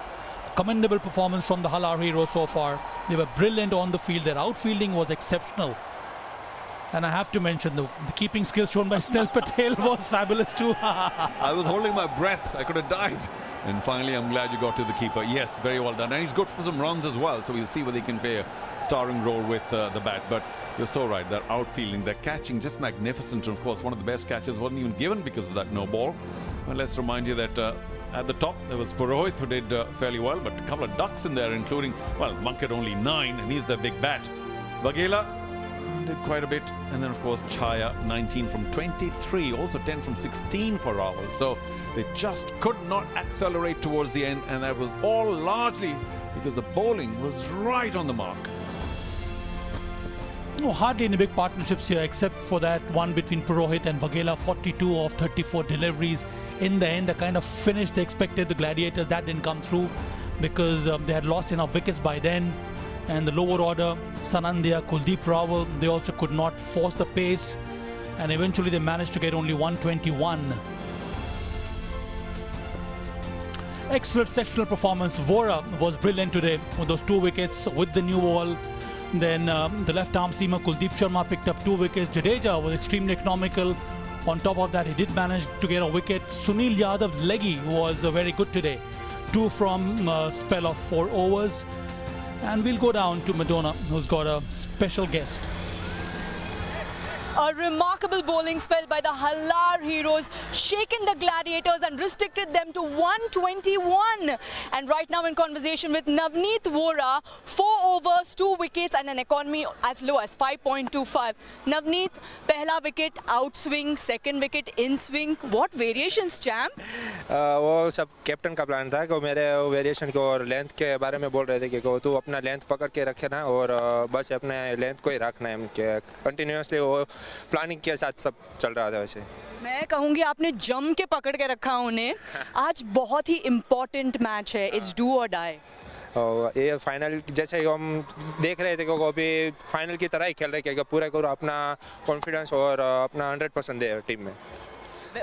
E: Commendable performance from the Halar heroes so far. They were brilliant on the field. Their outfielding was exceptional. And I have to mention the keeping skills shown by Snell Patel was fabulous too.
A: I was holding my breath. I could have died. And finally, I'm glad you got to the keeper. Yes, very well done. And he's good for some runs as well. So we'll see whether he can play a starring role with the bat. But you're so right. Their outfielding, their catching, just magnificent. And of course, one of the best catches wasn't even given because of that no ball. Well, let's remind you that at the top, there was Purohit who did fairly well. But a couple of ducks in there, including, well, Mankat only 9. And he's their big bat. Vaghela did quite a bit. And then, of course, Chaya, 19 from 23. Also 10 from 16 for Rawal. So they just could not accelerate towards the end. And that was all largely because the bowling was right on the mark.
E: No, hardly any big partnerships here except for that one between Purohit and Vaghela. 42 of 34 deliveries, in the end, the kind of finish they expected, the Gladiators, that didn't come through because they had lost enough wickets by then. And the lower order, Sanandya, Kuldeep Rawal, they also could not force the pace. And eventually they managed to get only 121. Exceptional performance. Vora was brilliant today with those 2 wickets with the new ball. Then the left arm seamer Kuldeep Sharma picked up 2 wickets. Jadeja was extremely economical. On top of that, he did manage to get a wicket. Sunil Yadav's leggy was very good today. 2 from a spell of 4 overs. And we'll go down to Madonna, who's got a special guest.
C: A remarkable bowling spell by the Halar heroes, shaken the Gladiators and restricted them to 121. And right now in conversation with Navneet Vora, 4 overs, 2 wickets and an economy as low as 5.25. Navneet, pehla wicket outswing, second wicket in swing. What variations, champ?
L: वो सब captain का plan था कि मेरे variation को और length के बारे में बोल रहे थे कि तू अपना लेंथ पकड़ के रखे ना और बस अपने लेंथ को ही रखना है उनके कंटिन्यूसली वो प्लानिंग के साथ सब चल रहा था वैसे
C: मैं कहूँगी आपने जम के पकड़ के रखा उन्हें आज बहुत ही इम्पोर्टेंट मैच है इट्स डू और डाई
L: और ये फाइनल जैसे ही हम देख रहे थे कि अभी फाइनल की तरह ही खेल रहे कि पूरा पूरा अपना कॉन्फिडेंस और अपना 100% दे टीम में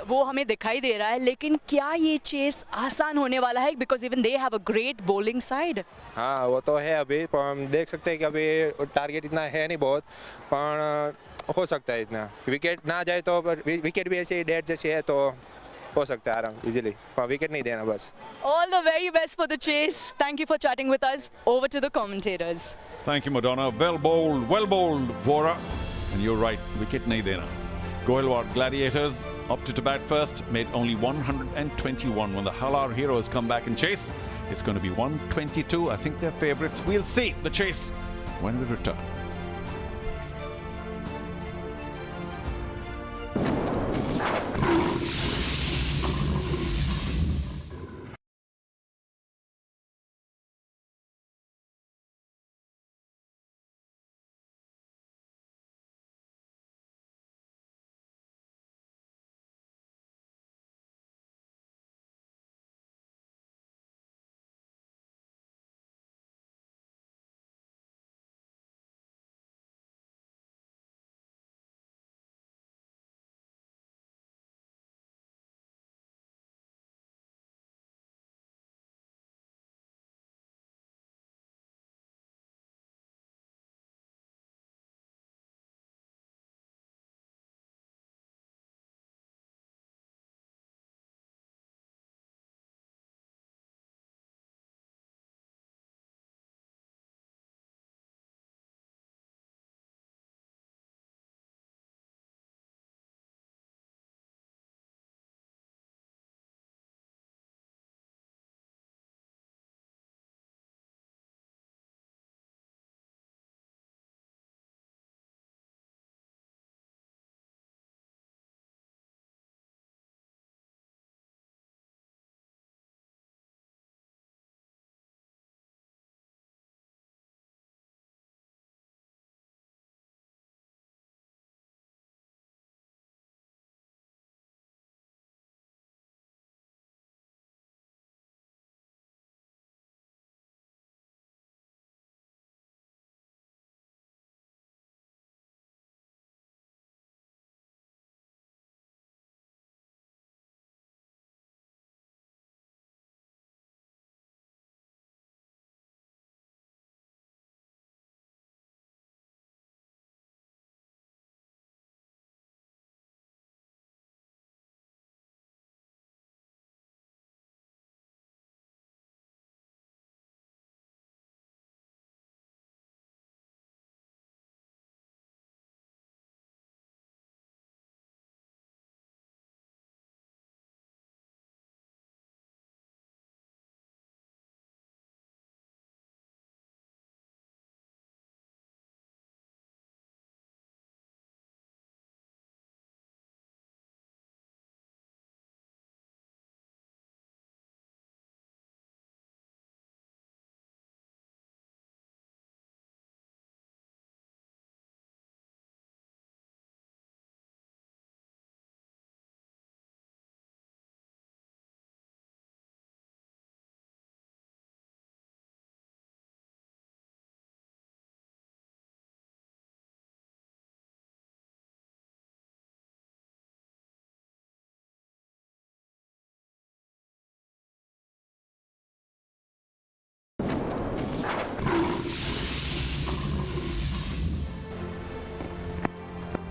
C: वो हमें दिखाई दे रहा है लेकिन क्या ये चेस आसान होने वाला है because even they have a great bowling side
L: हाँ वो तो है अभी पर हम देख सकते हैं कि अभी टारगेट इतना है नहीं बहुत पर हो सकता है इतना विकेट ना जाए तो विकेट भी ऐसे डेट जैसी है तो हो सकता है आराम इजीली पर विकेट नहीं देना बस
C: all the very best for the chase thank you for chatting with us over to the commentators
A: Thank you, Madonna. Well bowled, Vora. And you're right, wicket nahi dena. Gohilwad Gladiators opted to bat first, made only 121 when the Halar heroes come back and chase. It's going to be 122. I think they're favourites. We'll see the chase when we return.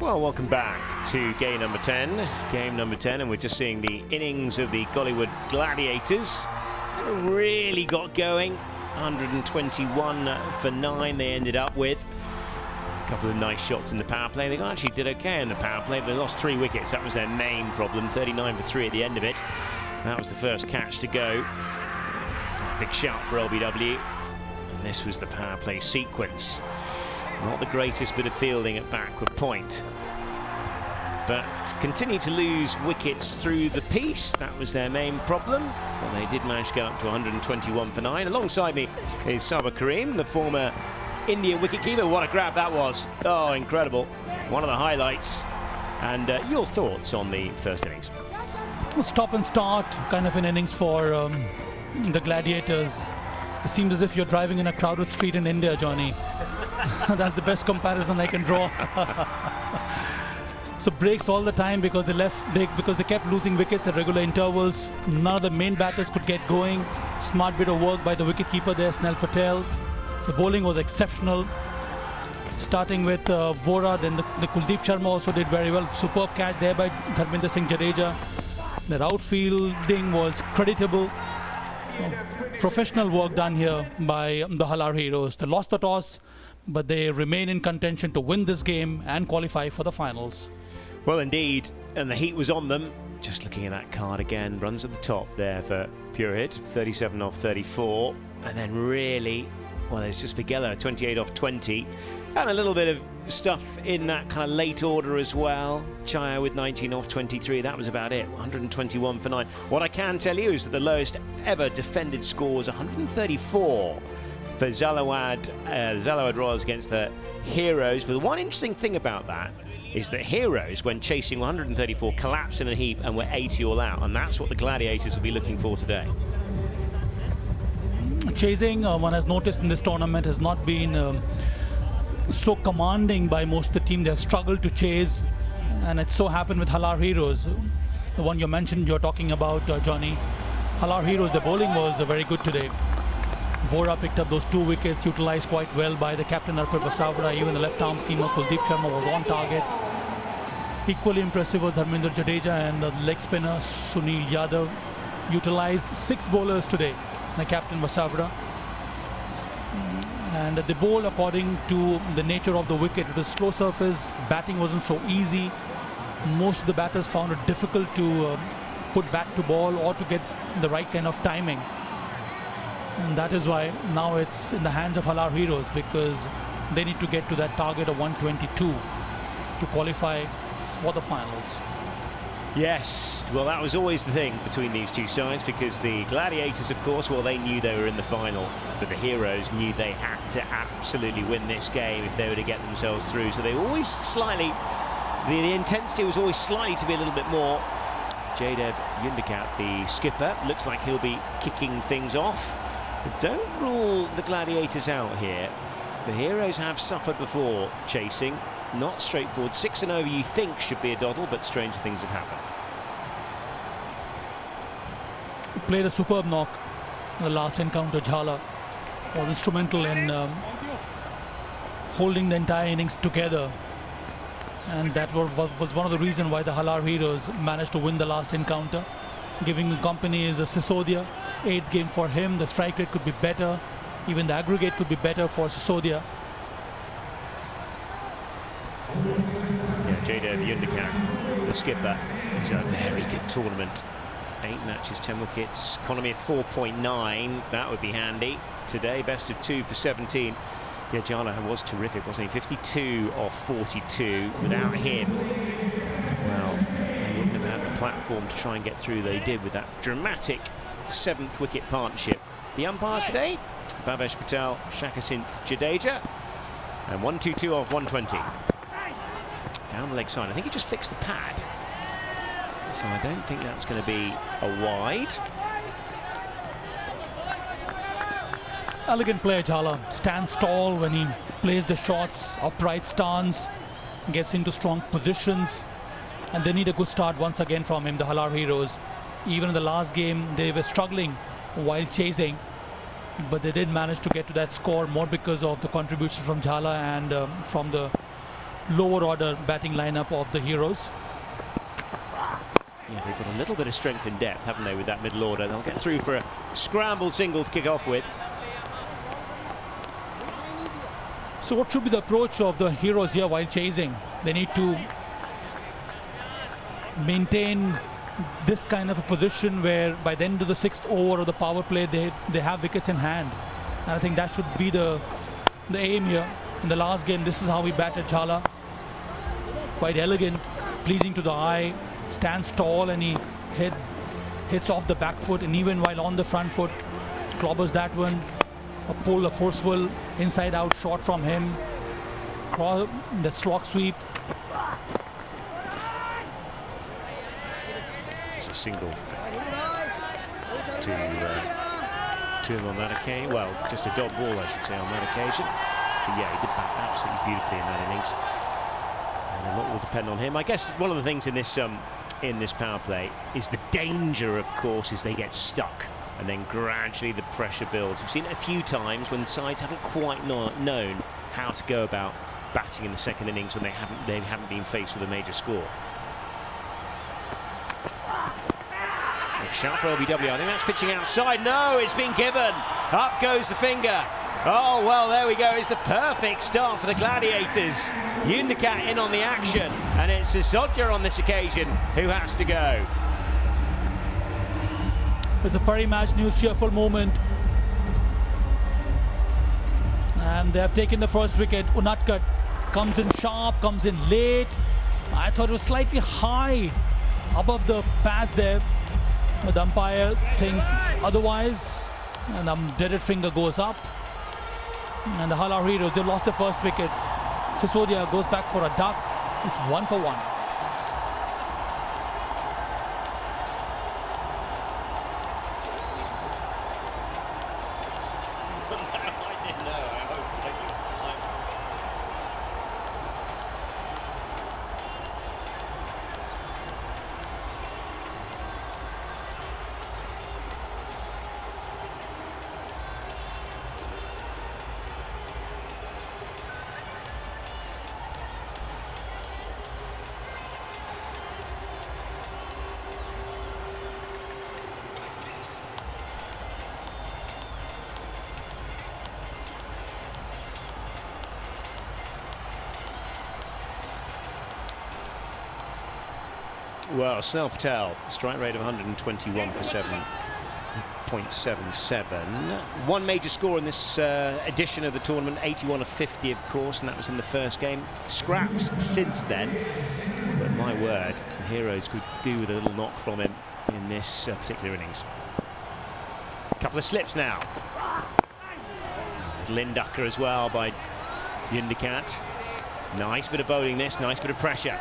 J: Well, welcome back to game number 10. Game number 10, and we're just seeing the innings of the Gohilwad Gladiators. Really got going. 121 for 9 they ended up with. A couple of nice shots in the power play. They actually did okay in the power play, but they lost 3 wickets. That was their main problem. 39 for 3 at the end of it. That was the first catch to go. Big shout for LBW. And this was the power play sequence. Not the greatest bit of fielding at backward point, but continued to lose wickets through the piece. That was their main problem. Well, they did manage to get up to 121 for 9. Alongside me is Sabah Kareem, the former India wicketkeeper. What a grab that was. Oh, incredible. One of the highlights. And your thoughts on the first innings?
E: Stop and start kind of an innings for the Gladiators. It seems as if you're driving in a crowded street in India, Johnny. That's the best comparison I can draw. So breaks all the time because they kept losing wickets at regular intervals. None of the main batters could get going. Smart bit of work by the wicketkeeper there, Snell Patel. The bowling was exceptional. Starting with Vora, then the Kuldeep Sharma also did very well. Superb catch there by Dharminder Singh Jadeja. Their outfielding was creditable. Professional work done here by the Halar Heroes. They lost the toss, but they remain in contention to win this game and qualify for the finals.
J: Well, indeed, and the heat was on them. Just looking at that card again, runs at the top there for Purohit, 37 off 34, and then really, well, there's just Vigela, 28 off 20, and a little bit of stuff in that kind of late order as well. Chaya with 19 off 23, that was about it, 121 for 9. What I can tell you is that the lowest ever defended score was 134 for Zalawad. Zalawad Royals against the Heroes. But the one interesting thing about that is that Heroes, when chasing 134, collapsed in a heap and were 80 all out, and that's what the Gladiators will be looking for today.
E: Chasing, one has noticed in this tournament, has not been so commanding by most of the team. They have struggled to chase, and it so happened with Halar Heroes, the one you mentioned, you're talking about, Johnny. Halar Heroes, the bowling was very good today. Vora picked up those 2 wickets, utilized quite well by the captain Arpit Vasavada. Even the left-arm seamer Kuldeep Sharma was on target. Equally impressive was Dharminder Jadeja, and the leg spinner Sunil Yadav utilized 6 bowlers today, the captain Vasavada. And they bowl according to the nature of the wicket. It was slow surface, batting wasn't so easy. Most of the batters found it difficult to put bat to ball or to get the right kind of timing. And that is why now it's in the hands of Halar Heroes, because they need to get to that target of 122 to qualify for the finals.
J: Yes, well, that was always the thing between these two sides, because the Gladiators, of course, well, they knew they were in the final, but the Heroes knew they had to absolutely win this game if they were to get themselves through. So they always slightly, the intensity was always slightly to be a little bit more. Jaydev Yundakat, the skipper, looks like he'll be kicking things off. But don't rule the Gladiators out here. The Heroes have suffered before chasing. Not straightforward. 6 and over you think should be a doddle, but strange things have happened.
E: Played a superb knock in the last encounter. Jhala was instrumental in holding the entire innings together, and that was one of the reasons why the Halar Heroes managed to win the last encounter. Giving company is a Sisodia. 8th game for him. The strike rate could be better. Even the aggregate could be better for Sisodia.
J: Yeah, Jaydev Yundakat, the skipper, he's had a very good tournament. 8 matches, 10 wickets, economy of 4.9, that would be handy. Today, best of 2 for 17. Yeah, Jhala was terrific, wasn't he? 52 off 42. Without him, well, they wouldn't have had the platform to try and get through. They did with that dramatic 7th wicket partnership. The umpires today, Bhavesh Patel, Shakasinth Jadeja, and 122 off 120. Down the leg side, I think he just fixed the pad, so I don't think that's going to be a wide.
E: Elegant player, Jhala. Stands tall when he plays the shots, upright stance, gets into strong positions, and they need a good start once again from him, the Halar Heroes. Even in the last game, they were struggling while chasing, but they did manage to get to that score more because of the contribution from Jhala and from the lower order batting lineup of the Heroes.
J: Yeah, they've got a little bit of strength and depth, haven't they, with that middle order. They'll get through for a scrambled single to kick off with.
E: So what should be the approach of the Heroes here while chasing? They need to maintain this kind of a position where by the end of the 6th over of the power play they have wickets in hand, and I think that should be the aim here. In the last game, this is how we batted Halar. Quite elegant, pleasing to the eye, stands tall, and he hits off the back foot, and even while on the front foot clobbers that one. A pull, a forceful inside out shot from him, the slog sweep.
J: It's a single to him on that occasion. Well, just a dot ball, I should say, on that occasion. But yeah, he did bat absolutely beautifully in that innings, and a lot will depend on him. I guess one of the things in this power play is the danger, of course, is they get stuck, and then gradually the pressure builds. We've seen it a few times when sides haven't quite known how to go about batting in the second innings when they haven't been faced with a major score. Shout for LBW. I think that's pitching outside. No, it's been given. Up goes the finger. Oh, well, there we go. It's the perfect start for the Gladiators. Undikat in on the action, and it's Saurashtra on this occasion who has to go.
E: It's a Parimatch news cheerful moment, and they have taken the first wicket. Unatkat comes in sharp, comes in late. I thought it was slightly high above the pads there, but the umpire thinks otherwise, and the dreaded finger goes up. And the Halar Heroes, they've lost the first wicket. Saurashtra goes back for a duck. It's 1 for 1.
J: Well, Snell Patel, strike rate of 121 for 7.77. One major score in this edition of the tournament, 81 of 50, of course, and that was in the first game. Scraps since then, but my word, the Heroes could do with a little knock from him in this particular innings. A couple of slips now. Linducker as well by Undikat. Nice bit of bowling this, nice bit of pressure.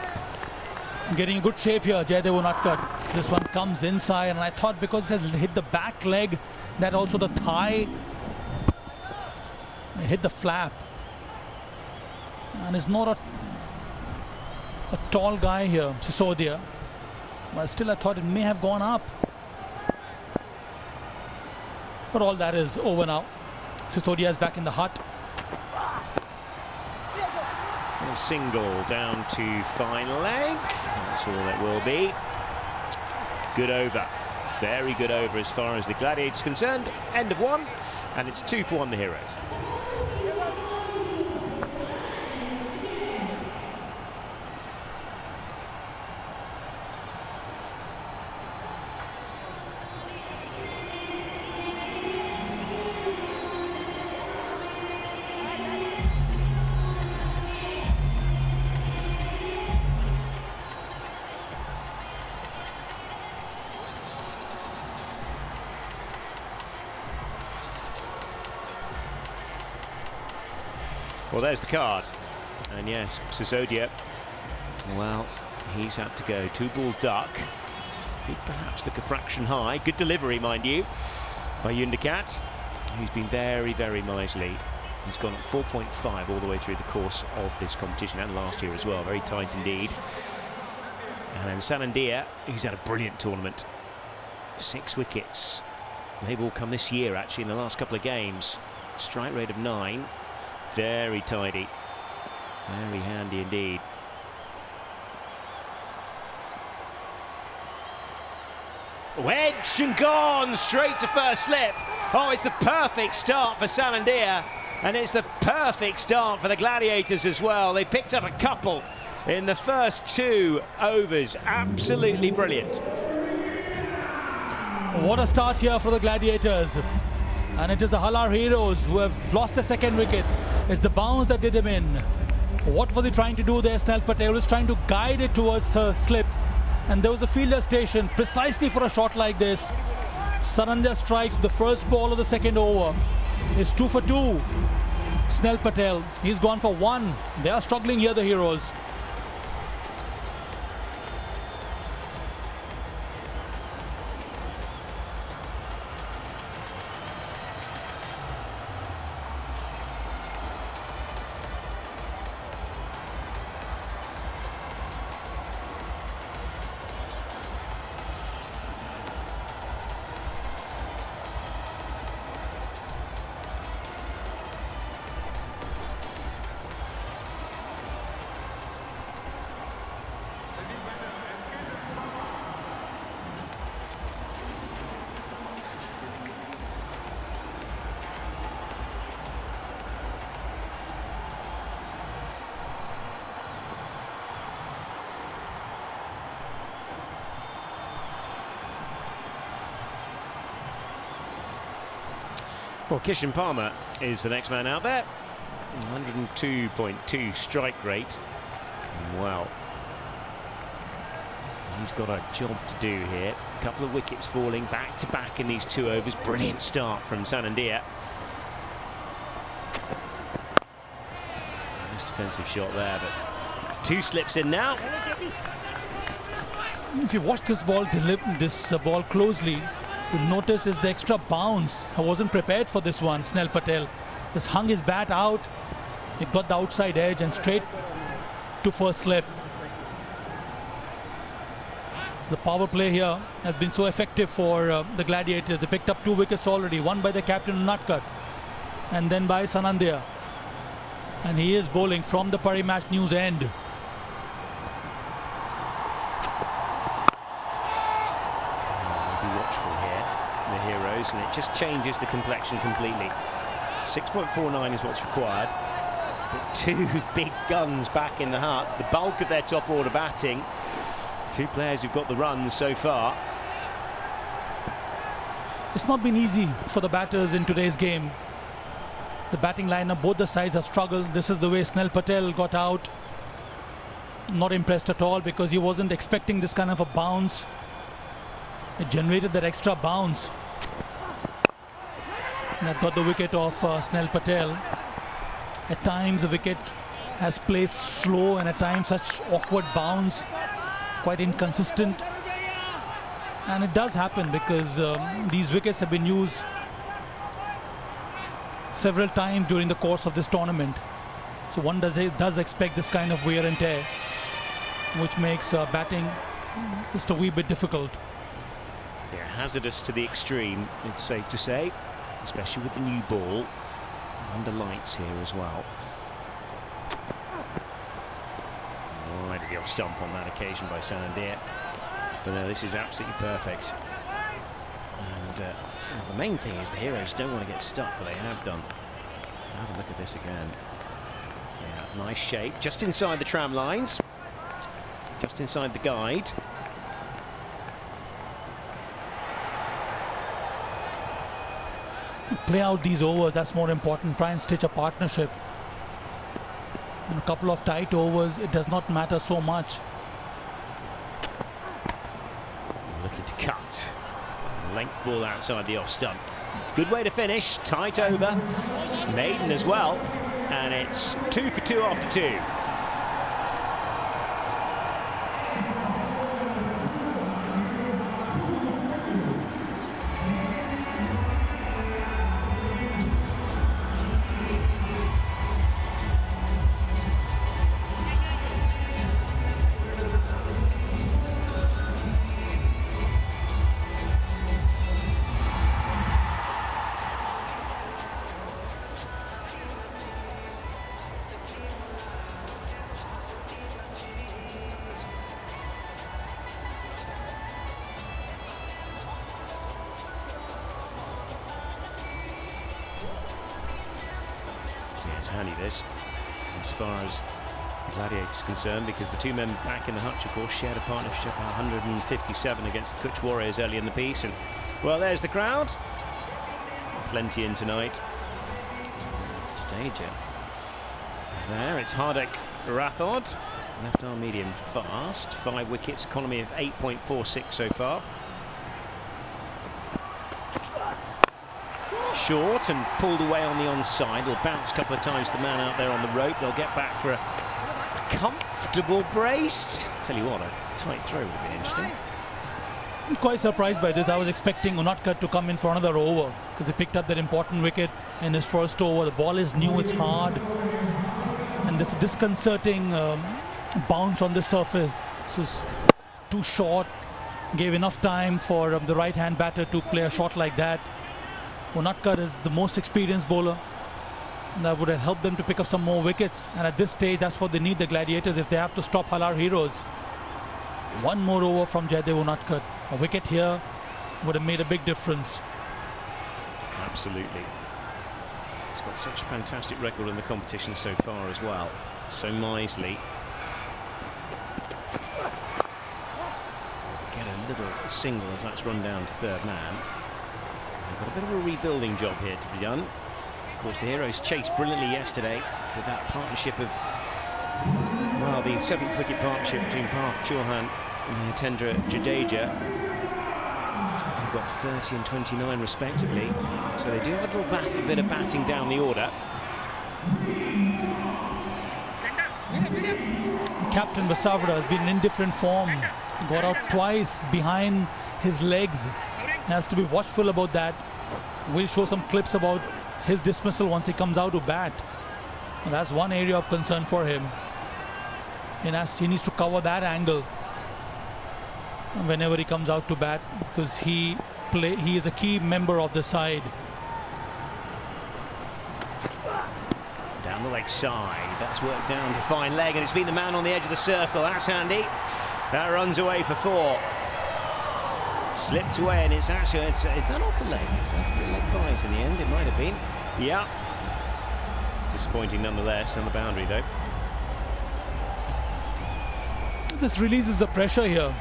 E: Getting a good shape here, Jaydev Unatkat. This one comes inside, and I thought because it hit the back leg, that also the thigh, it hit the flap. And it's not a tall guy here, Saurashtra. But still, I thought it may have gone up. But all that is over now. Saurashtra is back in the hut.
J: A single down to fine leg. That's all it will be. Good over. Very good over as far as the Gladiators are concerned. End of one, and it's 2 for 1 the Heroes. Well, there's the card, and yes, Saurashtra, well, he's had to go. 2-ball duck. Did perhaps look a fraction high. Good delivery, mind you, by Undikat, who's been very, very miserly. He's gone at 4.5 all the way through the course of this competition, and last year as well. Very tight indeed. And then Sanandia, who's had a brilliant tournament. 6 wickets. They've all come this year, actually, in the last couple of games. Strike rate of 9. Very tidy. Very handy indeed. Wedged and gone straight to first slip. Oh, it's the perfect start for Sanandia, and it's the perfect start for the Gladiators as well. They picked up a couple in the first 2 overs. Absolutely brilliant.
E: What a start here for the Gladiators. And it is the Halar Heroes who have lost the second wicket. It's the bounce that did him in. What was he trying to do there? Snell Patel was trying to guide it towards the slip. And there was a fielder station precisely for a shot like this. Sanandia strikes the first ball of the second over. It's 2 for 2. Snell Patel, he's gone for 1. They are struggling here, the Heroes.
J: Well, Kishan Palmer is the next man out there. 102.2 strike rate. Wow. He's got a job to do here. A couple of wickets falling back to back in these 2 overs. Brilliant start from Sanandia. Nice defensive shot there, but 2 slips in now.
E: If you watch this ball closely, you'll notice is the extra bounce. I wasn't prepared for this one. Snell Patel just hung his bat out. It got the outside edge and straight to first slip. The power play here has been so effective for the Gladiators. They picked up 2 wickets already, one by the captain Natkat and then by Sanandia. And he is bowling from the Parimatch News end.
J: And it just changes the complexion completely. 6.49 is what's required. But 2 big guns back in the heart. The bulk of their top order batting. 2 players who've got the runs so far.
E: It's not been easy for the batters in today's game. The batting lineup, both the sides have struggled. This is the way Snell Patel got out. Not impressed at all because he wasn't expecting this kind of a bounce. It generated that extra bounce. That got the wicket of Snell Patel. At times the wicket has played slow and at times such awkward bounce, quite inconsistent. And it does happen because these wickets have been used several times during the course of this tournament. So one does expect this kind of wear and tear, which makes batting just a wee bit difficult.
J: Yeah, hazardous to the extreme, it's safe to say. Especially with the new ball under lights here as well. Right at the off stump on that occasion by Sanandia. But no, this is absolutely perfect. And the main thing is the Heroes don't want to get stuck, but they have done. Have a look at this again. Yeah, nice shape, just inside the tram lines, just inside the guide.
E: Play out these overs, that's more important. Try and stitch a partnership. In a couple of tight overs, it does not matter so much.
J: Looking to cut. Length ball outside the off stump. Good way to finish. Tight over. Maiden as well. And it's 2 for 2 after 2. It's handy this, as far as Gladiators is concerned, because the two men back in the hutch, of course, shared a partnership of 157 against the Kutch Warriors early in the piece. And, well, there's the crowd. Plenty in tonight. Danger. There, it's Hardek Rathod. Left arm medium fast. 5 wickets, economy of 8.46 so far. Short and pulled away on the onside. Will bounce a couple of times to the man out there on the rope. They'll get back for a comfortable brace. Tell you what, a tight throw would have been interesting.
E: I'm quite surprised by this. I was expecting Unatkar to come in for another over because he picked up that important wicket in his first over. The ball is new, it's hard, and this disconcerting bounce on the surface. This was too short, gave enough time for the right-hand batter to play a shot like that. Unatkar is the most experienced bowler. That would have helped them to pick up some more wickets, and at this stage that's what they need, the Gladiators, if they have to stop Halar heroes. One more over from Jaydev Unatkar. A wicket here would have made a big difference.
J: Absolutely. He's got such a fantastic record in the competition so far as well. So Misley. Get a little single as that's run down to third man. They've got a bit of a rebuilding job here to be done. Of course, the Heroes chased brilliantly yesterday with that partnership of, well, the 7th wicket partnership between Parth Chauhan and Tendra Jadeja. They've got 30 and 29 respectively, so they do have a little bit of batting down the order.
E: Captain Basavra has been in indifferent form. Got out twice behind his legs. Has to be watchful about that. We'll show some clips about his dismissal once he comes out to bat. And that's one area of concern for him. And as he needs to cover that angle whenever he comes out to bat, because he is a key member of the side.
J: Down the leg side, that's worked down to fine leg, and it's been the man on the edge of the circle. That's handy. That runs away for 4. Slipped away, and it's actually, is that off the leg? Is it leg byes in the end? It might have been. Yeah. Disappointing nonetheless on the boundary though.
E: This releases the pressure here.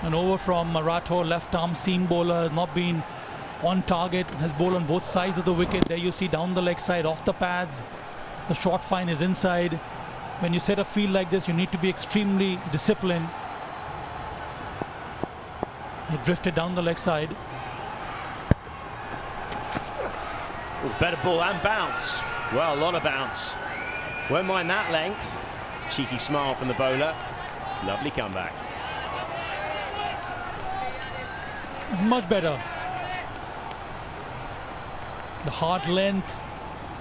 E: An over from Maratho, left arm seam bowler, has not been on target, has bowled on both sides of the wicket. There you see down the leg side, off the pads. The short fine is inside. When you set a field like this, you need to be extremely disciplined. He drifted down the leg side.
J: Ooh, better ball and bounce. Well, a lot of bounce. Won't mind that length. Cheeky smile from the bowler. Lovely comeback.
E: Much better. The hard length,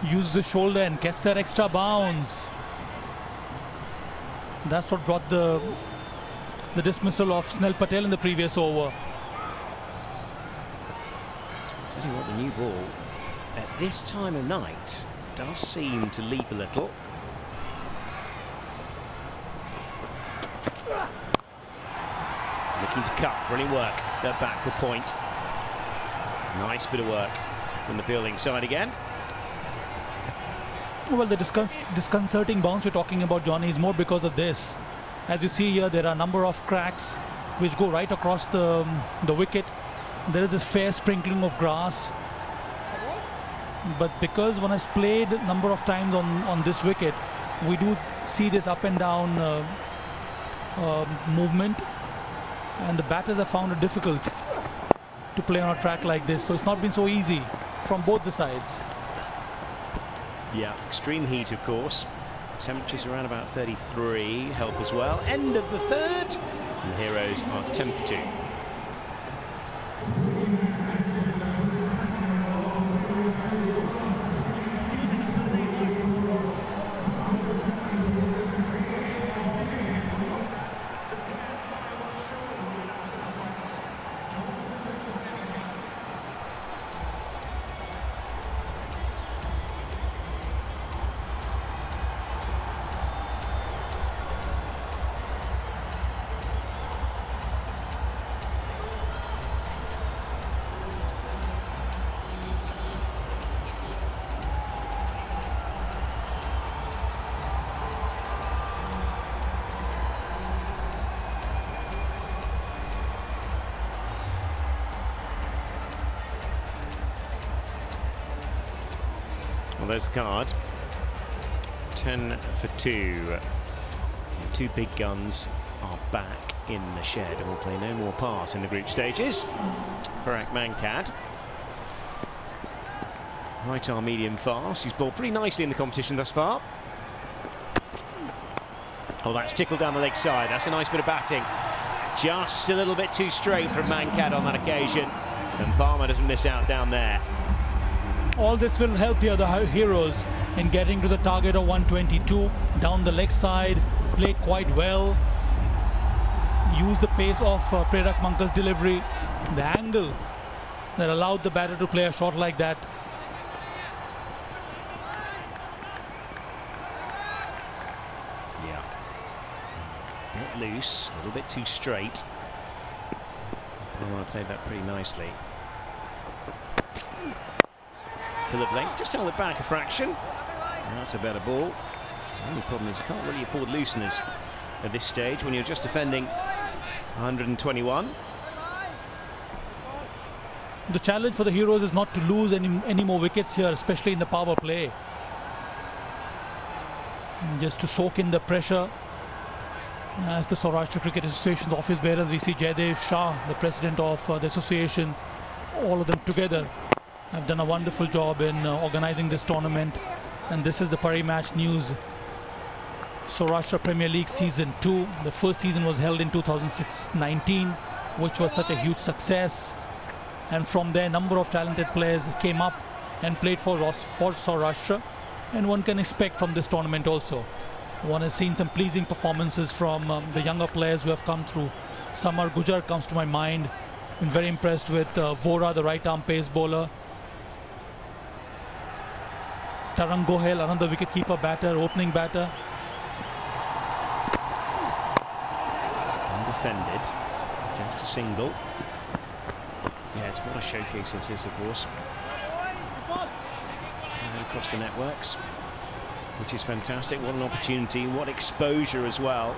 E: uses the shoulder and gets that extra bounce. That's what brought the dismissal of Snell Patel in the previous over.
J: Tell you what, the new ball at this time of night does seem to leap a little. Looking to cut, brilliant work. That backward point. Nice bit of work from the fielding side again.
E: Well, the disconcerting bounce we're talking about, Johnny, is more because of this. As you see here, there are a number of cracks which go right across the wicket. There is this fair sprinkling of grass. But because one has played a number of times on this wicket, we do see this up and down movement. And the batters have found it difficult to play on a track like this. So it's not been so easy from both the sides.
J: Yeah, extreme heat, of course. Temperatures around about 33, help as well. End of the third. And the Heroes are 10 for 2. Well, there's the card. 10 for 2. The two big guns are back in the shed and will play no more part in the group stages. Barak Mankad. Right arm medium fast. He's bowled pretty nicely in the competition thus far. Oh, that's tickled down the leg side. That's a nice bit of batting. Just a little bit too straight from Mankad on that occasion. And Palmer doesn't miss out down there.
E: All this will help here the Heroes in getting to the target of 122. Down the leg side, played quite well. Used the pace of Prerak Manka's delivery, the angle that allowed the batter to play a shot like that.
J: Yeah. A bit loose, a little bit too straight. Palmer played that pretty nicely. Philip Length just held it back a fraction. And that's a better ball. The only problem is you can't really afford looseners at this stage when you're just defending 121.
E: The challenge for the Heroes is not to lose any more wickets here, especially in the power play. And just to soak in the pressure. As the Saurashtra Cricket Association's office bearers, we see Jaidev Shah, the president of the association, all of them together have done a wonderful job in organizing this tournament. And this is the Parimatch news. Saurashtra Premier League Season 2. The first season was held in 2016-19, which was such a huge success. And from there, a number of talented players came up and played for Saurashtra. And one can expect from this tournament also. One has seen some pleasing performances from the younger players who have come through. Samar Gujar comes to my mind. Been very impressed with Vora, the right-arm pace bowler. Tarang Gohil, another wicket-keeper batter, opening batter.
J: Undefended. Just a single. Yes, what a showcase this is, of course. Carried across the networks, which is fantastic. What an opportunity, what exposure as well.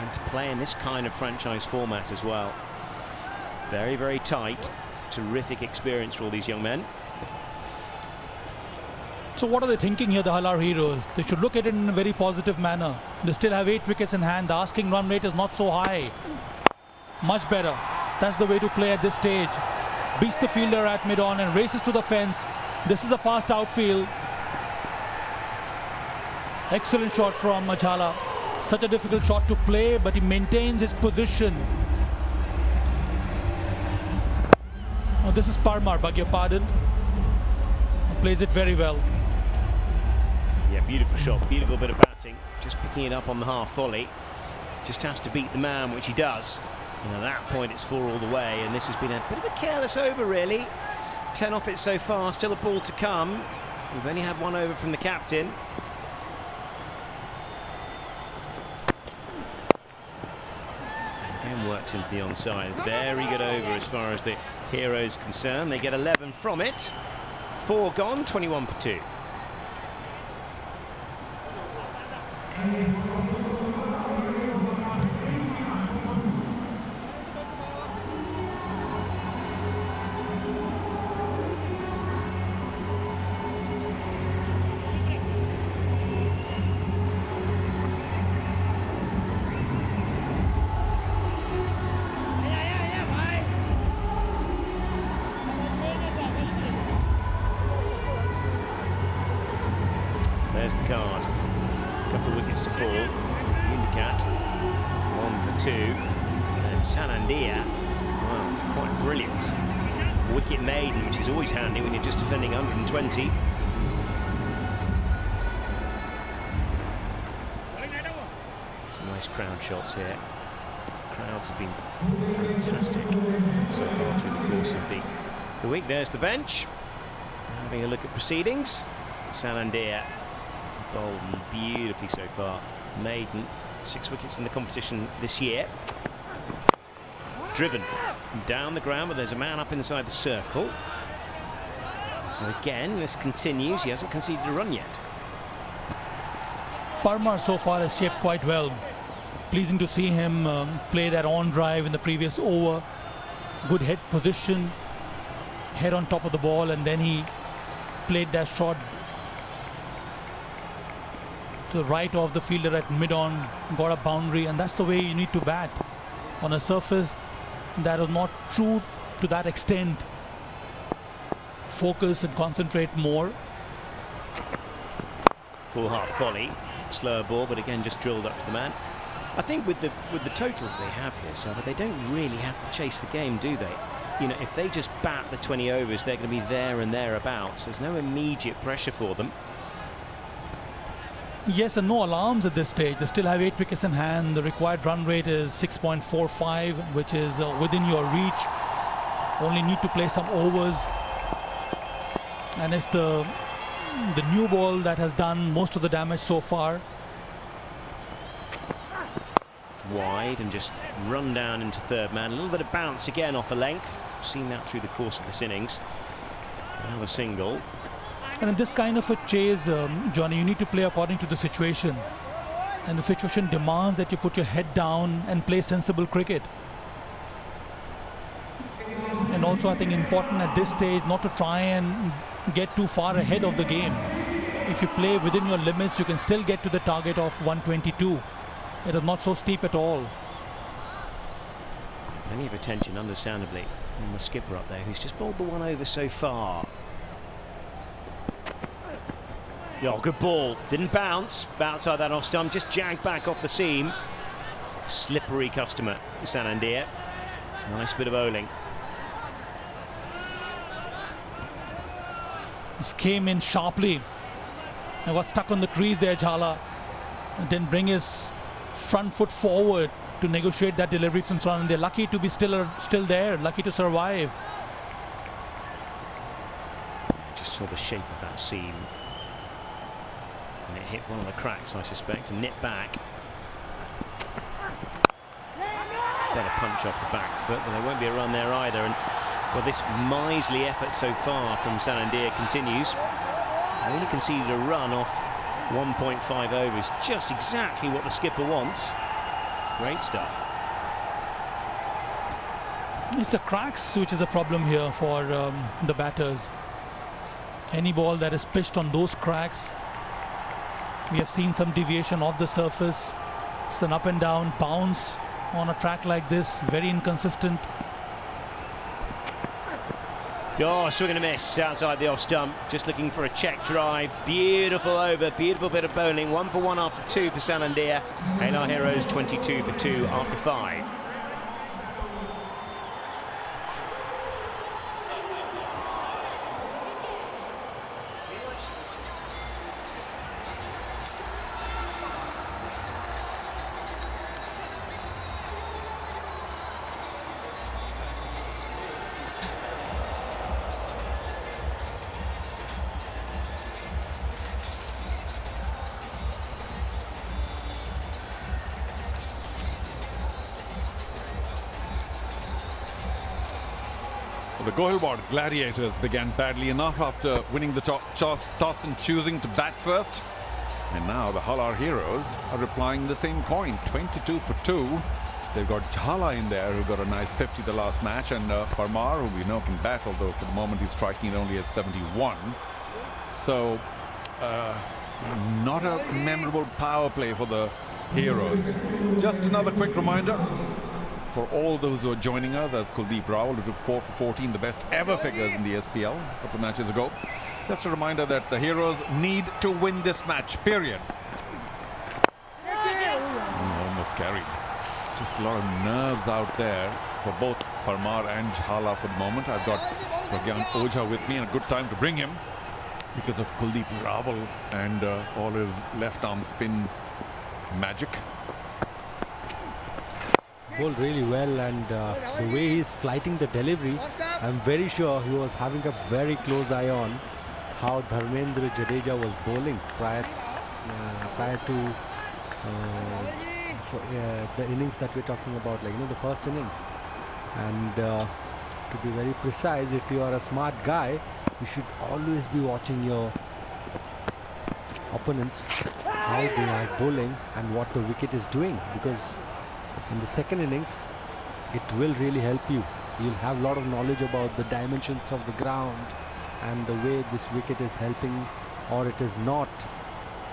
J: And to play in this kind of franchise format as well. Very, very tight. Terrific experience for all these young men.
E: So what are they thinking here, the Halar Heroes? They should look at it in a very positive manner. They still have 8 wickets in hand. The asking run rate is not so high. Much better. That's the way to play at this stage. Beats the fielder at mid-on and races to the fence. This is a fast outfield. Excellent shot from Majhala. Such a difficult shot to play, but he maintains his position. Oh, this is Parmar, beg your pardon. Plays it very well.
J: Yeah, beautiful shot, beautiful bit of batting. Just picking it up on the half volley. Just has to beat the man, which he does. And at that point, it's 4 all the way. And this has been a bit of a careless over, really. 10 off it so far, still a ball to come. We've only had 1 over from the captain. Again, worked into the onside. Very good over as far as the Heroes are concerned. They get 11 from it. 4 gone, 21 for 2. There's the card. A couple of wickets to fall. Unicat, 1 for 2. And Sanandia, well, quite brilliant. Wicket maiden, which is always handy when you're just defending 120. Some nice crowd shots here. Crowds have been fantastic so far through the course of the week. There's the bench. Having a look at proceedings. Sanandia bowled beautifully so far. Maiden, 6 wickets in the competition this year. Driven down the ground, but there's a man up inside the circle. So again, this continues. He hasn't conceded a run yet.
E: Parmar so far has shaped quite well. Pleasing to see him play that on drive in the previous over. Good head position, head on top of the ball, and then he played that shot to the right of the fielder at mid-on, got a boundary, and that's the way you need to bat. On a surface that is not true to that extent. Focus and concentrate more.
J: Full half volley, slower ball, but again just drilled up to the man. I think with the total they have here, so they don't really have to chase the game, do they? You know, if they just bat the 20 overs, they're going to be there and thereabouts. There's no immediate pressure for them.
E: Yes, and no alarms at this stage. They still have 8 wickets in hand. The required run rate is 6.45, which is within your reach. Only need to play some overs. And it's the new ball that has done most of the damage so far.
J: Wide and just run down into third man. A little bit of bounce again off a length. Seen that through the course of this innings. Another single.
E: And in this kind of a chase, Johnny, you need to play according to the situation. And the situation demands that you put your head down and play sensible cricket. And also, I think important at this stage not to try and get too far ahead of the game. If you play within your limits, you can still get to the target of 122. It is not so steep at all.
J: Plenty of attention, understandably, on the skipper up there, who's just bowled the one over so far. Oh, good ball. Didn't bounce outside that off stump, just jagged back off the seam. Slippery customer, Sanandir. Nice bit of bowling.
E: This came in sharply and got stuck on the crease there, Halar. And didn't bring his front foot forward to negotiate that delivery from Sanandir. They're lucky to be still there, lucky to survive.
J: Just saw the shape of that seam. And it hit one of the cracks, I suspect, and nipped back. Better punch off the back foot, but there won't be a run there either. And well, this miserly effort so far from Sanandir continues. Only conceded a run off 1.5 overs, just exactly what the skipper wants. Great stuff.
E: It's the cracks which is a problem here for the batters. Any ball that is pitched on those cracks. We have seen some deviation off the surface. It's an up and down bounce on a track like this, very inconsistent.
J: Oh, swing and a miss outside the off stump. Just looking for a check drive. Beautiful over, beautiful bit of bowling. 1 for 1 after 2 for Sanandir. Halar Heroes 22 for 2 after 5.
A: The Gohilwad Gladiators began badly enough after winning the toss and choosing to bat first. And now the Halar Heroes are replying the same coin, 22 for 2. They've got Jhala in there, who got a nice 50 the last match, and Parimatch, who we know can bat, although for the moment he's striking it only at 71. So, not a memorable power play for the Heroes. Just another quick reminder for all those who are joining us, as Kuldeep Rawal, who took 4 for 14, the best ever figures in the SPL a couple of matches ago. Just a reminder that the Heroes need to win this match, period. Almost carried. Just a lot of nerves out there for both Parimatch and Jhala for the moment. I've got Pragyan Ojha with me, and a good time to bring him because of Kuldeep Rawal and all his left arm spin magic.
D: Bowled really well, and the way he's flighting the delivery, I'm very sure he was having a very close eye on how Dharmendra Jadeja was bowling prior to the innings that we're talking about, like, you know, the first innings. And to be very precise, if you are a smart guy, you should always be watching your opponents, how they are bowling and what the wicket is doing, because in the second innings it will really help you. You'll have a lot of knowledge about the dimensions of the ground and the way this wicket is helping or it is not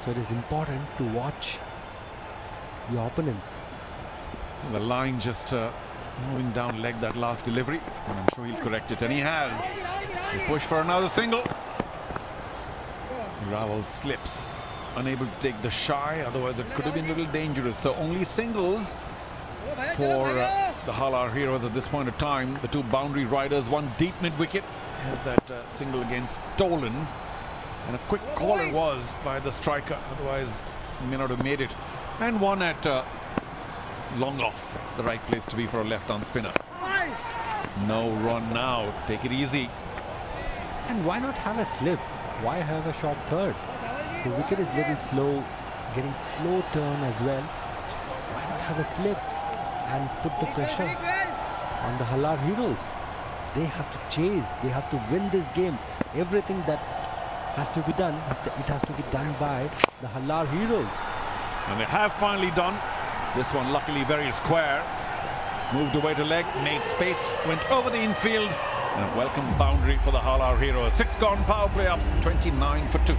D: So it is important to watch your opponents.
A: The line just moving down leg, that last delivery, and I'm sure he'll correct it, and he has. He push for another single. Raval slips, unable to take the shy, otherwise it could have been a little dangerous. So only singles for the Halar heroes at this point of time. The two boundary riders, one deep mid-wicket, has that single against Tolan. And a quick call it was by the striker, otherwise he may not have made it. And one at long off, the right place to be for a left-arm spinner. No run now, take it easy.
D: And why not have a slip? Why have a short third? The wicket is little slow, getting slow turn as well. Why not have a slip and put the pressure on the Halar heroes? They have to chase, they have to win this game. Everything that has to be done, it has to be done by the Halar heroes.
A: And they have finally done. This one luckily very square. Moved away to leg, made space, went over the infield. And a welcome boundary for the Halar heroes. 6 gone, power play up, 29 for 2.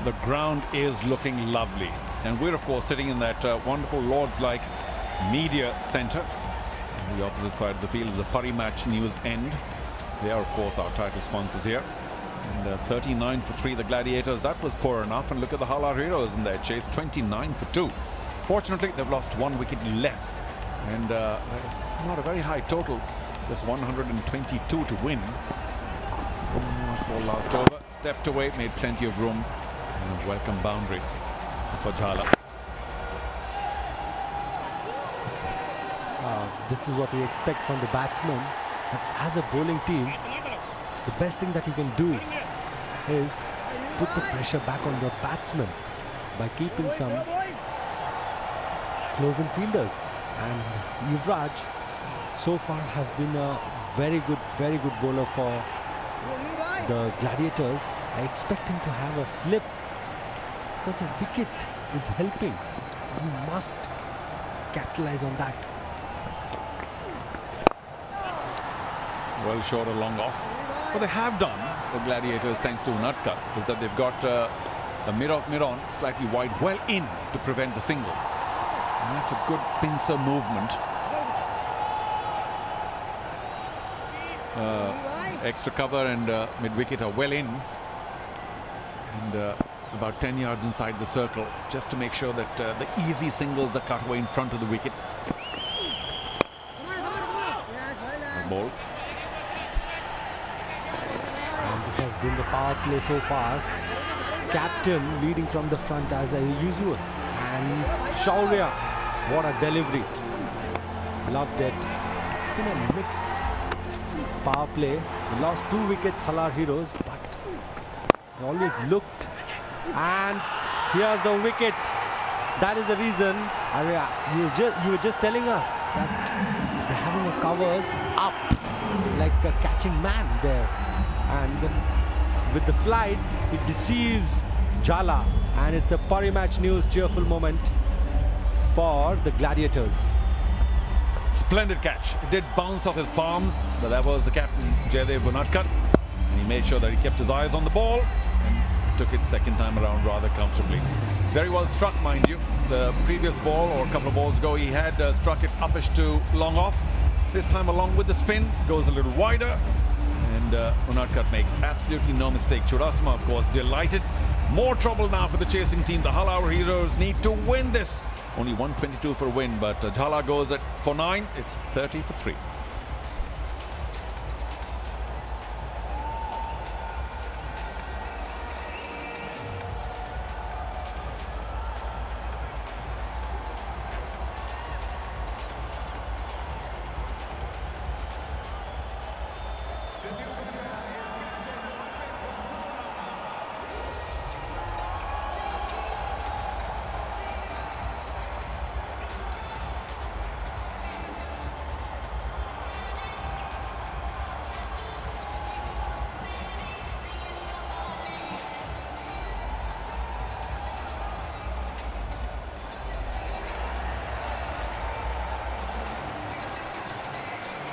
A: The ground is looking lovely, and we're of course sitting in that wonderful Lords-like media centre. On the opposite side of the field is the Parimatch News End. They are of course our title sponsors here. And 39 for 3 the Gladiators, that was poor enough. And look at the Halar heroes in their chase, 29 for 2. Fortunately they've lost 1 wicket less, and that is not a very high total, just 122 to win. So last ball, last over, stepped away, made plenty of room. And a welcome boundary for Jhala.
D: This is what we expect from the batsman. But as a bowling team, the best thing that you can do is put the pressure back on the batsman by keeping some close-in fielders. And Yuvraj so far has been a very good bowler for the Gladiators. I expect him to have a slip, because the wicket is helping. He must capitalize on that.
A: Well short, a long off. What they have done, the Gladiators, thanks to Unadkat, is that they've got the mid-off, mid-on, slightly wide, well in to prevent the singles. And that's a good pincer movement. Extra cover and mid-wicket are well in. And about 10 yards inside the circle, just to make sure that the easy singles are cut away in front of the wicket. The ball.
D: And this has been the power play so far. Captain leading from the front as usual. And Shaurya, what a delivery. Loved it. It's been a mixed power play. They lost 2 wickets, Halar heroes, but they always looked. And here's the wicket. That is the reason. You were just telling us that they're having the covers up like a catching man there. And with the flight, it deceives Jhala. And it's a Parimatch News cheerful moment for the Gladiators.
A: Splendid catch. It did bounce off his palms, but that was the captain, Jaydev Unadkat. And he made sure that he kept his eyes on the ball and took it second time around rather comfortably. Very well struck, mind you. The previous ball, or a couple of balls ago, he had struck it uppish to long off. This time, along with the spin, goes a little wider. And Unadkat makes absolutely no mistake. Churasma, of course, delighted. More trouble now for the chasing team. The Halar heroes need to win this. Only 122 for a win, but Jhala goes for 9. It's 30 for 3.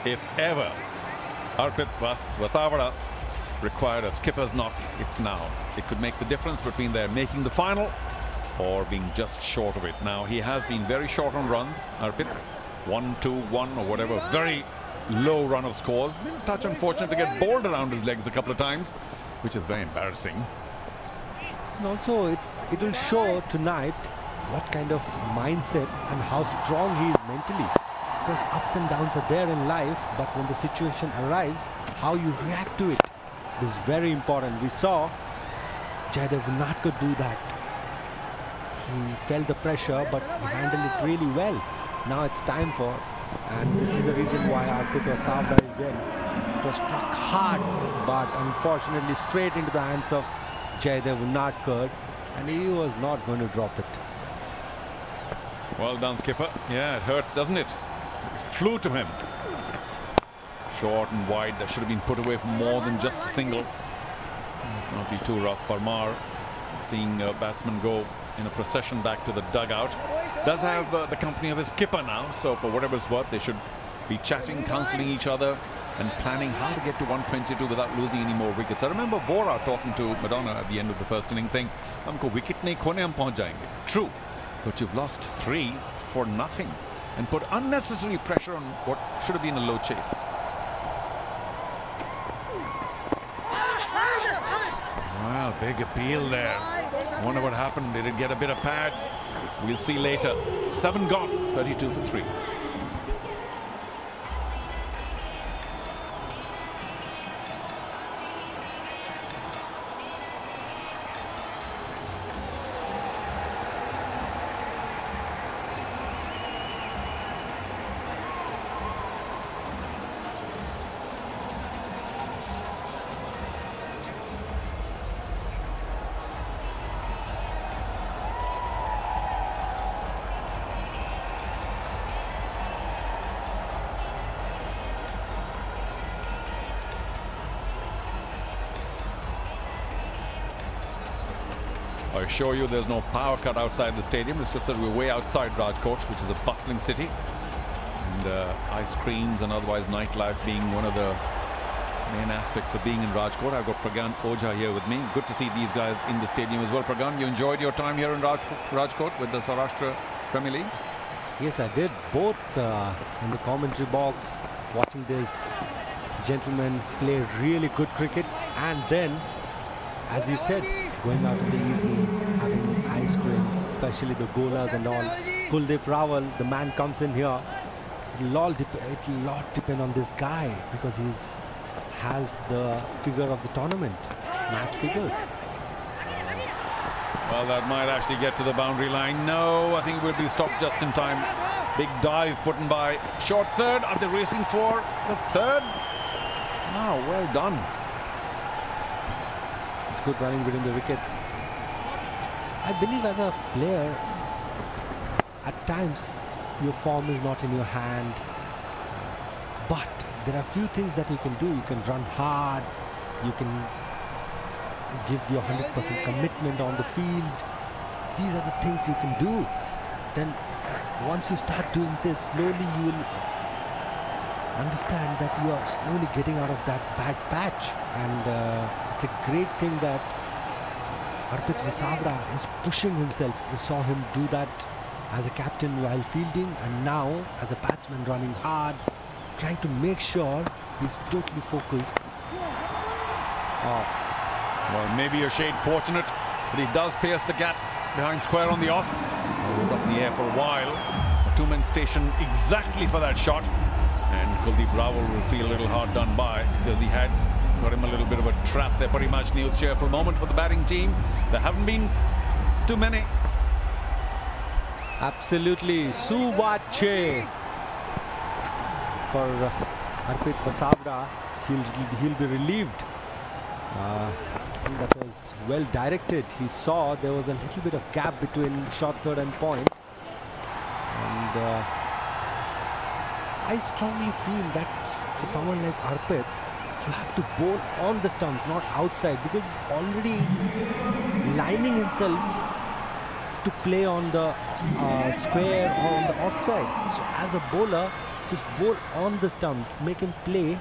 A: If ever Arpit Vasavada required a skipper's knock, it's now. It could make the difference between their making the final or being just short of it. Now, he has been very short on runs, Arpit. 1, 2, 1 or whatever. Very low run of scores. Been a touch unfortunate to get bowled around his legs a couple of times, which is very embarrassing.
D: And also, it will show tonight what kind of mindset and how strong he is mentally. Because ups and downs are there in life, but when the situation arrives, how you react to it is very important. We saw Jaydev Unadkat do that. He felt the pressure, but he handled it really well. Now it's time for, and this is the reason why Arpit Vasavada is there. It was struck hard, but unfortunately straight into the hands of Jaydev Unadkat, and he was not going to drop it.
A: Well done, skipper. Yeah, it hurts, doesn't it? It flew to him. Short and wide. That should have been put away for more than just a single. Let's not be too rough. Parmar, seeing batsmen go in a procession back to the dugout, does have the company of his skipper now, so for whatever it's worth, they should be chatting, counselling each other and planning how to get to 122 without losing any more wickets. I remember Bora talking to Madonna at the end of the first innings saying, "Humko wicket nahi khone, hum pahunch jayenge." True, but you've lost 3 for nothing and put unnecessary pressure on what should have been a low chase. Well, big appeal there. Wonder what happened. Did it get a bit of pad? We'll see later. 7 gone, 32 for 3. I assure you there's no power cut outside the stadium. It's just that we're way outside Rajkot, which is a bustling city. And ice creams and otherwise nightlife being one of the main aspects of being in Rajkot. I've got Pragan Ojha here with me. Good to see these guys in the stadium as well. Pragan, you enjoyed your time here in Rajkot with the Saurashtra Premier League?
D: Yes, I did. Both in the commentary box, watching this gentleman play really good cricket, and then, as you said, going out in the evening, having ice creams, especially the golas and all. Kuldeep Rawal, the man comes in here. It'll all depend on this guy because he has the figure of the tournament, match figures.
A: Well, that might actually get to the boundary line. No, I think it will be stopped just in time. Big dive put in by short third. Are they racing for the third? Wow, well done.
D: Good running between the wickets. I believe as a player, at times your form is not in your hand, but there are few things that you can do. You can run hard, you can give your 100% commitment on the field. These are the things you can do. Then once you start doing this, slowly you will understand that you are slowly getting out of that bad patch, and it's a great thing that Arpit Vasavada is pushing himself. We saw him do that as a captain while fielding, and now as a batsman running hard, trying to make sure he's totally focused.
A: Oh, well, maybe a shade fortunate, but he does pierce the gap behind square on the off. He was up in the air for a while. A two-man station exactly for that shot. And Kuldeep Rawal will feel a little hard done by because he had got him a little bit of a trap there. Parimatch news cheerful moment for the batting team. There haven't been too many.
D: Absolutely. Suvache for Arpit Vasavada. He'll be relieved. I think that was well directed. He saw there was a little bit of gap between short third and point. And I strongly feel that for someone like Arpit, you have to bowl on the stumps, not outside, because he's already lining himself to play on the square or on the offside. So as a bowler, Just bowl on the stumps, make him play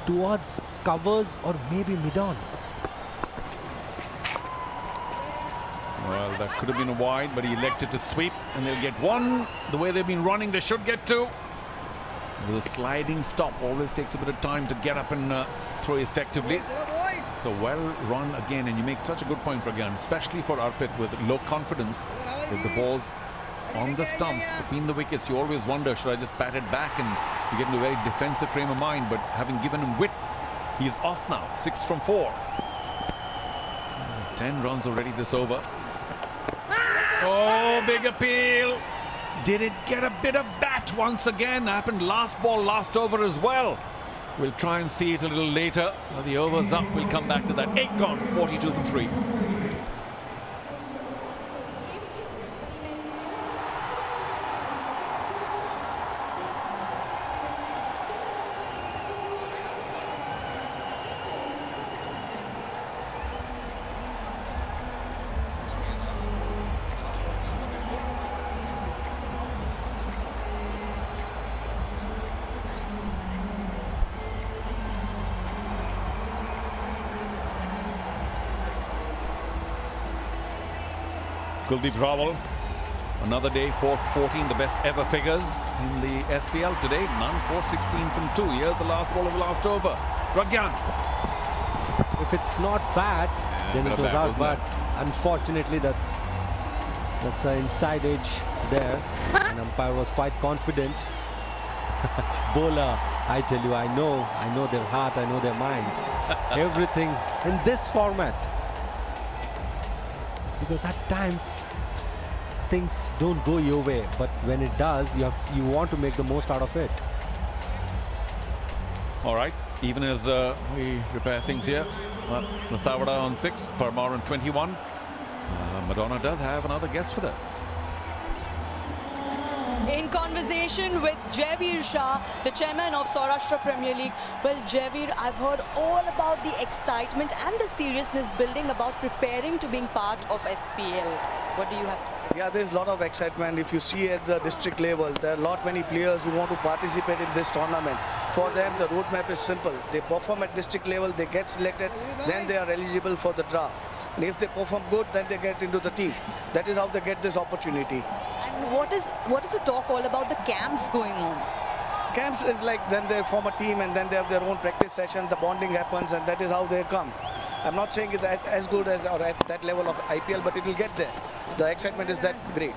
D: towards covers or maybe mid-on.
A: Well, that could have been a wide, but he elected to sweep, and they'll get one. The way they've been running, they should get two. The sliding stop always takes a bit of time to get up and throw effectively. So well run again, and you make such a good point, Pragyan, especially for Arpit with low confidence. With the balls on the stumps between the wickets, you always wonder, should I just bat it back? And you get into a very defensive frame of mind, but having given him width, he is off now, 6 from 4. 10 runs already this over. Oh, big appeal. Did it get a bit of bat once again? Happened last ball, last over as well. We'll try and see it a little later. The over's up. We'll come back to that. 8 gone, 42 for 3. Kuldeep Rawal, another day, 4-14, the best ever figures in the SPL today. None, 4-16 from 2. Here's the last ball of the last over. Pragyan.
D: If it's not bad, then it was out, but unfortunately that's an inside edge there, and umpire was quite confident. Bowler, I tell you, I know their heart, I know their mind. Everything in this format. Because at times things don't go your way, but when it does, you want to make the most out of it.
A: All right, even as we repair things here, Masawada on 6, Parmar on 21. Madonna does have another guest for that.
C: In conversation with Javeer Shah, the chairman of Saurashtra Premier League. Well, Javeer, I've heard all about the excitement and the seriousness building about preparing to being part of SPL. What do you have to say?
B: Yeah, there's a lot of excitement. If you see at the district level, there are a lot many players who want to participate in this tournament. For them, the roadmap is simple. They perform at district level, they get selected, then they are eligible for the draft. And if they perform good, then they get into the team. That is how they get this opportunity.
C: And what is the talk all about the camps going on?
B: Camps is like then they form a team and then they have their own practice session, the bonding happens, and that is how they come. I'm not saying it's as good as or at that level of IPL, but it will get there. The excitement is that great.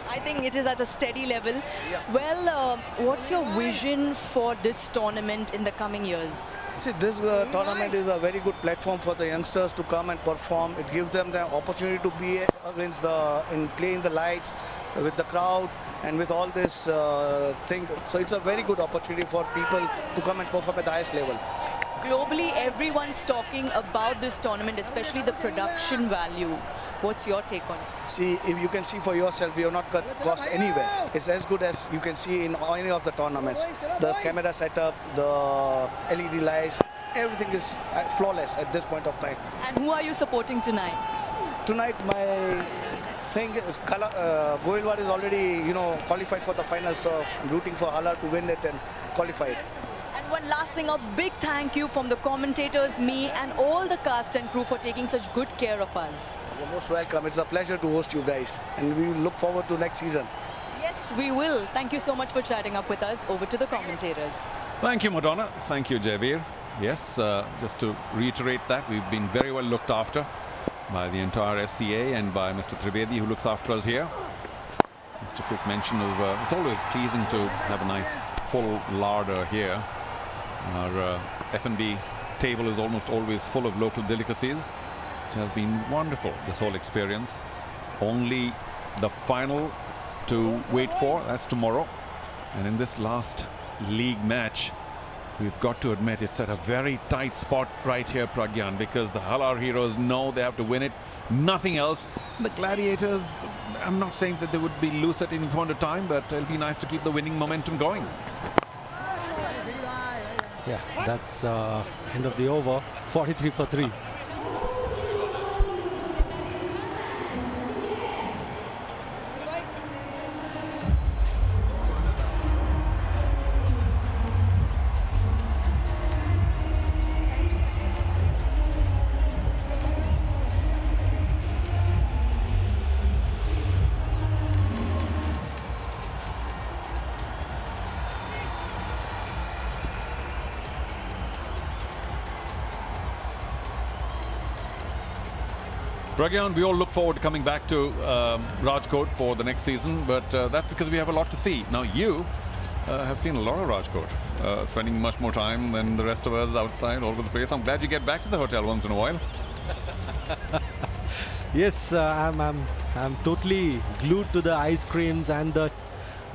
C: I think it is at a steady level. Yeah. Well, what's your vision for this tournament in the coming years?
B: See, this tournament is a very good platform for the youngsters to come and perform. It gives them the opportunity to be against play in the lights with the crowd and with all this thing. So it's a very good opportunity for people to come and perform at the highest level.
C: Globally, everyone's talking about this tournament, especially the production value. What's your take on it?
B: See, if you can see for yourself, we have not cut cost anywhere. It's as good as you can see in any of the tournaments. The camera setup, the LED lights, everything is flawless at this point of time.
C: And who are you supporting tonight?
B: Tonight, my thing is Gohilwad is already, qualified for the finals, so I'm rooting for Halar to win it and qualify it.
C: And one last thing, a big thank you from the commentators, me and all the cast and crew for taking such good care of us.
B: You're most welcome. It's a pleasure to host you guys, and we look forward to next season.
C: Yes, we will. Thank you so much for chatting up with us. Over to the commentators.
A: Thank you, Madonna. Thank you, Javeer. Yes, just to reiterate that, we've been very well looked after by the entire FCA and by Mr. Trivedi, who looks after us here. Just a quick mention of, it's always pleasing to have a nice full larder here. Our F&B table is almost always full of local delicacies. It has been wonderful, this whole experience. Only the final to wait for, that's tomorrow. And in this last league match, we've got to admit it's at a very tight spot right here, Pragyan, because the Halar heroes know they have to win it, nothing else. The Gladiators, I'm not saying that they would be loose at any point of time, but it'll be nice to keep the winning momentum going.
D: Yeah, that's end of the over, 43 for 3.
A: Pragyan, we all look forward to coming back to Rajkot for the next season, but that's because we have a lot to see. Now you have seen a lot of Rajkot, spending much more time than the rest of us outside all over the place. I'm glad you get back to the hotel once in a while.
D: Yes, I'm totally glued to the ice creams and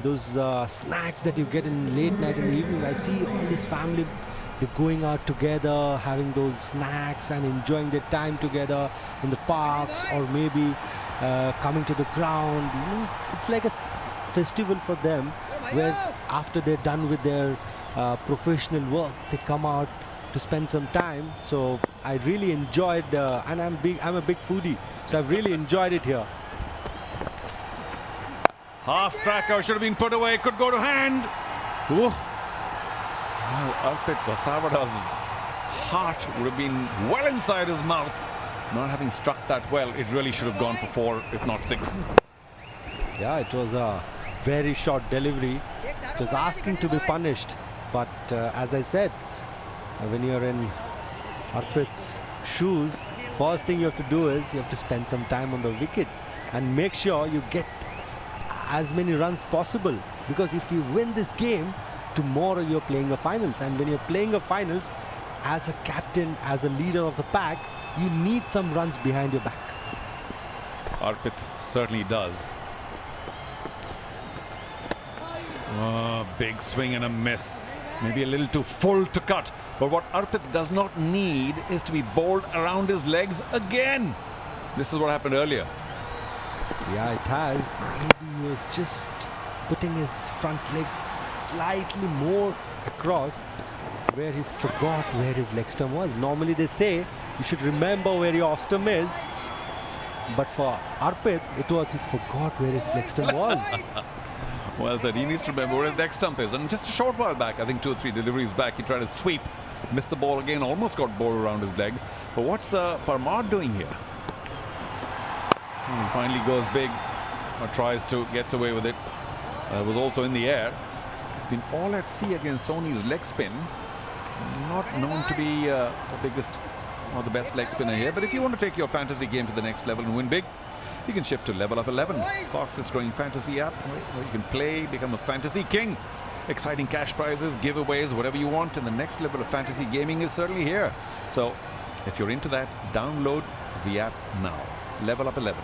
D: those snacks that you get in late night in the evening. I see all this family, they're going out together, having those snacks and enjoying their time together in the parks, or maybe coming to the ground. You know, it's like a festival for them, where after they're done with their professional work, they come out to spend some time. So I really enjoyed, and I'm a big foodie, so I've really enjoyed it here.
A: Half cracker should have been put away, could go to hand. Ooh. Well, Arpit Vasavada's heart would have been well inside his mouth. Not having struck that well, it really should have gone for 4, if not 6.
D: Yeah, it was a very short delivery. It was asking to be punished, but as I said, when you're in Arpit's shoes, first thing you have to do is you have to spend some time on the wicket and make sure you get as many runs possible, because if you win this game, tomorrow you're playing a finals, and when you're playing a finals, as a captain, as a leader of the pack, you need some runs behind your back.
A: Arpit certainly does. Oh, big swing and a miss. Maybe a little too full to cut. But what Arpit does not need is to be bowled around his legs again. This is what happened earlier.
D: Yeah, it has. Maybe he was just putting his front leg slightly more across, where he forgot where his leg stump was. Normally they say you should remember where your off stump is, but for Arpit, it was he forgot where his leg stump was.
A: Well said. He needs to remember where his next stump is. And just a short while back, I think 2 or 3 deliveries back, he tried to sweep, missed the ball again, almost got bowled around his legs. But what's Parimatch doing here? He finally goes big, or tries to, gets away with it. Was also in the air. He's been all at sea against Sony's leg spin. Not known to be the biggest or the best leg spinner here. But if you want to take your fantasy game to the next level and win big, you can shift to Level Up 11, fastest growing fantasy app, where you can play, become a fantasy king. Exciting cash prizes, giveaways, whatever you want. And the next level of fantasy gaming is certainly here. So if you're into that, download the app now. Level Up 11.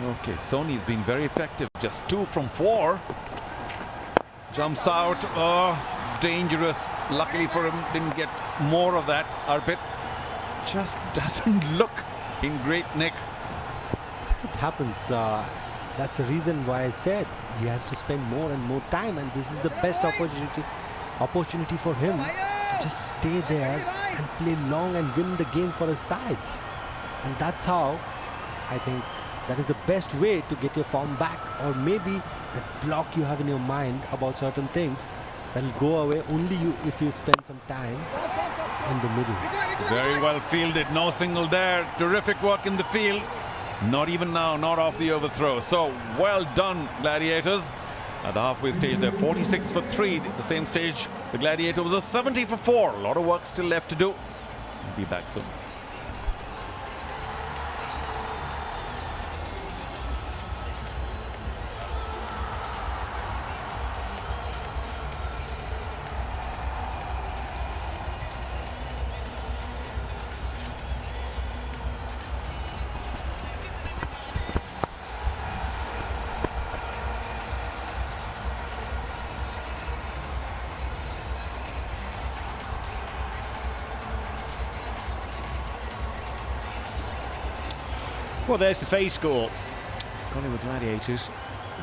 A: Okay, Sony's been very effective. Just 2 from 4. Jumps out. Oh, dangerous. Luckily for him, didn't get more of that. Arpit just doesn't look in great nick.
D: It happens. That's the reason why I said he has to spend more and more time, and this is the best opportunity for him to just stay there and play long and win the game for his side. And that's how I think that is the best way to get your form back, or maybe that block you have in your mind about certain things that will go away only if you spend some time in the middle.
A: Very well fielded, no single there. Terrific work in the field. Not even now, not off the overthrow. So well done, Gladiators. At the halfway stage, they're 46 for 3. At the same stage, the Gladiator was a 70 for 4. A lot of work still left to do. Be back soon.
J: Well, there's the phase score. Gohilwad Gladiators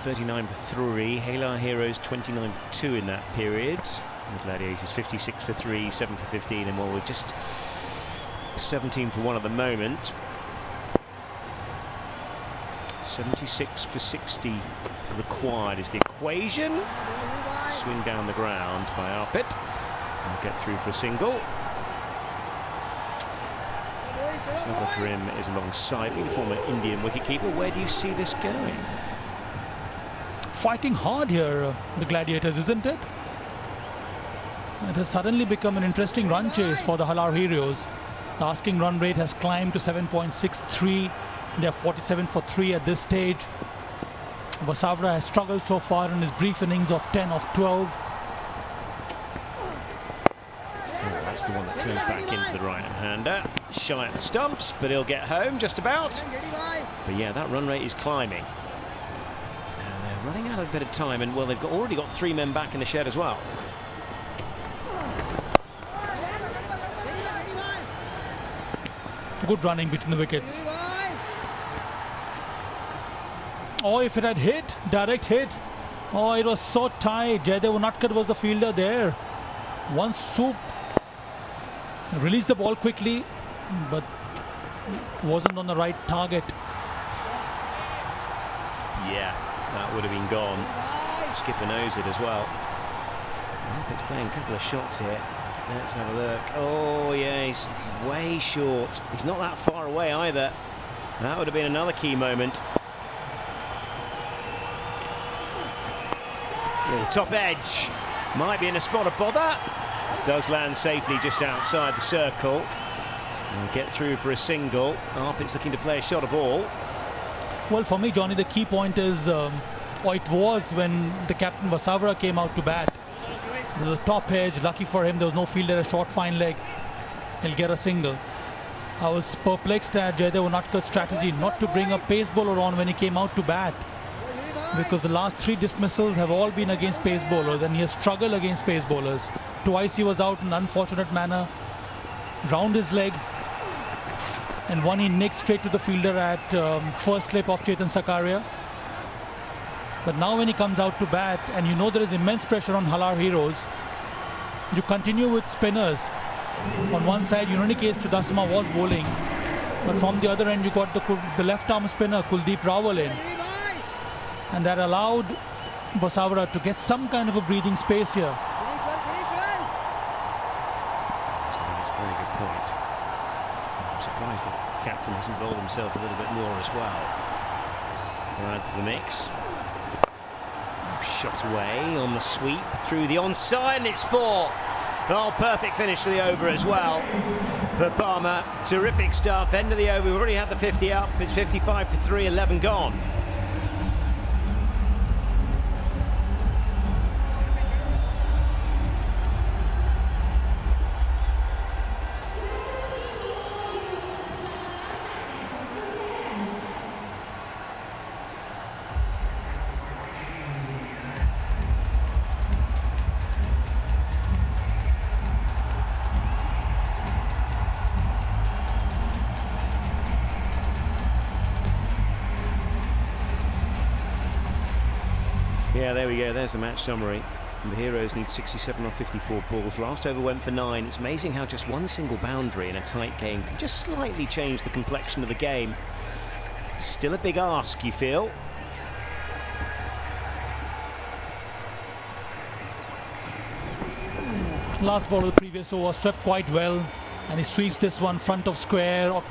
J: 39 for 3. Halar Heroes 29 for 2 in that period. The Gladiators 56 for 3, 7 for 15, and well, we're just 17 for 1 at the moment. 76 for 60 required is the equation. Swing down the ground by Arpit. I'll get through for a single. Silver for him is alongside the former Indian wicketkeeper. Where do you see this going?
E: Fighting hard here, the Gladiators, isn't it? It has suddenly become an interesting run chase for the Halar Heroes. The asking run rate has climbed to 7.63. They are 47 for 3 at this stage. Vasavra has struggled so far in his brief innings of 10 of 12.
J: That's the one that turns back into the right-hander. Shy at the stumps, but he'll get home just about. But yeah, that run rate is climbing. And they're running out of a bit of time, and well, they've already got 3 men back in the shed as well.
E: Good running between the wickets. Oh, if it had hit, direct hit. Oh, it was so tight. Jaydev Unadkat was the fielder there. One swoop. Released the ball quickly, but wasn't on the right target.
J: Yeah, that would have been gone. Skipper knows it as well. He's playing a couple of shots here. Let's have a look. Oh, yeah, he's way short. He's not that far away either. That would have been another key moment. The top edge might be in a spot of bother. Does land safely just outside the circle. And get through for a single. Arpit's looking to play a shot of ball.
E: Well, for me, Johnny, the key point is, or it was when the captain Vasavra came out to bat. There was a top edge. Lucky for him, there was no fielder, a short fine leg. He'll get a single. I was perplexed at Jaydev Unatkat's strategy not to bring a pace bowler on when he came out to bat, because the last 3 dismissals have all been against pace bowlers, and he has struggled against pace bowlers. Twice he was out in an unfortunate manner, round his legs, and one he nicked straight to the fielder at first slip of Chetan Sakaria. But now when he comes out to bat, and you know there is immense pressure on Halar Heroes, you continue with spinners. On one side, in any case, Chudasama was bowling, but from the other end you got the left arm spinner Kuldeep Rawal in, and that allowed Vasavra to get some kind of a breathing space here.
J: So that's a very good point. I'm surprised that the captain hasn't bowled himself a little bit more as well. We'll add to the mix. Shot away on the sweep through the onside, and it's 4. Oh, perfect finish to the over as well for Palmer. Terrific stuff. End of the over. We've already had the 50 up. It's 55 for 3, 11 gone. Yeah, there we go. There's the match summary. And the Heroes need 67 on 54 balls. Last over went for 9. It's amazing how just one single boundary in a tight game can just slightly change the complexion of the game. Still a big ask, you feel?
E: Last ball of the previous over swept quite well, and he sweeps this one front of square, a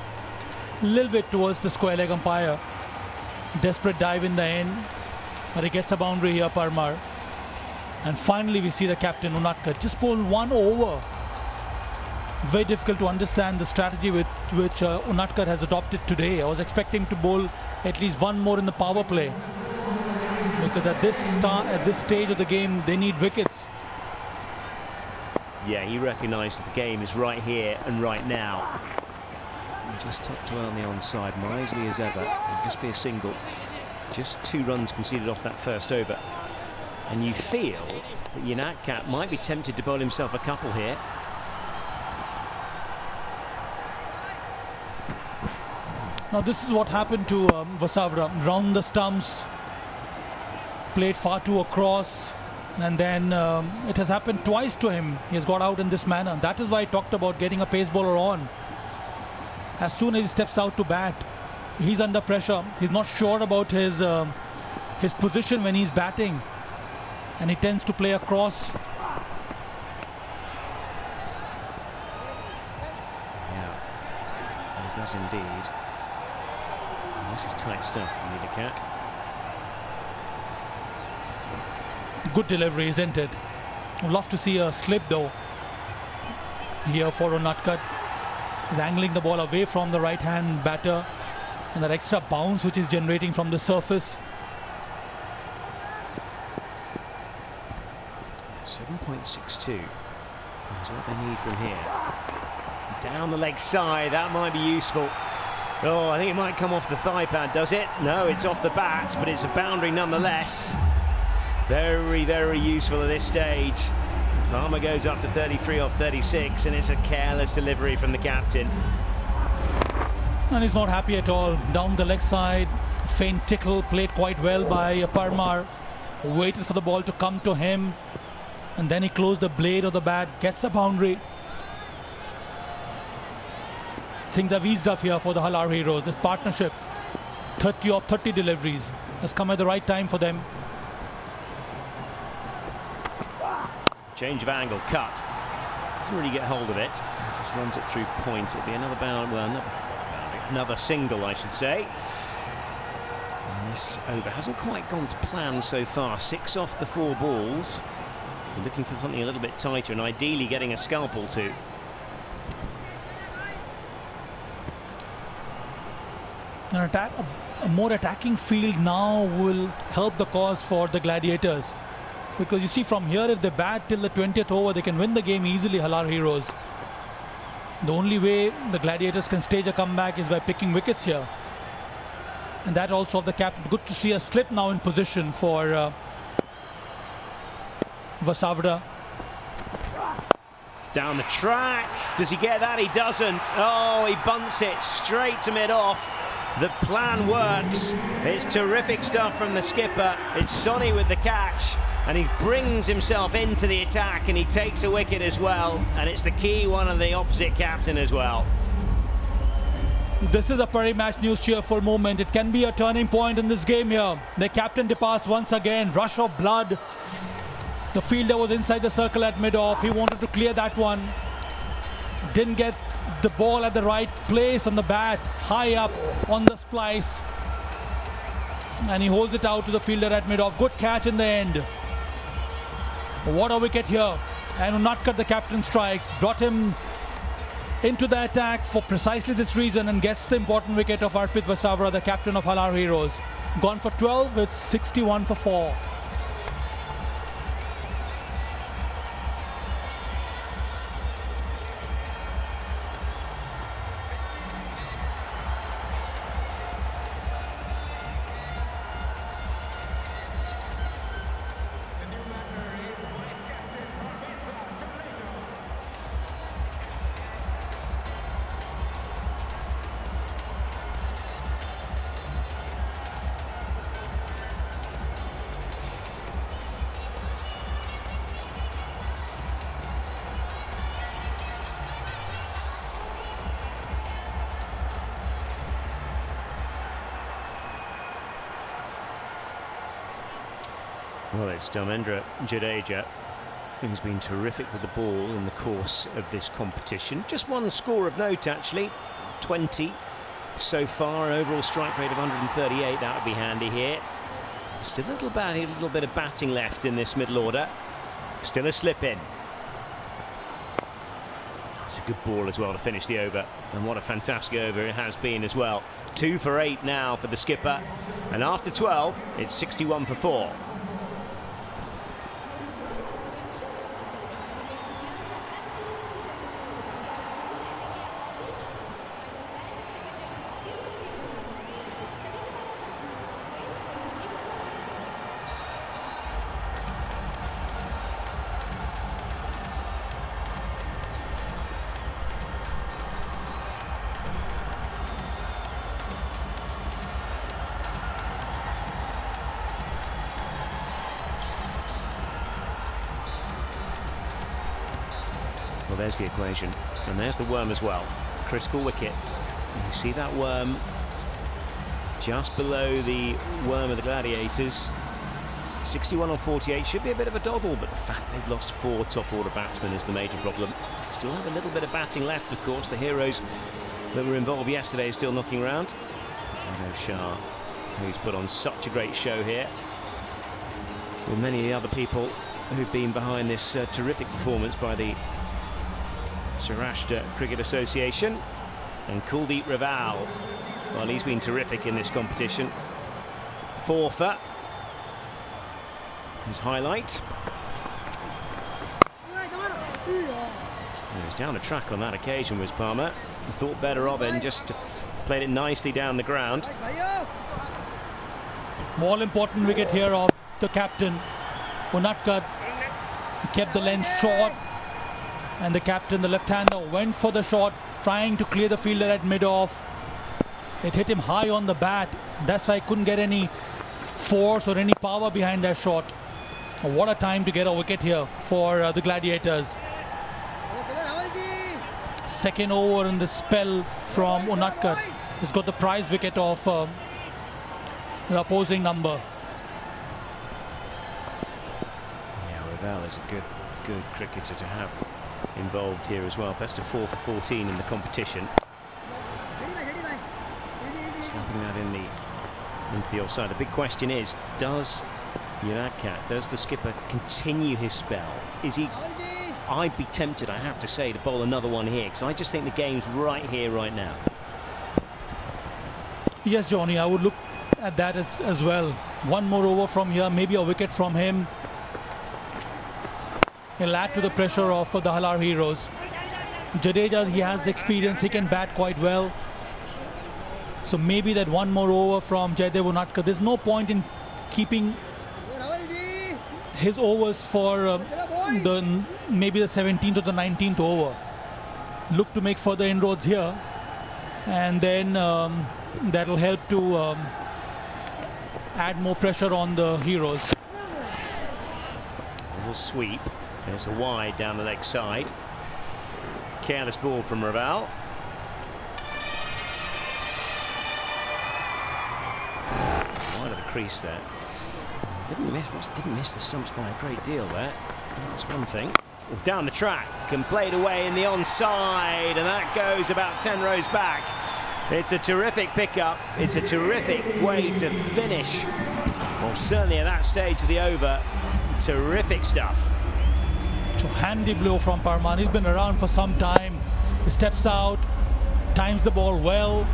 E: little bit towards the square leg umpire. Desperate dive in the end, but he gets a boundary here, Parmar. And finally we see the captain Unadkat just bowl 1 over. Very difficult to understand the strategy with which Unadkat has adopted today. I was expecting to bowl at least 1 more in the power play, because at this stage of the game they need wickets.
J: Yeah, he recognised that the game is right here and right now. He just tucked well on the onside, wisely as ever. It'll just be a single. Just 2 runs conceded off that first over. And you feel that Unadkat might be tempted to bowl himself a couple here.
E: Now this is what happened to Vasavra. Round the stumps, played far too across, and then it has happened twice to him. He has got out in this manner. That is why I talked about getting a pace bowler on. As soon as he steps out to bat, he's under pressure. He's not sure about his position when he's batting, and he tends to play across.
J: Yeah, he does indeed. And this is tight stuff from Unadkat.
E: Good delivery, isn't it? I'd love to see a slip though here for Unatkat. He's angling the ball away from the right hand batter, and that extra bounce which is generating from the surface.
J: 7.62 is what they need from here. Down the leg side, that might be useful. Oh, I think it might come off the thigh pad, does it? No, it's off the bat, but it's a boundary nonetheless. Very, very useful at this stage. Palmer goes up to 33 off 36, and it's a careless delivery from the captain.
E: And he's not happy at all. Down the leg side, faint tickle, played quite well by Parmar. Waited for the ball to come to him, and then he closed the blade of the bat, gets a boundary. Things have eased up here for the Halar Heroes. This partnership, 30 of 30 deliveries, has come at the right time for them.
J: Change of angle, cut. Doesn't really get hold of it. Just runs it through point. It'll be another bound, well, another single, I should say. And this over hasn't quite gone to plan so far. 6 off the 4 balls. We're looking for something a little bit tighter, and ideally getting a scalp or two.
E: A more attacking field now will help the cause for the Gladiators, because you see from here, if they bat till the 20th over, they can win the game easily, Halar Heroes. The only way the Gladiators can stage a comeback is by picking wickets here, and that also of the captain. Good to see a slip now in position for Vasavra.
J: Down the track, does he get that? He doesn't. Oh, he bunts it straight to mid-off. The plan works. It's terrific stuff from the skipper. It's Sonny with the catch, and he brings himself into the attack, and he takes a wicket as well, and it's the key one of the opposite captain as well.
E: This is a Parimatch news cheerful moment. It can be a turning point in this game here. The captain departs once again. Rush of blood. The fielder was inside the circle at mid-off. He wanted to clear that one. Didn't get the ball at the right place on the bat, high up on the splice, and he holds it out to the fielder at mid-off. Good catch in the end. What a wicket here. And Unatkat, the captain, strikes, brought him into the attack for precisely this reason, and gets the important wicket of Arpit Vasavra, the captain of Halar Heroes. Gone for 12 with 61 for 4.
J: Well, it's Dharmendra Jadeja, who's been terrific with the ball in the course of this competition. Just one score of note, actually. 20 so far, overall strike rate of 138. That would be handy here. Still a little bit of batting left in this middle order. Still a slip in. That's a good ball as well to finish the over, and what a fantastic over it has been as well. 2 for 8 now for the skipper, and after 12 it's 61 for 4. Well, there's the equation, and there's the worm as well. Critical wicket. You see that worm just below the worm of the Gladiators. 61 on 48 should be a bit of a doddle, but the fact they've lost 4 top-order batsmen is the major problem. Still have a little bit of batting left, of course. The heroes that were involved yesterday are still knocking around. And Shah, who's put on such a great show here, with many other people who've been behind this terrific performance by the Saurashtra Cricket Association. And Kuldeep Raval, well, he's been terrific in this competition. 4 for his highlight. He was down the track on that occasion, was Palmer. He thought better of it and just played it nicely down the ground.
E: More important wicket here of the captain. Unadkat kept the length short, and the captain, the left-hander, went for the shot, trying to clear the fielder at mid-off. It hit him high on the bat. That's why he couldn't get any force or any power behind that shot. What a time to get a wicket here for the Gladiators. Second over in the spell from Unadkat. He's got the prize wicket of the opposing number.
J: Yeah, Ravel is a good cricketer to have involved here as well. Best of 4 for 14 in the competition. Slapping that into the offside. The big question is, does the skipper continue his spell? Is he? I'd be tempted, I have to say, to bowl another one here, because I just think the game's right here, right now.
E: Yes, Johnny, I would look at that as well. One more over from here, maybe a wicket from him. He'll add to the pressure of the Halar heroes. Jadeja, he has the experience, he can bat quite well. So maybe that one more over from Jaydev Unadkat. There's no point in keeping his overs for maybe the 17th or the 19th over. Look to make further inroads here, and then that'll help to add more pressure on the heroes.
J: A little sweep. There's a wide down the leg side. Careless ball from Raval. Wide of the crease there. Didn't miss the stumps by a great deal there. That's one thing. Down the track and played away in the onside, and that goes about 10 rows back. It's a terrific pickup. It's a terrific way to finish. Well, certainly at that stage of the over, terrific stuff.
E: So handy blow from Parimatch. He's been around for some time. He steps out, times the ball well,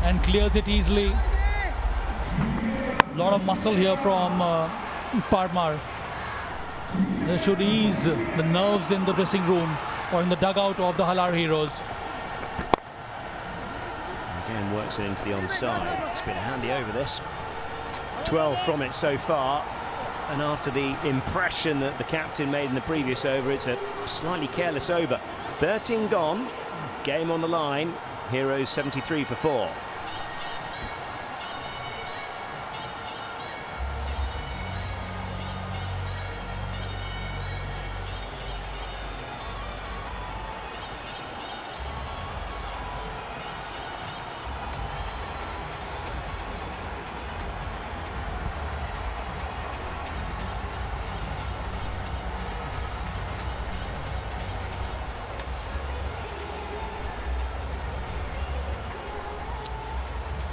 E: and clears it easily. A lot of muscle here from Parimatch. They should ease the nerves in the dressing room or in the dugout of the Halar heroes.
J: Again, works it into the onside. It's been a handy over this. 12 from it so far. And after the impression that the captain made in the previous over, it's a slightly careless over. 13 gone, game on the line. Heroes 73 for 4.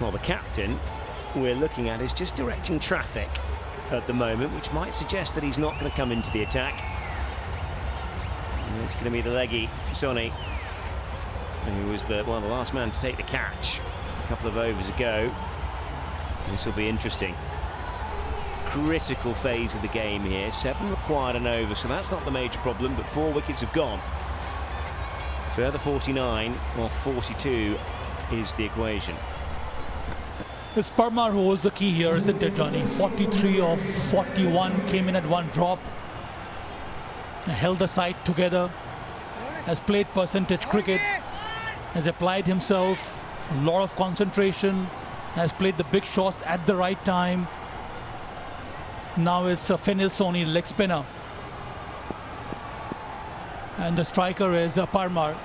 J: Well, the captain we're looking at is just directing traffic at the moment, which might suggest that he's not going to come into the attack. And it's going to be the leggy Sonny, who was the last man to take the catch a couple of overs ago. This will be interesting. Critical phase of the game here. 7 required an over, so that's not the major problem, but 4 wickets have gone. Further 49 or 42 is the equation.
E: It's Parimatch who holds the key here, isn't it, Johnny? 43 of 41, came in at 1 drop. Held the side together. Has played percentage cricket. Has applied himself. A lot of concentration. Has played the big shots at the right time. Now it's Fenil Soni, leg spinner. And the striker is Parimatch.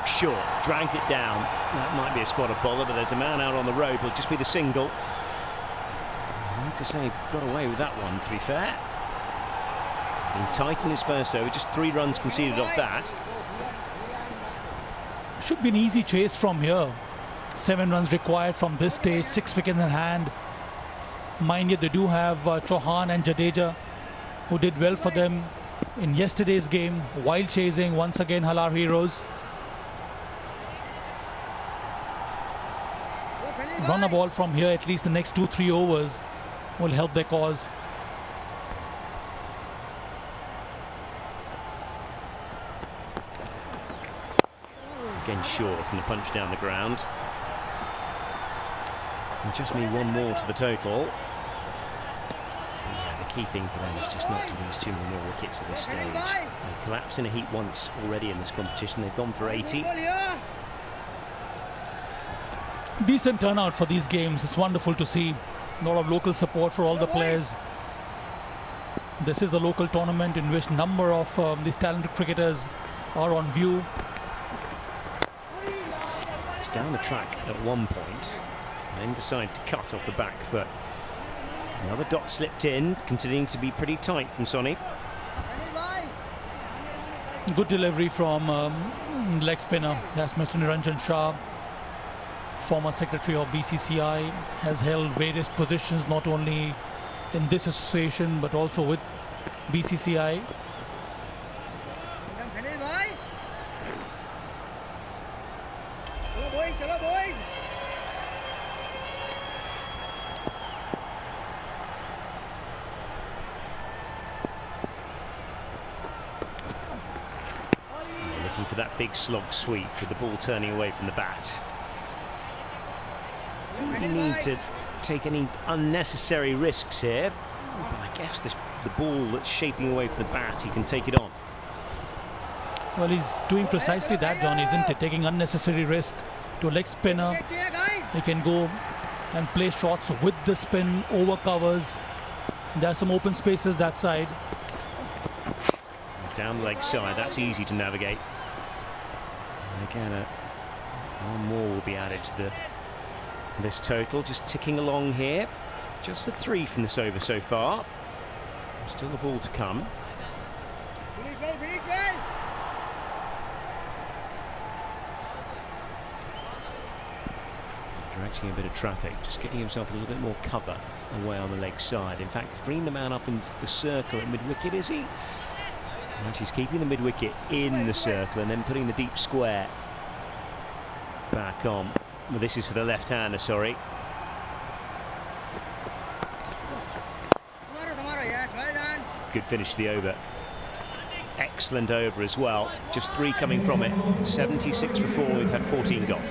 J: Short, dragged it down. That might be a spot of bowler, but there's a man out on the road. Will just be the single. I need to say, got away with that one, to be fair. Been tight in his first over, just 3 runs conceded off that.
E: Should be an easy chase from here. 7 runs required from this stage, 6 wickets in hand. Mind you, they do have Chauhan and Jadeja, who did well for them in yesterday's game while chasing once again Halar heroes. Run a ball from here, at least the next 2-3 overs will help their cause.
J: Again short from the punch down the ground. And just need one more to the total. Yeah, the key thing for them is just not to lose too many more wickets at this stage. They've collapsed in a heat once already in this competition. They've gone for 80.
E: Decent turnout for these games. It's wonderful to see. A lot of local support for all the players. This is a local tournament in which number of these talented cricketers are on view.
J: It's down the track at one point, and then decided to cut off the back foot. Another dot slipped in, continuing to be pretty tight from Sonny.
E: Good delivery from leg spinner, as Mr. Niranjan Shah, former secretary of BCCI, has held various positions not only in this association but also with BCCI.
J: Looking for that big slog sweep with the ball turning away from the bat. Doesn't really need to take any unnecessary risks here, but I guess the ball that's shaping away from the bat, he can take it on.
E: Well, he's doing precisely that, John, isn't it? Taking unnecessary risk to a leg spinner. He can go and play shots with the spin, over covers. There are some open spaces that side.
J: Down the leg side, that's easy to navigate. And again, one more will be added to this total. Just ticking along here. Just a 3 from this over so far. Still the ball to come.
M: Finish well, finish well.
J: Directing a bit of traffic, just getting himself a little bit more cover away on the leg side. In fact, bringing the man up in the circle at mid-wicket, is he? And he's keeping the mid-wicket in the circle and then putting the deep square back on. Well, this is for the left-hander, sorry.
M: Yes, well done.
J: Good finish to the over. Excellent over as well. Just 3 coming from it. 76 for 4, we've had 14 gone.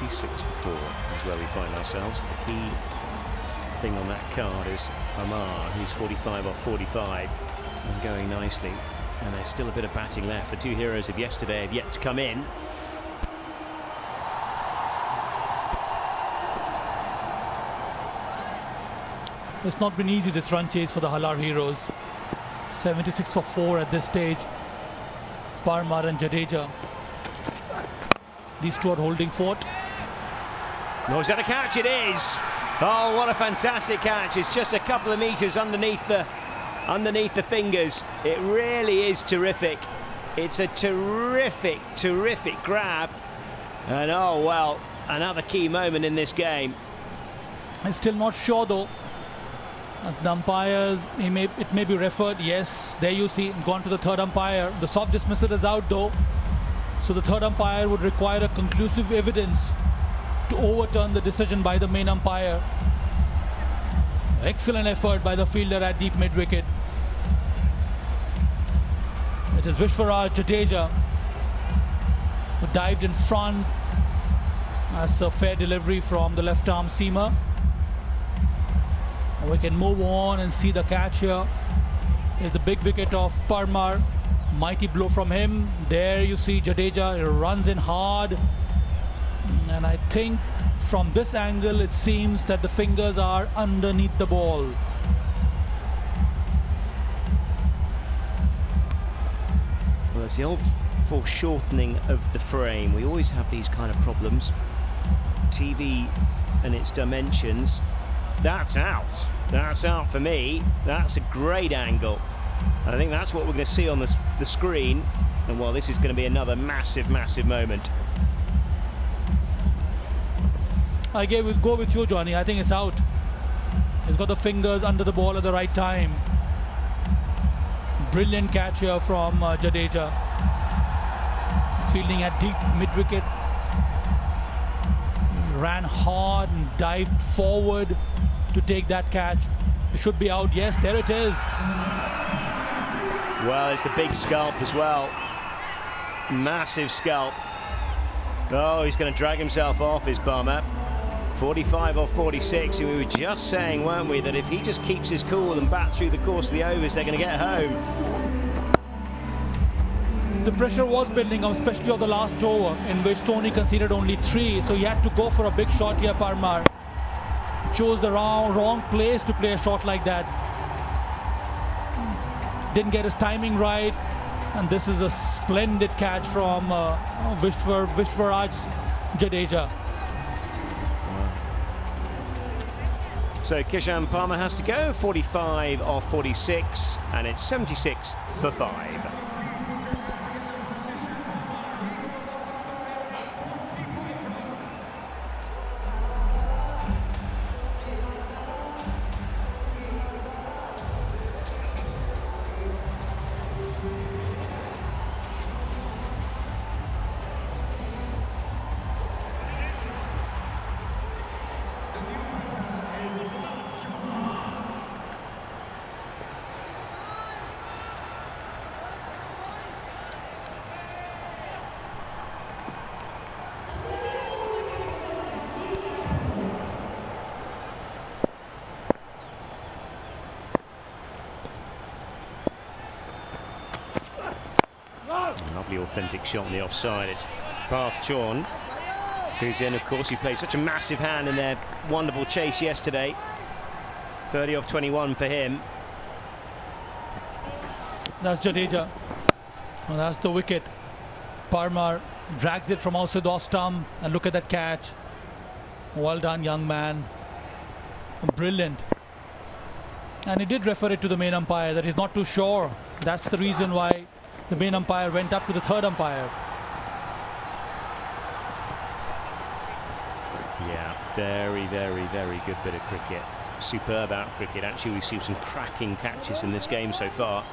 J: Is where we find ourselves. The key thing on that card is Halar, who's 45 off 45 and going nicely. And there's still a bit of batting left. The 2 heroes of yesterday have yet to come in.
E: It's not been easy, this run chase for the Halar heroes. 76 for 4 at this stage. Parimatch and Jadeja. These 2 are holding fort.
J: No, is that a catch? It is. Oh, what a fantastic catch. It's just a couple of meters underneath the fingers. It really is terrific. It's a terrific grab. And oh, well, another key moment in this game.
E: I'm still not sure though. The umpires, it may be referred. Yes, there you see, gone to the 3rd umpire. The soft dismissal is out though. So the 3rd umpire would require a conclusive evidence to overturn the decision by the main umpire. Excellent effort by the fielder at deep mid-wicket. It is Vishwaraj Jadeja who dived in front. That's a fair delivery from the left-arm seamer. We can move on and see the catch here. is the big wicket of Parmar. Mighty blow from him. There you see Jadeja runs in hard. And I think from this angle it seems that the fingers are underneath the ball.
J: Well, there's the old foreshortening of the frame. We always have these kind of problems. TV and its dimensions. That's out. That's out for me. That's a great angle. And I think that's what we're going to see on the screen. And well, this is going to be another massive, massive moment.
E: I go with you, Johnny. I think it's out. He's got the fingers under the ball at the right time. Brilliant catch here from Jadeja. He's fielding at deep mid-wicket. Ran hard and dived forward to take that catch. It should be out. Yes, there it is.
J: Well, it's the big scalp as well. Massive scalp. Oh, he's going to drag himself off, his bummer. 45 off 46, and we were just saying, weren't we, that if he just keeps his cool and bats through the course of the overs, they're going to get home.
E: The pressure was building up, especially of the last over, in which Tony conceded only 3, so he had to go for a big shot here, Parmar. Chose the wrong place to play a shot like that. Didn't get his timing right, and this is a splendid catch from Vishwaraj Jadeja.
J: So Kishan Parmar has to go, 45 off 46, and it's 76 for 5. Lovely authentic shot on the offside. It's Parth Chorn who's in, of course. He played such a massive hand in their wonderful chase yesterday. 30 off 21 for him.
E: That's Jadeja. Well, that's the wicket. Parmar drags it from outside the off stump, and look at that catch. Well done, young man. Brilliant. And he did refer it to the main umpire that he's not too sure. That's the reason why the main umpire went up to the third umpire.
J: Yeah, very, very, very good bit of cricket. Superb out cricket. Actually, we've seen some cracking catches in this game so far,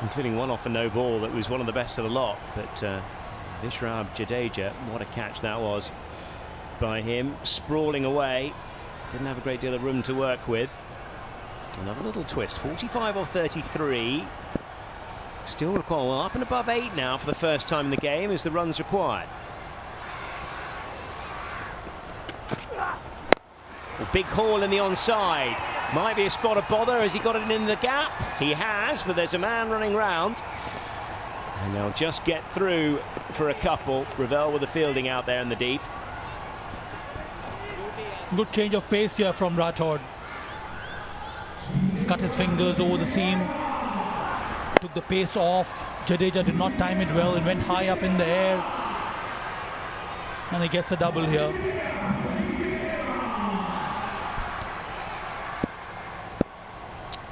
J: including one off a no ball that was one of the best of the lot. But Vishwaraj Jadeja, what a catch that was by him. Sprawling away. Didn't have a great deal of room to work with. Another little twist. 45 off 33. Still required, well, up and above 8 now for the first time in the game as the runs required. Well, big haul in the onside. Might be a spot of bother. Has he got it in the gap? He has, but there's a man running round. And they'll just get through for a couple. Ravel with the fielding out there in the deep.
E: Good change of pace here from Rathod. Cut his fingers over the seam. Took the pace off. Jadeja did not time it well. It went high up in the air. And he gets a double here.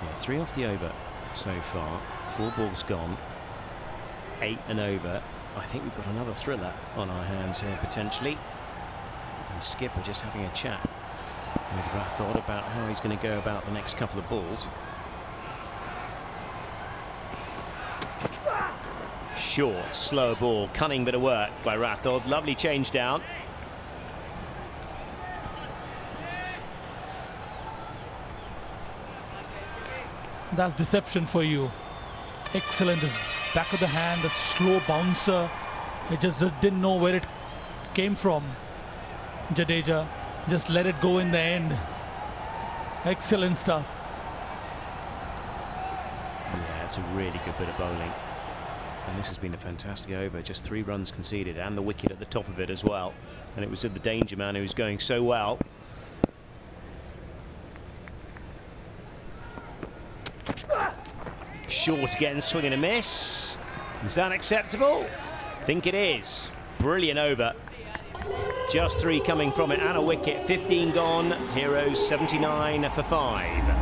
J: Yeah, 3 off the over so far. 4 balls gone. 8 and over. I think we've got another thriller on our hands here potentially. And skipper just having a chat with Rathod about how he's going to go about the next couple of balls. Short, slow ball, cunning bit of work by Rathod. Lovely change down.
E: That's deception for you. Excellent. This back of the hand, the slow bouncer. It just didn't know where it came from. Jadeja just let it go in the end. Excellent stuff.
J: Yeah, That's a really good bit of bowling. And this has been a fantastic over. Just 3 runs conceded and the wicket at the top of it as well. And it was the danger man who was going so well. Short again, swing and a miss. Is that acceptable? I think it is. Brilliant over. Just 3 coming from it and a wicket. 15 gone. Heroes 79 for 5.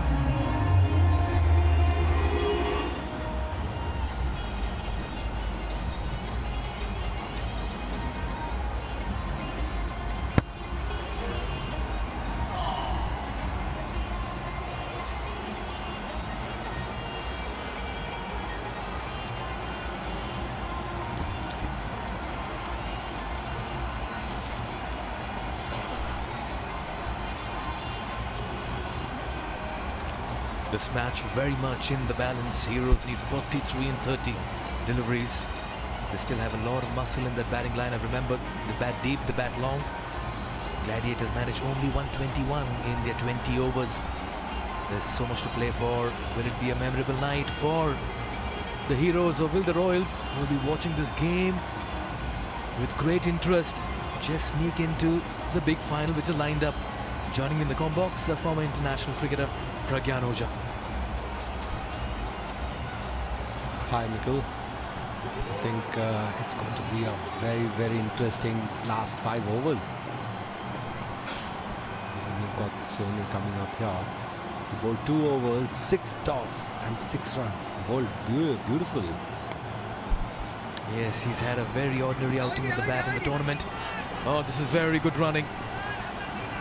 H: This match very much in the balance. Heroes need 43 and 30 deliveries. They still have a lot of muscle in that batting line. I remember the bat deep, the bat long. Gladiators managed only 121 in their 20 overs. There's so much to play for. Will it be a memorable night for the Heroes, or will the Royals, who will be watching this game with great interest, just sneak into the big final which is lined up? Joining me in the com box, former international cricketer Pragyan Ojha.
D: Hi, Mikkel. I think it's going to be a very, very interesting last 5 overs. We've got Sony coming up here. He bowled 2 overs, 6 dots and 6 runs. Bowled beautifully.
H: Yes, he's had a very ordinary outing with the bat in the tournament. Oh, this is very good running.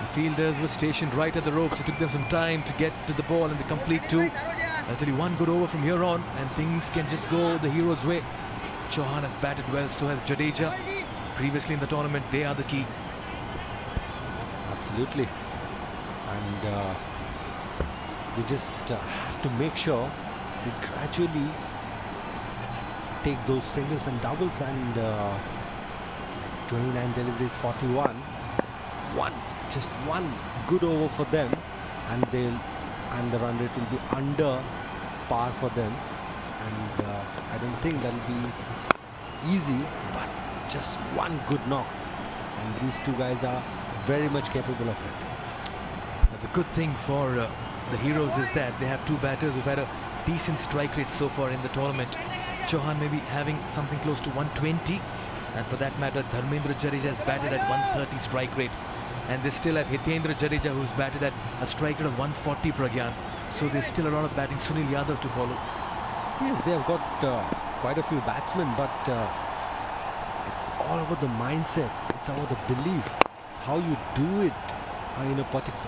H: The fielders were stationed right at the ropes. It took them some time to get to the ball and the complete 2. I'll tell you, 1 good over from here on and things can just go the Heroes' way. Chauhan has batted well, so has Jadeja. Previously in the tournament, they are the key.
D: Absolutely. And we just have to make sure we gradually take those singles and doubles, and 29 deliveries, 41. Just one good over for them, and the run rate will be under par for them. And I don't think that'll be easy, but just one good knock, and these 2 guys are very much capable of it.
H: But the good thing for the Heroes is that they have 2 batters who've had a decent strike rate so far in the tournament. Chauhan may be having something close to 120, and for that matter Dharmendra Jadeja has batted at 130 strike rate, and they still have Hitendra Jadeja, who's batted at a strike rate of 140. Pragyan. So there's still a lot of batting. Sunil Yadav to follow.
D: Yes, they have got quite a few batsmen, but it's all about the mindset. It's about the belief. It's how you do it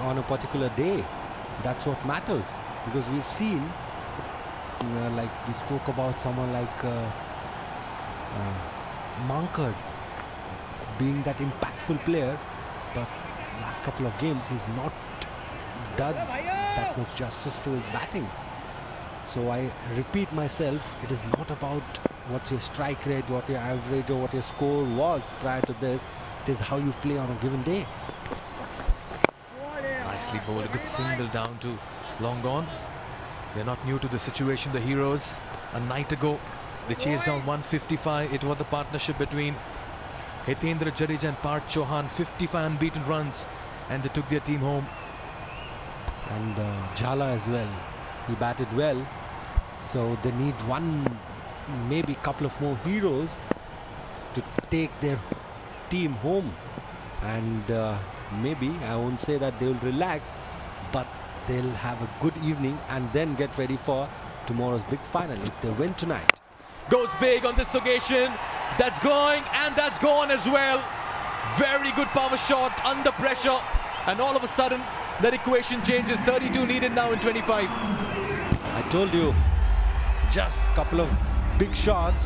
D: on a particular day. That's what matters, because we've seen, like we spoke about someone like Mankad being that impactful player, but last couple of games he's not done that much justice to his batting. So I repeat myself, it is not about what's your strike rate, what your average or what your score was prior to this. It is how you play on a given day.
H: Nicely bowled, a good single down to long gone. They're not new to the situation, the Heroes. A night ago they chased down 155. It was the partnership between Hitendra Jadeja and Parth Chauhan, 55 unbeaten runs, and they took their team home.
D: And Jhala as well, he batted well, so they need maybe couple of more Heroes to take their team home. And maybe, I won't say that they will relax, but they'll have a good evening and then get ready for tomorrow's big final if they win tonight.
H: Goes big on this occasion. That's going, and that's gone as well. Very good power shot under pressure, and all of a sudden that equation changes. 32 needed now in 25.
D: I told you, just a couple of big shots,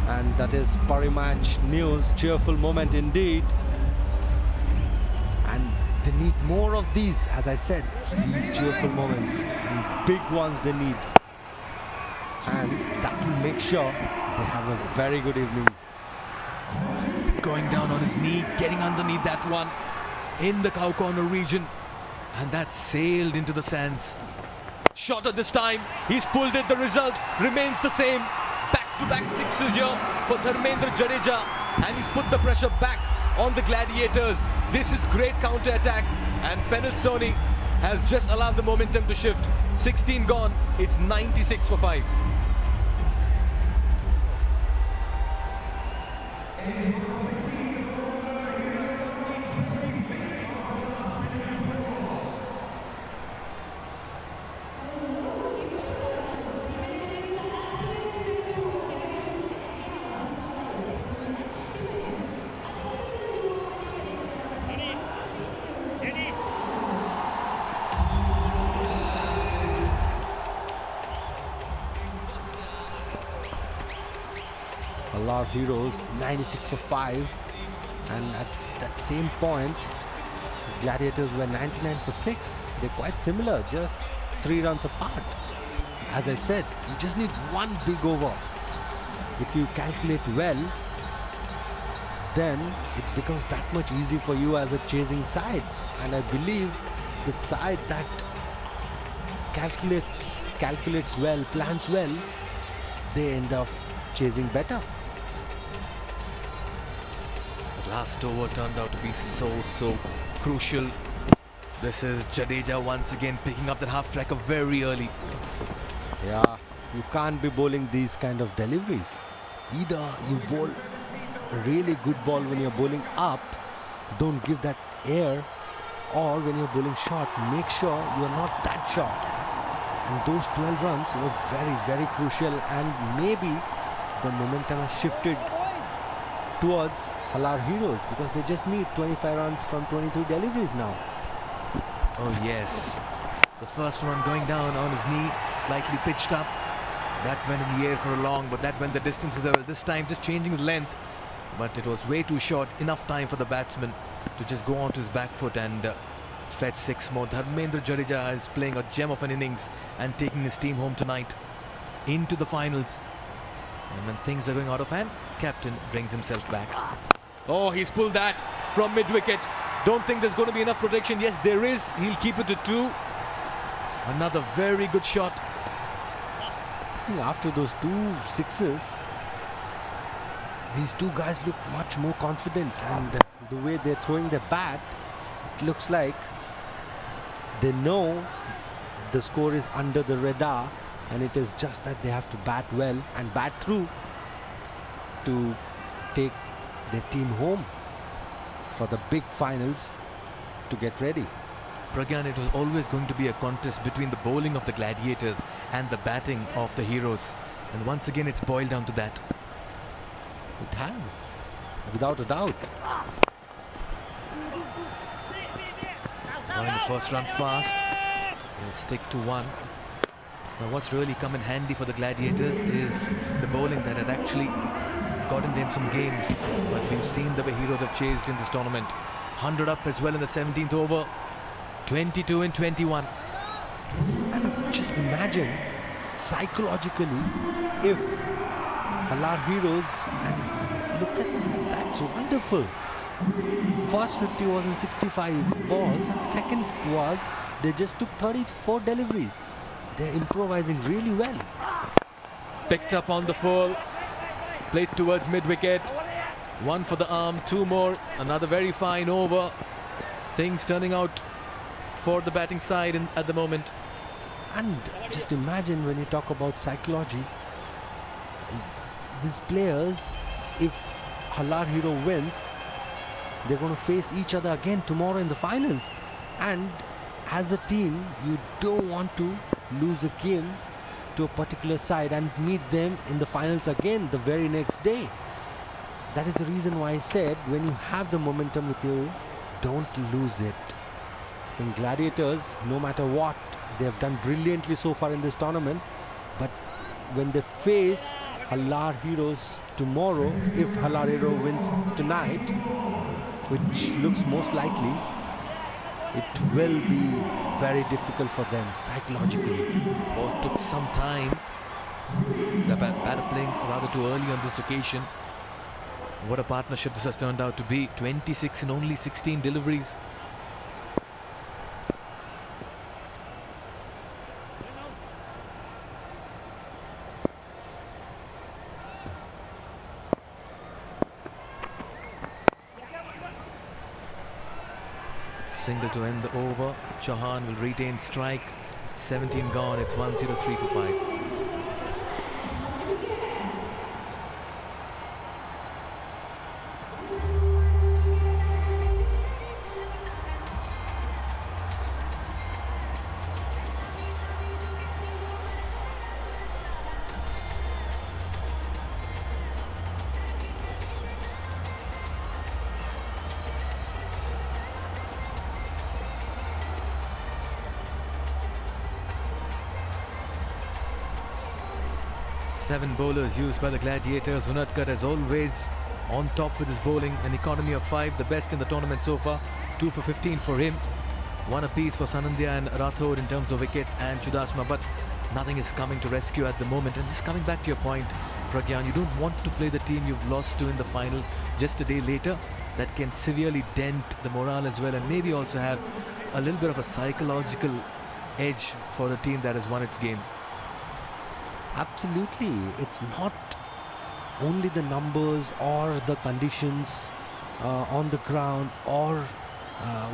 D: and that is Parimatch news. Cheerful moment indeed, and they need more of these. As I said, these cheerful moments and big ones they need, and that will make sure they have a very good evening.
H: Going down on his knee, getting underneath that one in the cow corner region, and that sailed into the sands. Shorter this time. He's pulled it. The result remains the same. Back-to-back sixes here for Dharmendra Jadeja. And he's put the pressure back on the Gladiators. This is great counter-attack. And Fennel Sony has just allowed the momentum to shift. 16 gone. It's 96 for 5.
D: Halar Heroes 96 for 5, and at that same point Gladiators were 99 for 6. They're quite similar, just 3 runs apart. As I said, you just need one big over. If you calculate well, then it becomes that much easier for you as a chasing side, and I believe the side that calculates well, plans well, they end up chasing better.
H: Last over turned out to be so crucial. This is Jadeja once again picking up that half tracker very early.
D: Yeah, you can't be bowling these kind of deliveries. Either you bowl a really good ball when you're bowling up, don't give that air, or when you're bowling short, make sure you're not that short. And those 12 runs were very crucial, and maybe the momentum has shifted towards Halar Heroes because they just need 25 runs from 23 deliveries now.
H: Oh yes, the first one going down on his knee, slightly pitched up. That went in the air for a long, but that went the distance. This time just changing the length, but it was way too short. Enough time for the batsman to just go on to his back foot and fetch 6 more. Dharmendra Jadeja is playing a gem of an innings and taking his team home tonight into the finals. And when things are going out of hand, captain brings himself back. Oh, he's pulled that from mid-wicket. Don't think there's going to be enough protection. Yes, there is. He'll keep it to 2. Another very good shot.
D: After those 2 sixes, these 2 guys look much more confident, and the way they're throwing their bat, it looks like they know the score is under the radar, and it is just that they have to bat well and bat through to take their team home for the big finals to get ready.
H: Pragyan, it was always going to be a contest between the bowling of the Gladiators and the batting of the Heroes, and once again it's boiled down to that.
D: It has, without a doubt.
H: Drawing the first run fast. They'll stick to 1. Now what's really come in handy for the Gladiators is the bowling that had actually gotten them some games, but we've seen the way Heroes have chased in this tournament. 100 up as well in the 17th over, 22 and 21.
D: And just imagine psychologically if Halar Heroes, and look at that, that's wonderful. First 50 was in 65 balls, and second was they just took 34 deliveries. They're improvising really well.
H: Picked up on the full. Played towards mid-wicket. 1 for the arm, 2 more. Another very fine over. Things turning out for the batting side at the moment.
D: And just imagine when you talk about psychology, these players, if Halar Hero wins, they're going to face each other again tomorrow in the finals. And as a team, you don't want to lose a game to a particular side and meet them in the finals again the very next day. That is the reason why I said when you have the momentum with you, don't lose it. In Gladiators, no matter what, they have done brilliantly so far in this tournament, but when they face Halar Heroes tomorrow, if Halar Hero wins tonight, which looks most likely, it will be very difficult for them psychologically.
H: Both took some time. The batter playing rather too early on this occasion. What a partnership this has turned out to be. 26 in only 16 deliveries. Single to end the over. Chauhan will retain strike. 17 gone. It's 1-0-3 for 5. Seven bowlers used by the Gladiators. Unadkat as always on top with his bowling. An economy of 5, the best in the tournament so far. 2 for 15 for him. 1 apiece for Sanandya and Rathod in terms of wickets and Chudasma, but nothing is coming to rescue at the moment. And just coming back to your point, Pragyan, you don't want to play the team you've lost to in the final just a day later. That can severely dent the morale as well, and maybe also have a little bit of a psychological edge for the team that has won its game.
D: Absolutely. It's not only the numbers or the conditions on the ground or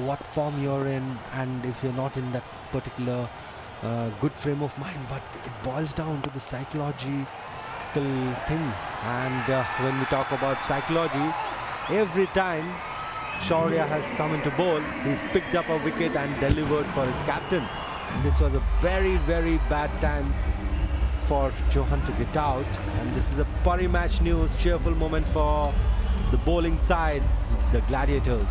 D: what form you're in, and if you're not in that particular good frame of mind, but it boils down to the psychological thing. And when we talk about psychology, every time Shaurya has come into bowl, he's picked up a wicket and delivered for his captain. This was a very, very bad time for Chauhan to get out, and this is a Parimatch news, cheerful moment for the bowling side, the Gladiators.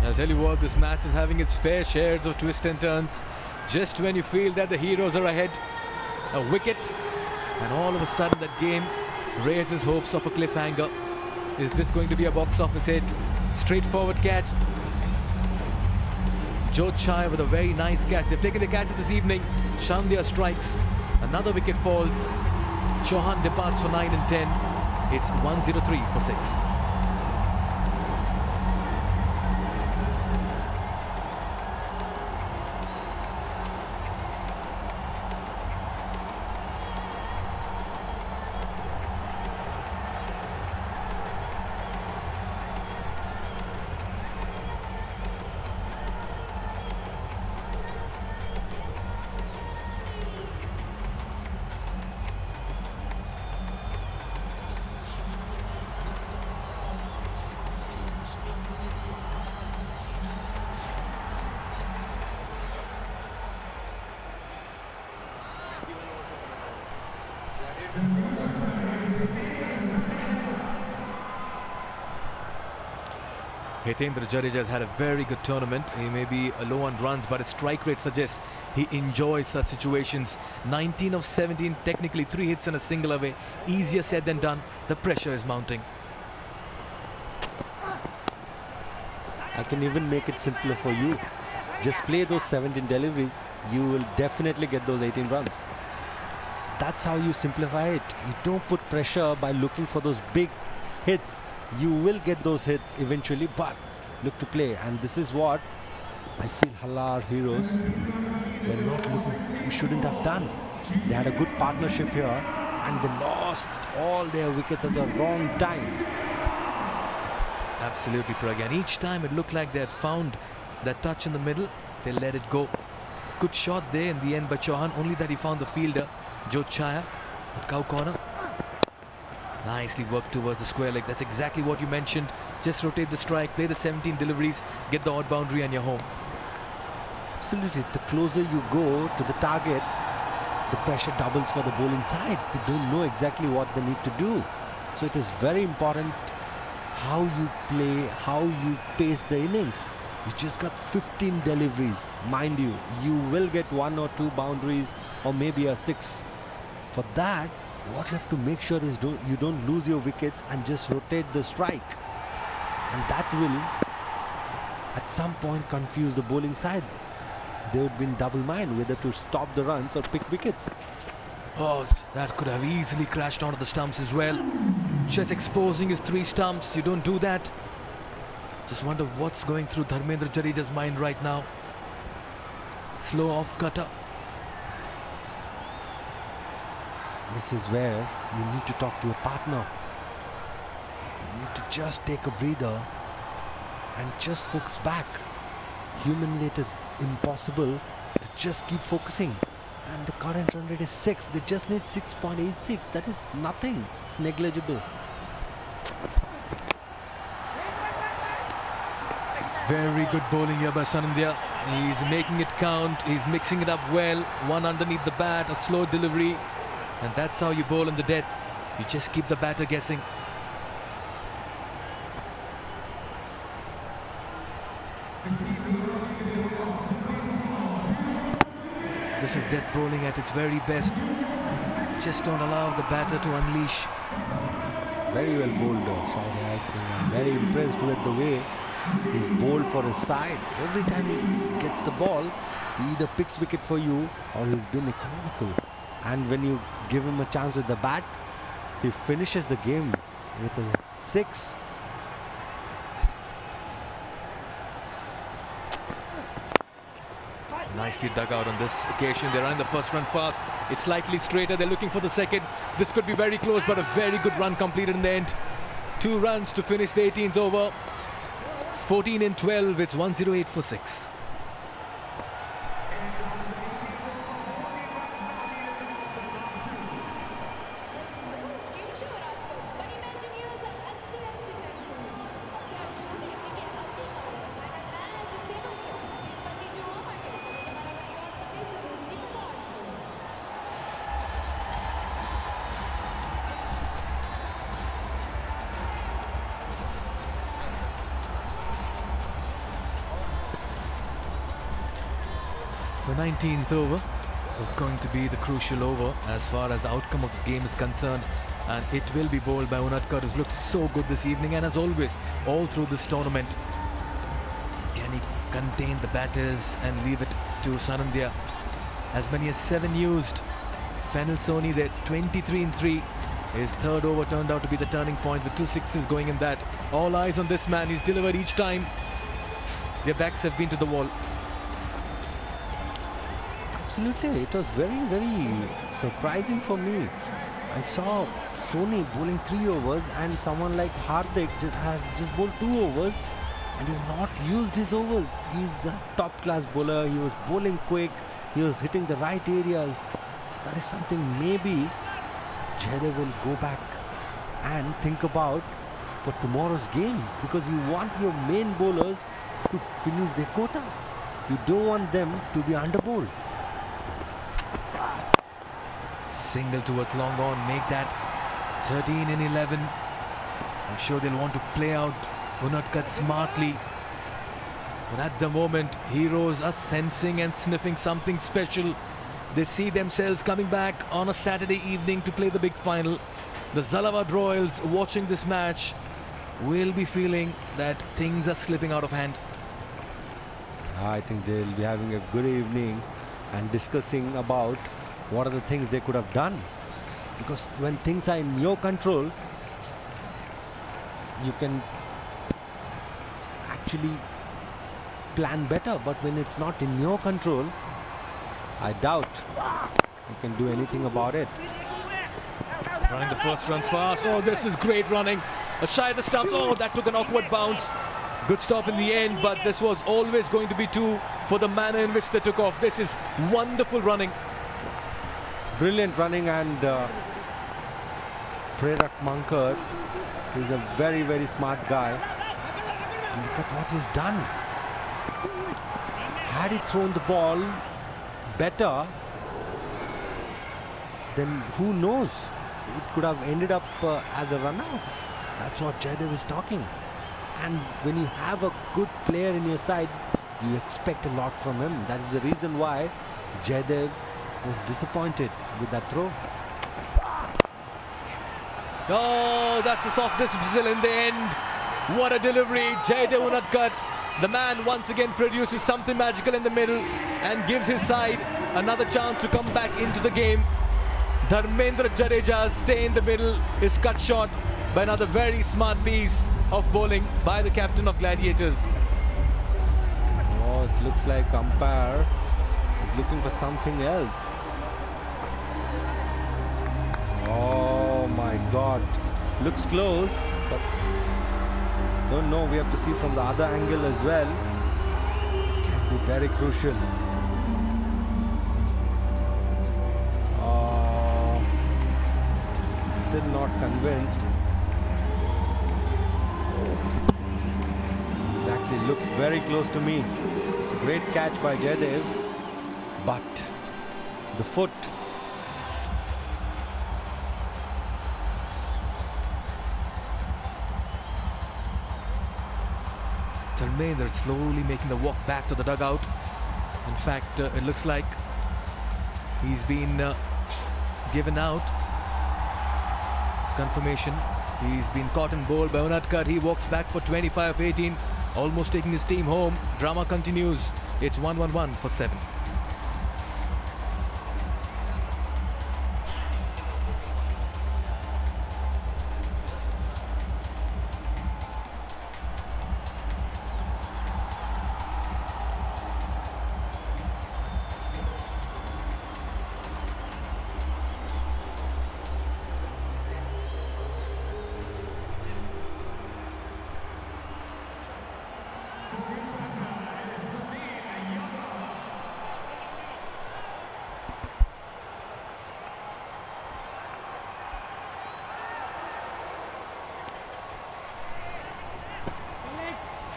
H: I'll tell you what, this match is having its fair shares of twists and turns. Just when you feel that the heroes are ahead, a wicket, and all of a sudden that game raises hopes of a cliffhanger. Is this going to be a box office hit? Straightforward catch. Joe Chai with a very nice catch. They've taken the catch this evening. Shandhya strikes. Another wicket falls. Chauhan departs for 9 and 10. It's 1-0-3 for 6. Hitendra Jadeja has had a very good tournament. He may be low on runs, but his strike rate suggests he enjoys such situations. 19 of 17, technically 3 hits and a single away. Easier said than done. The pressure is mounting.
D: I can even make it simpler for you. Just play those 17 deliveries. You will definitely get those 18 runs. That's how you simplify it. You don't put pressure by looking for those big hits. You will get those hits eventually, but look to play. And this is what I feel Halar heroes were not looking, we shouldn't have done. They had a good partnership here and they lost all their wickets at the wrong time.
H: Absolutely, Pragyan. Each time it looked like they had found that touch in the middle, they let it go. Good shot there in the end by Chauhan, only that he found the fielder, Joe Chaya, at cow corner. Nicely worked towards the square leg. That's exactly what you mentioned. Just rotate the strike, play the 17 deliveries, get the odd boundary and you're home.
D: Absolutely. The closer you go to the target, the pressure doubles for the bowling side. They don't know exactly what they need to do. So it is very important how you play, how you pace the innings. You just got 15 deliveries. Mind you, you will get 1 or 2 boundaries or maybe a 6. For that, what you have to make sure is you don't lose your wickets and just rotate the strike. And that will, at some point, confuse the bowling side. They would be in double mind whether to stop the runs or pick wickets.
H: Oh, that could have easily crashed onto the stumps as well. Just exposing his 3 stumps. You don't do that. Just wonder what's going through Dharmendra Jadeja's mind right now. Slow off cutter.
D: This is where you need to talk to your partner. You need to just take a breather and just focus back. humanly it is impossible to just keep focusing. And the current run rate is 6. They just need 6.86. That is nothing. It's negligible.
H: Very good bowling here by Sanandya. He's making it count. He's mixing it up well. One underneath the bat, a slow delivery. And that's how you bowl in the death. You just keep the batter guessing. This is death bowling at its very best. Just don't allow the batter to unleash.
D: Very well bowled, Saudi. I think I'm very impressed with the way he's bowled for his side. Every time he gets the ball, he either picks wicket for you or he's been economical. And when you give him a chance with the bat, he finishes the game with a 6.
H: Nicely dug out on this occasion. They run the first run fast. It's slightly straighter. They're looking for the second. This could be very close, but a very good run completed in the end. 2 runs to finish the 18th over. 14 in 12. It's 108 for 6. The 19th over is going to be the crucial over as far as the outcome of this game is concerned, and it will be bowled by Unadkat, who's looked so good this evening and as always all through this tournament. Can he contain the batters and leave it to Sanandya? As many as 7 used. Fennel Soni there, 23 in 3. His third over turned out to be the turning point with 2 sixes going in that. All eyes on this man. He's delivered each time. Their backs have been to the wall.
D: Absolutely, it was very, very surprising for me. I saw Soni bowling 3 overs and someone like Hardik has just bowled 2 overs and he not used his overs. He's a top class bowler. He was bowling quick. He was hitting the right areas. So that is something maybe Jaydev will go back and think about for tomorrow's game, because you want your main bowlers to finish their quota. You don't want them to be under-bowled.
H: Single towards long on, make that 13 in 11. I'm sure they'll want to play out Unadkat smartly. But at the moment, heroes are sensing and sniffing something special. They see themselves coming back on a Saturday evening to play the big final. The Zalawad Royals watching this match will be feeling that things are slipping out of hand.
D: I think they'll be having a good evening and discussing about what are the things they could have done, because when things are in your control, you can actually plan better, but when it's not in your control, I doubt you can do anything about it.
H: Running the first run fast. Oh, this is great running. A shy of the stumps. Oh, that took an awkward bounce. Good stop in the end, but this was always going to be 2 for the manner in which they took off. This is wonderful running.
D: Brilliant running, and Prerak Mankar is a very, very smart guy. And look at what he's done. Had he thrown the ball better, then who knows? It could have ended up as a run out. That's what Jaydev is talking. And when you have a good player in your side, you expect a lot from him. That is the reason why Jaydev was disappointed with that throw.
H: Oh, that's a soft dismissal in the end. What a delivery. Jaydev Unadkat, the man once again produces something magical in the middle and gives his side another chance to come back into the game. Dharmendra Jadeja's stay in the middle is cut short by another very smart piece of bowling by the captain of Gladiators.
D: Oh, it looks like umpire is looking for something else. Oh my God, looks close, but don't know. We have to see from the other angle as well. be very crucial. Still not convinced. Exactly, looks very close to me. It's a great catch by Jaydev, but the foot.
H: Dharmendra slowly making the walk back to the dugout. In fact, it looks like he's been given out. Confirmation. He's been caught and bowled by Unadkat. He walks back for 25-18, almost taking his team home. Drama continues. It's 1-1-1 for 7.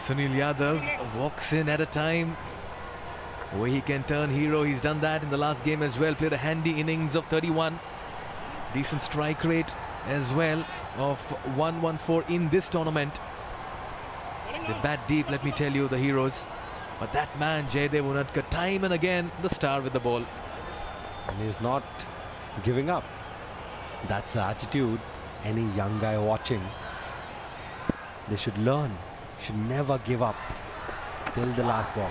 H: Sunil Yadav walks in at a time where he can turn hero. He's done that in the last game as well. Played a handy innings of 31. Decent strike rate as well of 114 in this tournament. They bat deep, let me tell you, the heroes. But that man, Jaydev Unadkat, time and again, the star with the ball.
D: And he's not giving up. That's the attitude any young guy watching. They should learn. Should never give up till the last ball.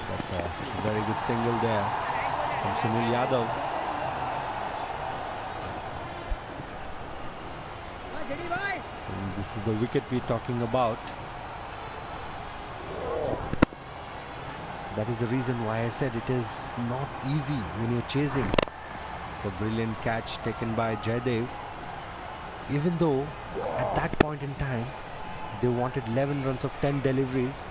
D: That's a very good single there from Sunil Yadav. And this is the wicket we're talking about. That is the reason why I said it is not easy when you're chasing. It's a brilliant catch taken by Jaydev. Even though at that point in time they wanted 11 runs of 10 deliveries,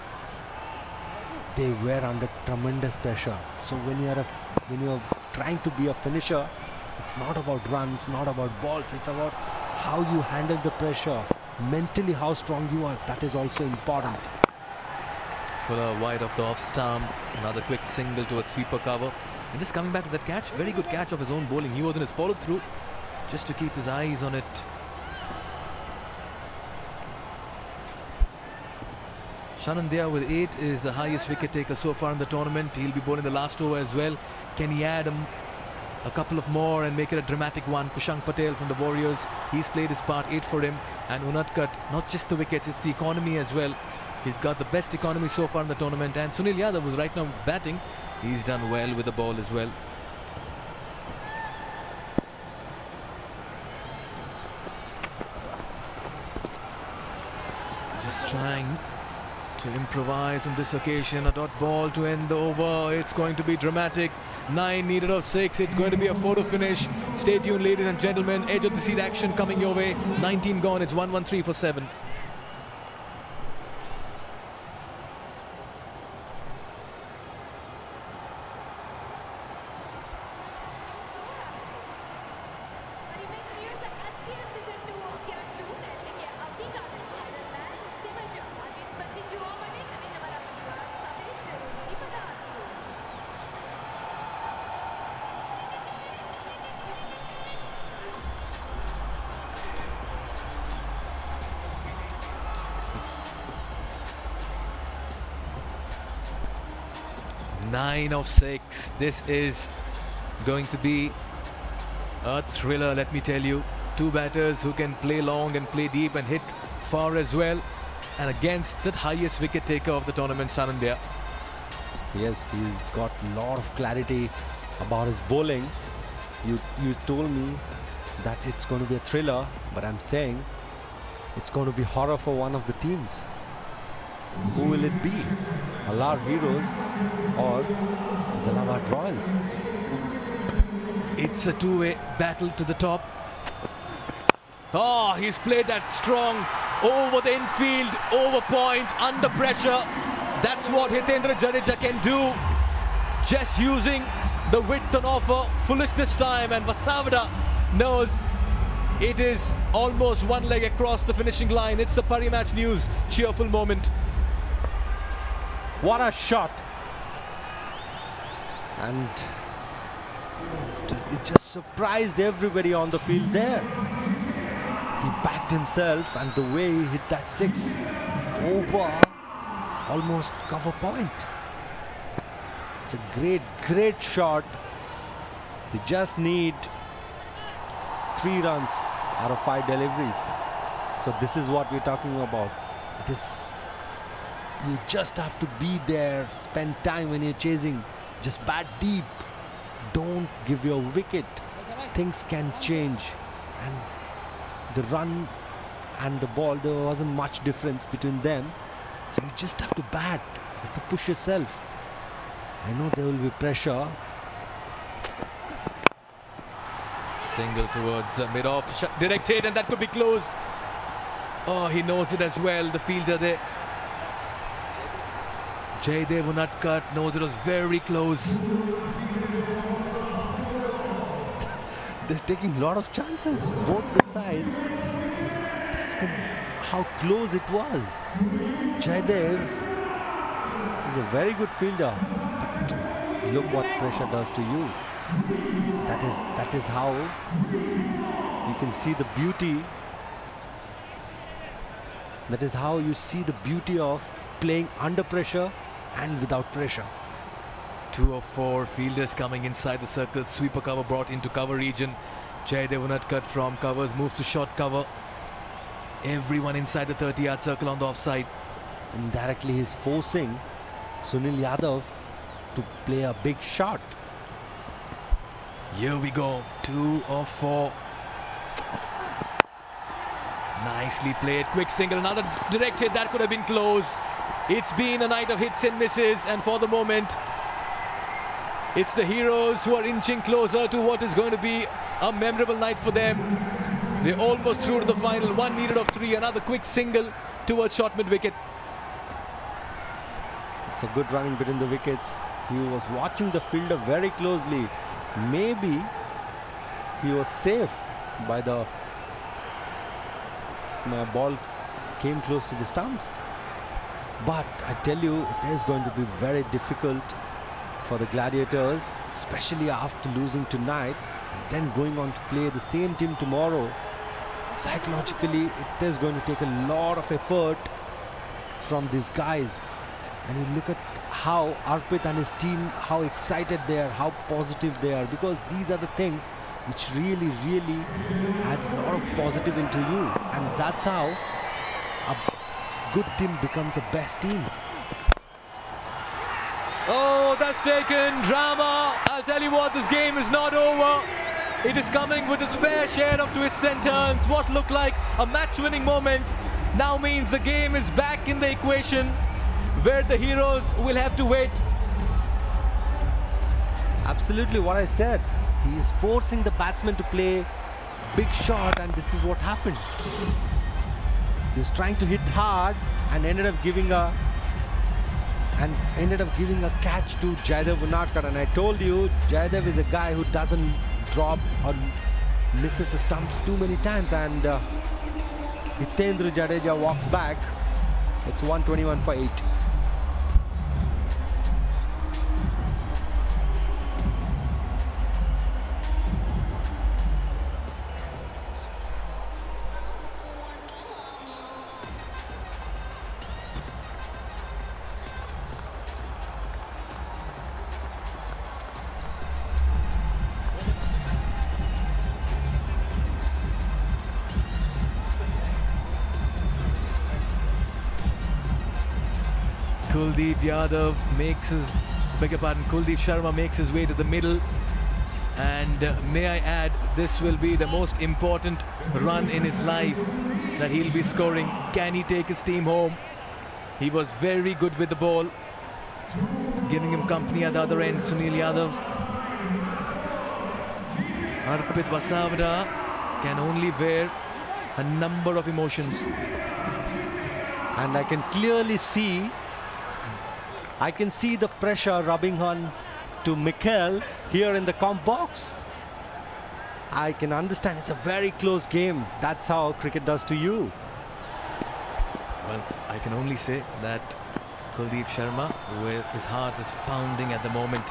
D: they were under tremendous pressure. So when you're trying to be a finisher, it's not about runs, not about balls, it's about how you handle the pressure, mentally how strong you are. That is also important.
H: Fuller wide of the off stump, another quick single to a sweeper cover. And just coming back to that catch, very good catch of his own bowling. He was in his follow through just to keep his eyes on it. Shanandya with 8 is the highest wicket taker so far in the tournament. He'll be bowling the last over as well. Can he add a couple of more and make it a dramatic one? Kushank Patel from the Warriors, he's played his part, 8 for him. And Unadkat, not just the wickets, it's the economy as well. He's got the best economy so far in the tournament. And Sunil Yadav, who's right now batting, he's done well with the ball as well. Just trying to improvise on this occasion. A dot ball to end the over. It's going to be dramatic. 9 needed of 6. It's going to be a photo finish. Stay tuned, ladies and gentlemen. Edge of the seat action coming your way. 19 gone. It's 1-1-3 for 7. Nine of 6. This is going to be a thriller, let me tell you. Two batters who can play long and play deep and hit far as well. And against the highest wicket taker of the tournament, Sanandya.
D: Yes, he's got a lot of clarity about his bowling. You told me that it's going to be a thriller, but I'm saying it's going to be horror for one of the teams. Who will it be? Halar Heroes or Zalawad Royals?
H: It's a two-way battle to the top. Oh, he's played that strong over the infield, over point, under pressure. That's what Hitendra Jadeja can do. Just using the width on offer, foolish this time, and Vasavada knows it is almost one leg across the finishing line. It's the Parimatch News cheerful moment.
D: What a shot! And it just surprised everybody on the field there. He backed himself, and the way he hit that six over almost cover point. It's a great shot. They just need 3 runs out of 5 deliveries. So this is what we're talking about. It is, you just have to be there, spend time when you're chasing. Just bat deep. Don't give your wicket. Things can change. And the run and the ball, there wasn't much difference between them. So you just have to bat. You have to push yourself. I know there will be pressure.
H: Single towards mid-off, direct hit, and that could be close. Oh, he knows it as well, the fielder there. Jaydev Unadkat knows it was very close.
D: They're taking a lot of chances, both the sides. That's been how close it was. Jaydev is a very good fielder. But look what pressure does to you. That is how you can see the beauty. That is how you see the beauty of playing under pressure and without pressure.
H: 2 of 4 fielders coming inside the circle. Sweeper cover brought into cover region. Jaydev Unadkat from covers moves to short cover. Everyone inside the 30-yard circle on the offside.
D: Indirectly he's forcing Sunil Yadav to play a big shot.
H: Here we go, 2 of 4. Nicely played, quick single, another direct hit, that could have been close. It's been a night of hits and misses, and for the moment, it's the Heroes who are inching closer to what is going to be a memorable night for them. They're almost through to the final, 1 needed of 3, another quick single towards short mid-wicket.
D: It's a good running between the wickets. He was watching the fielder very closely. Maybe he was safe by the ball came close to the stumps. But I tell you, it is going to be very difficult for the Gladiators, especially after losing tonight, then going on to play the same team tomorrow. Psychologically, it is going to take a lot of effort from these guys. And you look at how Arpit and his team, how excited they are, how positive they are, because these are the things which really adds a lot of positive into you, and that's how a good team becomes a best team.
H: Oh, that's taken drama. I'll tell you what, this game is not over. It is coming with its fair share of twists and turns. What looked like a match-winning moment now means the game is back in the equation, where the Heroes will have to wait.
D: Absolutely what I said. He is forcing the batsman to play big shot, and this is what happened. He was trying to hit hard and ended up giving a catch to Jaydev Unadkat. And I told you, Jaydev is a guy who doesn't drop or misses the stumps too many times, and Hitendra Jadeja walks back. It's 121 for 8.
H: Kuldeep Yadav makes his, Kuldeep Sharma makes his way to the middle, and may I add, this will be the most important run in his life that he'll be scoring. Can he take his team home? He was very good with the ball, giving him company at the other end. Sunil Yadav, Arpit Vasavada can only bear a number of emotions.
D: And I can clearly see, the pressure rubbing on to Mikel here in the comp box. I can understand it's a very close game. That's how cricket does to you.
H: Well, I can only say that Kuldeep Sharma, with his heart is pounding at the moment.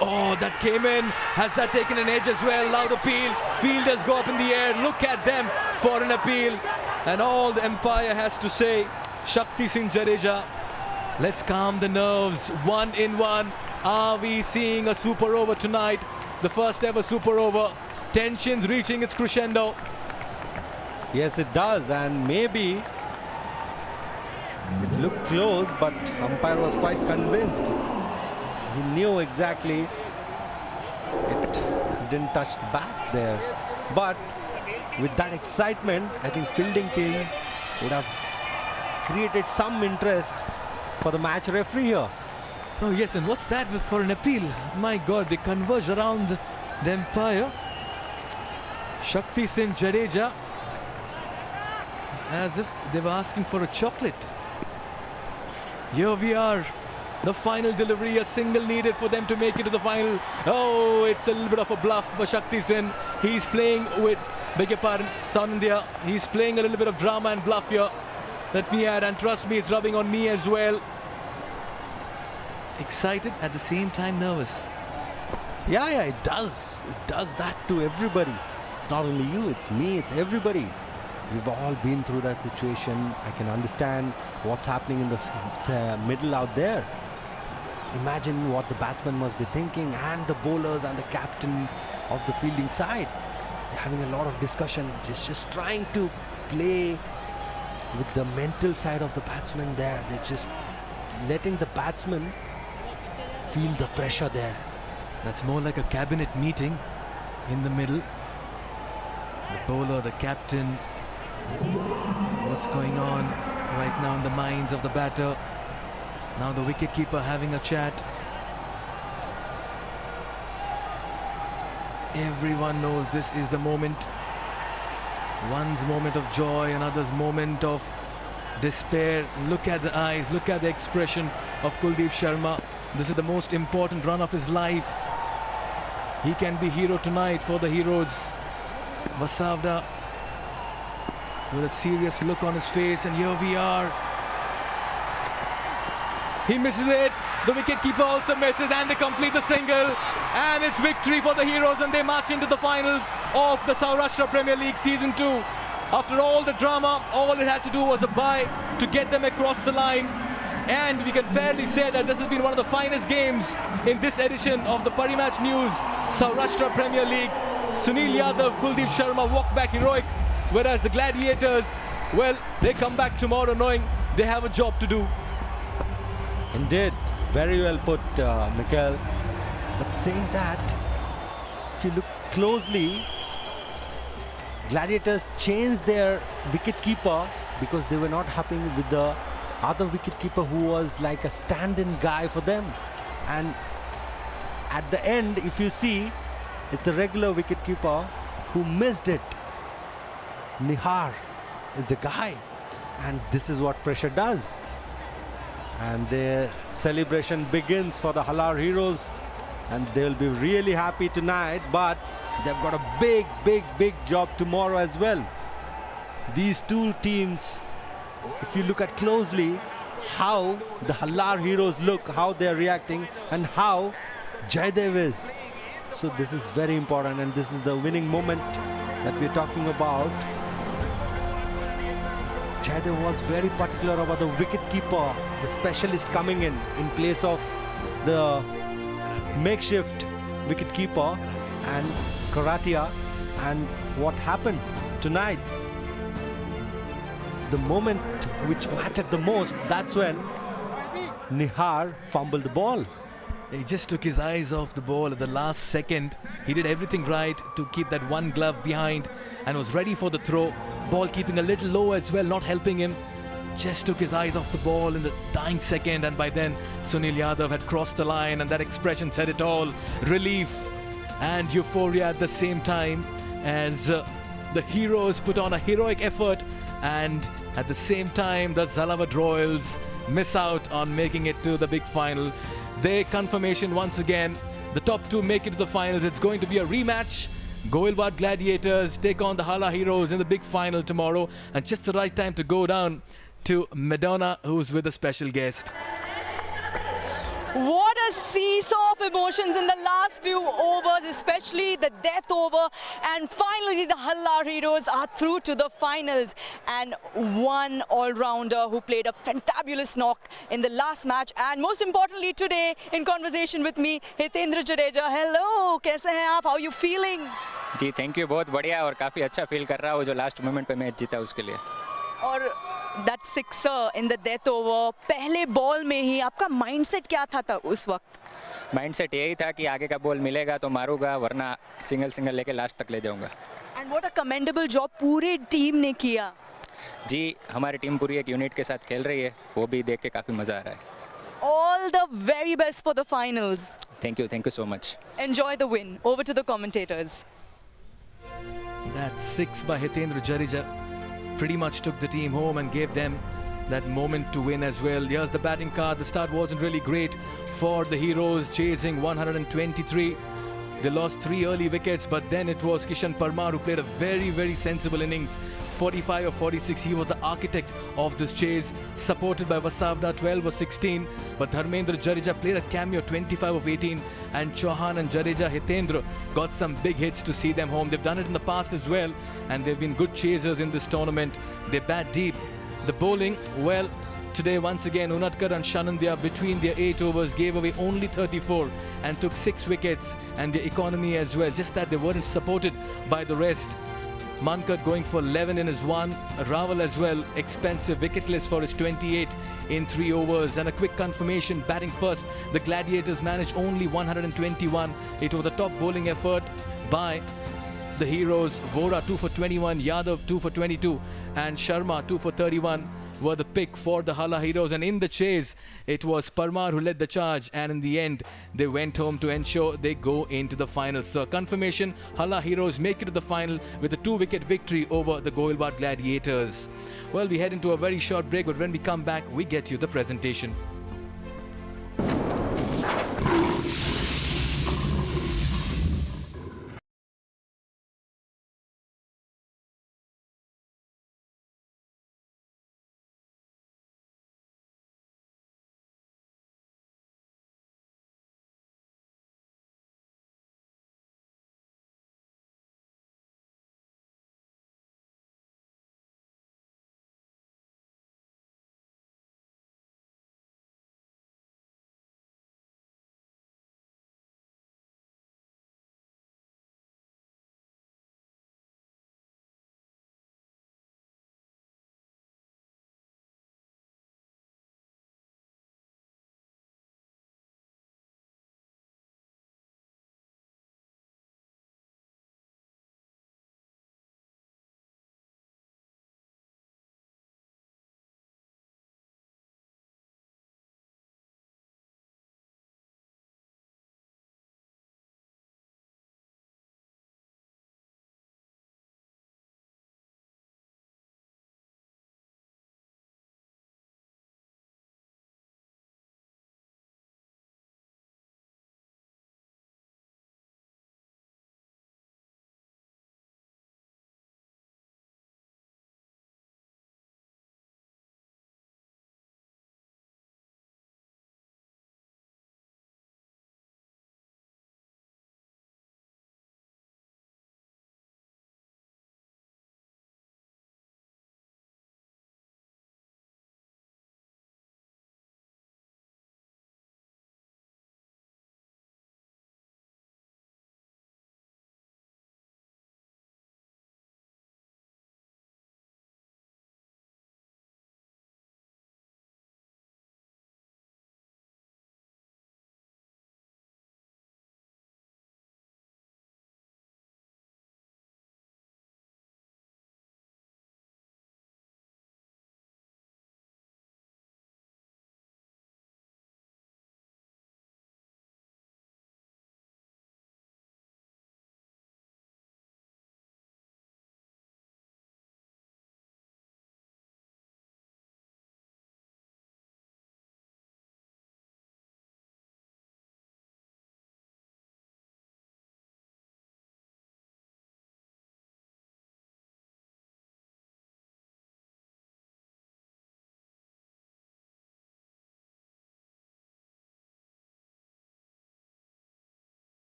H: Oh, that came in. Has that taken an edge as well? Loud appeal. Fielders go up in the air. Look at them for an appeal. And all the umpire has to say, Shakti Singh Jadeja, let's calm the nerves. 1 in 1. Are we seeing a super over tonight? The first ever super over. Tensions reaching its crescendo.
D: Yes, it does. And maybe it looked close, but umpire was quite convinced. He knew exactly it didn't touch the bat there. But with that excitement, I think fielding team would have created some interest for the match referee here.
H: Oh yes, and what's that for an appeal? My God, they converge around the umpire. Shakti Singh Jadeja, as if they were asking for a chocolate. Here we are. The final delivery, a single needed for them to make it to the final. Oh, it's a little bit of a bluff by Shakti Singh. He's playing with, beg your pardon, South India. He's playing a little bit of drama and bluff here. Let me add, and trust me, it's rubbing on me as well. Excited, at the same time nervous.
D: Yeah, it does. It does that to everybody. It's not only you, it's me, it's everybody. We've all been through that situation. I can understand what's happening in the middle out there. Imagine what the batsman must be thinking, and the bowlers and the captain of the fielding side. They're having a lot of discussion, just trying to play with the mental side of the batsman there. They're just letting the batsman feel the pressure there.
H: That's more like a cabinet meeting in the middle. The bowler, the captain. What's going on right now in the minds of the batter? Now the wicketkeeper having a chat. Everyone knows this is the moment. One's moment of joy, another's moment of despair. Look at the eyes, look at the expression of Kuldeep Sharma. This is the most important run of his life. He can be hero tonight for the heroes. Vasavda with a serious look on his face, and here we are. He misses it. The wicketkeeper also misses, and they complete the single. And it's victory for the heroes, and they march into the finals of the Saurashtra Premier League Season 2. After all the drama, all it had to do was a bye to get them across the line. And we can fairly say that this has been one of the finest games in this edition of the Parimatch News Saurashtra Premier League. Sunil Yadav, Kuldeep Sharma walk back heroic, whereas the Gladiators, well, they come back tomorrow knowing they have a job to do.
D: Indeed, very well put, Mikel. But saying that, if you look closely, Gladiators changed their wicketkeeper because they were not happy with the other wicketkeeper who was like a stand-in guy for them. And at the end, if you see, it's a regular wicketkeeper who missed it. Nihar is the guy, and this is what pressure does. And the celebration begins for the Halar heroes, and they'll be really happy tonight, but they've got a big job tomorrow as well. These two teams, if you look at closely how the Halar heroes look, how they're reacting, and how Jaydev is. So this is very important, and this is the winning moment that we're talking about. Jaydev was very particular about the wicketkeeper, the specialist coming in place of the makeshift wicketkeeper and Karatia. And what happened tonight, the moment which mattered the most, that's when Nihar fumbled the ball.
H: He just took his eyes off the ball at the last second. He did everything right to keep that one glove behind and was ready for the throw. Ball keeping a little low as well, not helping him. Just took his eyes off the ball in the dying second, and by then Sunil Yadav had crossed the line, and that expression said it all. Relief and euphoria at the same time as the heroes put on a heroic effort, and At the same time, the Zalawad Royals miss out on making it to the big final. Their confirmation once again, the top two make it to the finals. It's going to be a rematch. Gohilwad Gladiators take on the Halar Heroes in the big final tomorrow. And just the right time to go down to Madonna, who's with a special guest.
C: What a seesaw of emotions in the last few overs, especially the death over. And finally, the Halar Heroes are through to the finals. And one all-rounder who played a fantabulous knock in the last match. And most importantly today, in conversation with me, Hitendra Jadeja. Hello, कैसे हैं आप? How are you feeling?
N: जी thank you, बहुत बढ़िया और काफ़ी अच्छा feel कर रहा हूँ जो लास्ट मोमेंट पे मैच जीता उसके लिए।
C: और that sixer in the death over, पहले बॉल में ही आपका माइंडसेट क्या था उस वक्त?
N: माइंडसेट यही था कि आगे का बॉल मिलेगा तो मारूंगा, वरना सिंगल सिंगल लेके लास्ट तक ले जाऊंगा।
C: And what a commendable job पूरे टीम ने किया।
N: जी, हमारी टीम पूरी एक यूनिट के साथ खेल रही है, वो भी देख के काफ़ी मज़ा आ रहा है।
C: All the very best for the finals.
N: Thank you so much.
C: Enjoy the win. Over to the commentators.
H: That six by Hitendra Jadeja pretty much took the team home and gave them that moment to win as well. Here's the batting card. The start wasn't really great for the Heroes, chasing 123. They lost 3 early wickets, but then it was Kishan Parmar who played a very sensible innings. 45 or 46, he was the architect of this chase, supported by Vasavda, 12 or 16. But Dharmendra Jadeja played a cameo, 25 of 18. And Chauhan and Jadeja, Hitendra got some big hits to see them home. They've done it in the past as well, and they've been good chasers in this tournament. They bat deep. The bowling, well, today once again Unatkar and Shanandya between their 8 overs gave away only 34 and took 6 wickets, and their economy as well, just that they weren't supported by the rest. Mankad going for 11 in his 1, Raval as well, expensive, wicketless for his 28 in 3 overs. And a quick confirmation, batting first, the Gladiators managed only 121. It was the top bowling effort by the Heroes. Vora 2 for 21, Yadav 2 for 22 and Sharma 2 for 31 were the pick for the Halar Heroes. And in the chase, it was Parmar who led the charge, and in the end they went home to ensure they go into the final. So confirmation, Halar Heroes make it to the final with a 2-wicket victory over the Gohilwad Gladiators. Well, we head into a very short break, but when we come back we get you the presentation.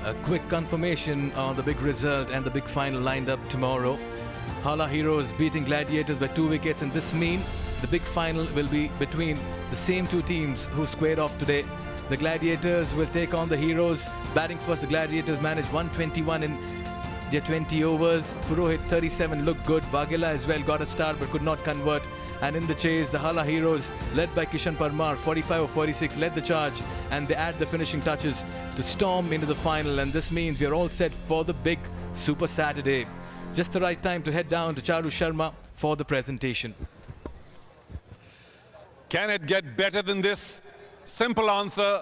H: A quick confirmation on the big result and the big final lined up tomorrow. Halar Heroes beating Gladiators by 2 wickets, and this means the big final will be between the same two teams who squared off today. The Gladiators will take on the Heroes. Batting first, the Gladiators managed 121 in their 20 overs. Purohit 37 looked good. Vaghela as well got a star but could not convert. And in the chase, the Halar Heroes, led by Kishan Parmar, 45 of 46, led the charge, and they add the finishing touches to storm into the final. And this means we are all set for the big Super Saturday. Just the right time to head down to Charu Sharma for the presentation.
A: Can it get better than this? Simple answer,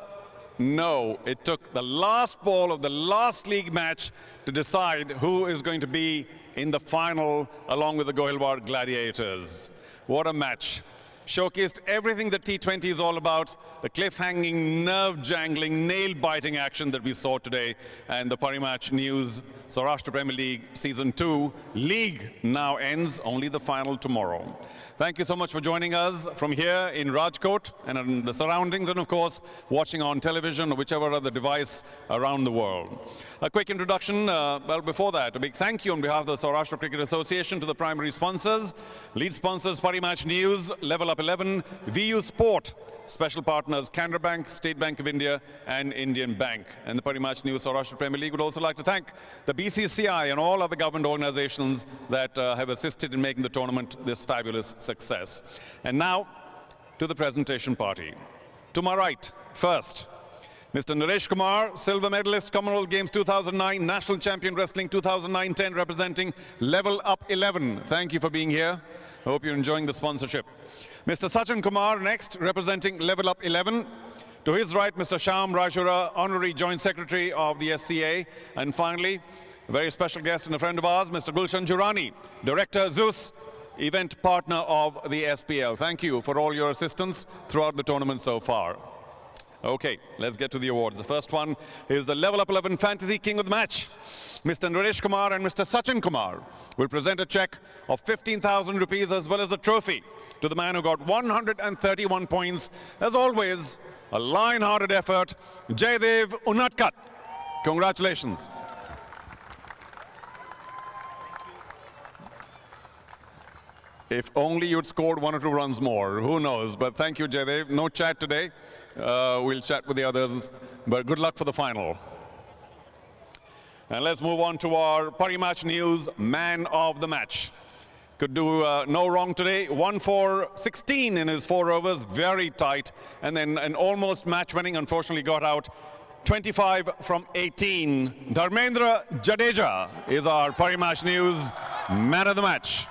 A: no. It took the last ball of the last league match to decide who is going to be in the final along with the Gohilwad Gladiators. What a match. Showcased everything that T20 is all about, the cliff-hanging, nerve-jangling, nail-biting action that we saw today, and the Parimatch News Saurashtra Premier League Season 2 League now ends, only the final tomorrow. Thank you so much for joining us from here in Rajkot and in the surroundings, and of course, watching on television or whichever other device around the world. A quick introduction, well, before that, a big thank you on behalf of the Saurashtra Cricket Association to the primary sponsors, lead sponsors Parimatch News, Level Up 11, VU Sport, special partners Canara Bank, State Bank of India and Indian Bank. And the Parimatch News Saurashtra Premier League would also like to thank the BCCI and all other government organizations that have assisted in making the tournament this fabulous success. And now to the presentation party. To my right, first, Mr. Naresh Kumar, silver medalist, Commonwealth Games 2009, National Champion Wrestling 2009-10, representing Level Up 11. Thank you for being here. I hope you're enjoying the sponsorship. Mr. Sachin Kumar, next, representing Level Up 11. To his right, Mr. Shyam Rajura, Honorary Joint Secretary of the SCA. And finally, a very special guest and a friend of ours, Mr. Gulshan Jurani, Director Zeus, event partner of the SPL. Thank you for all your assistance throughout the tournament so far. Okay, let's get to the awards. The first one is the Level Up 11 Fantasy King of the Match. Mr. Naresh Kumar and Mr. Sachin Kumar will present a check of 15,000 rupees as well as a trophy to the man who got 131 points. As always, a lion-hearted effort, Jaydev Unatkat. Congratulations. If only you'd scored 1 or 2 runs more, who knows? But thank you, Jaydev. No chat today. We'll chat with the others, but good luck for the final. And let's move on to our Parimatch News Man of the Match. Could do no wrong today. 1 for 16 in his 4 overs, very tight. And then an almost match winning, unfortunately got out. 25 from 18. Dharmendra Jadeja is our Parimatch News Man of the Match.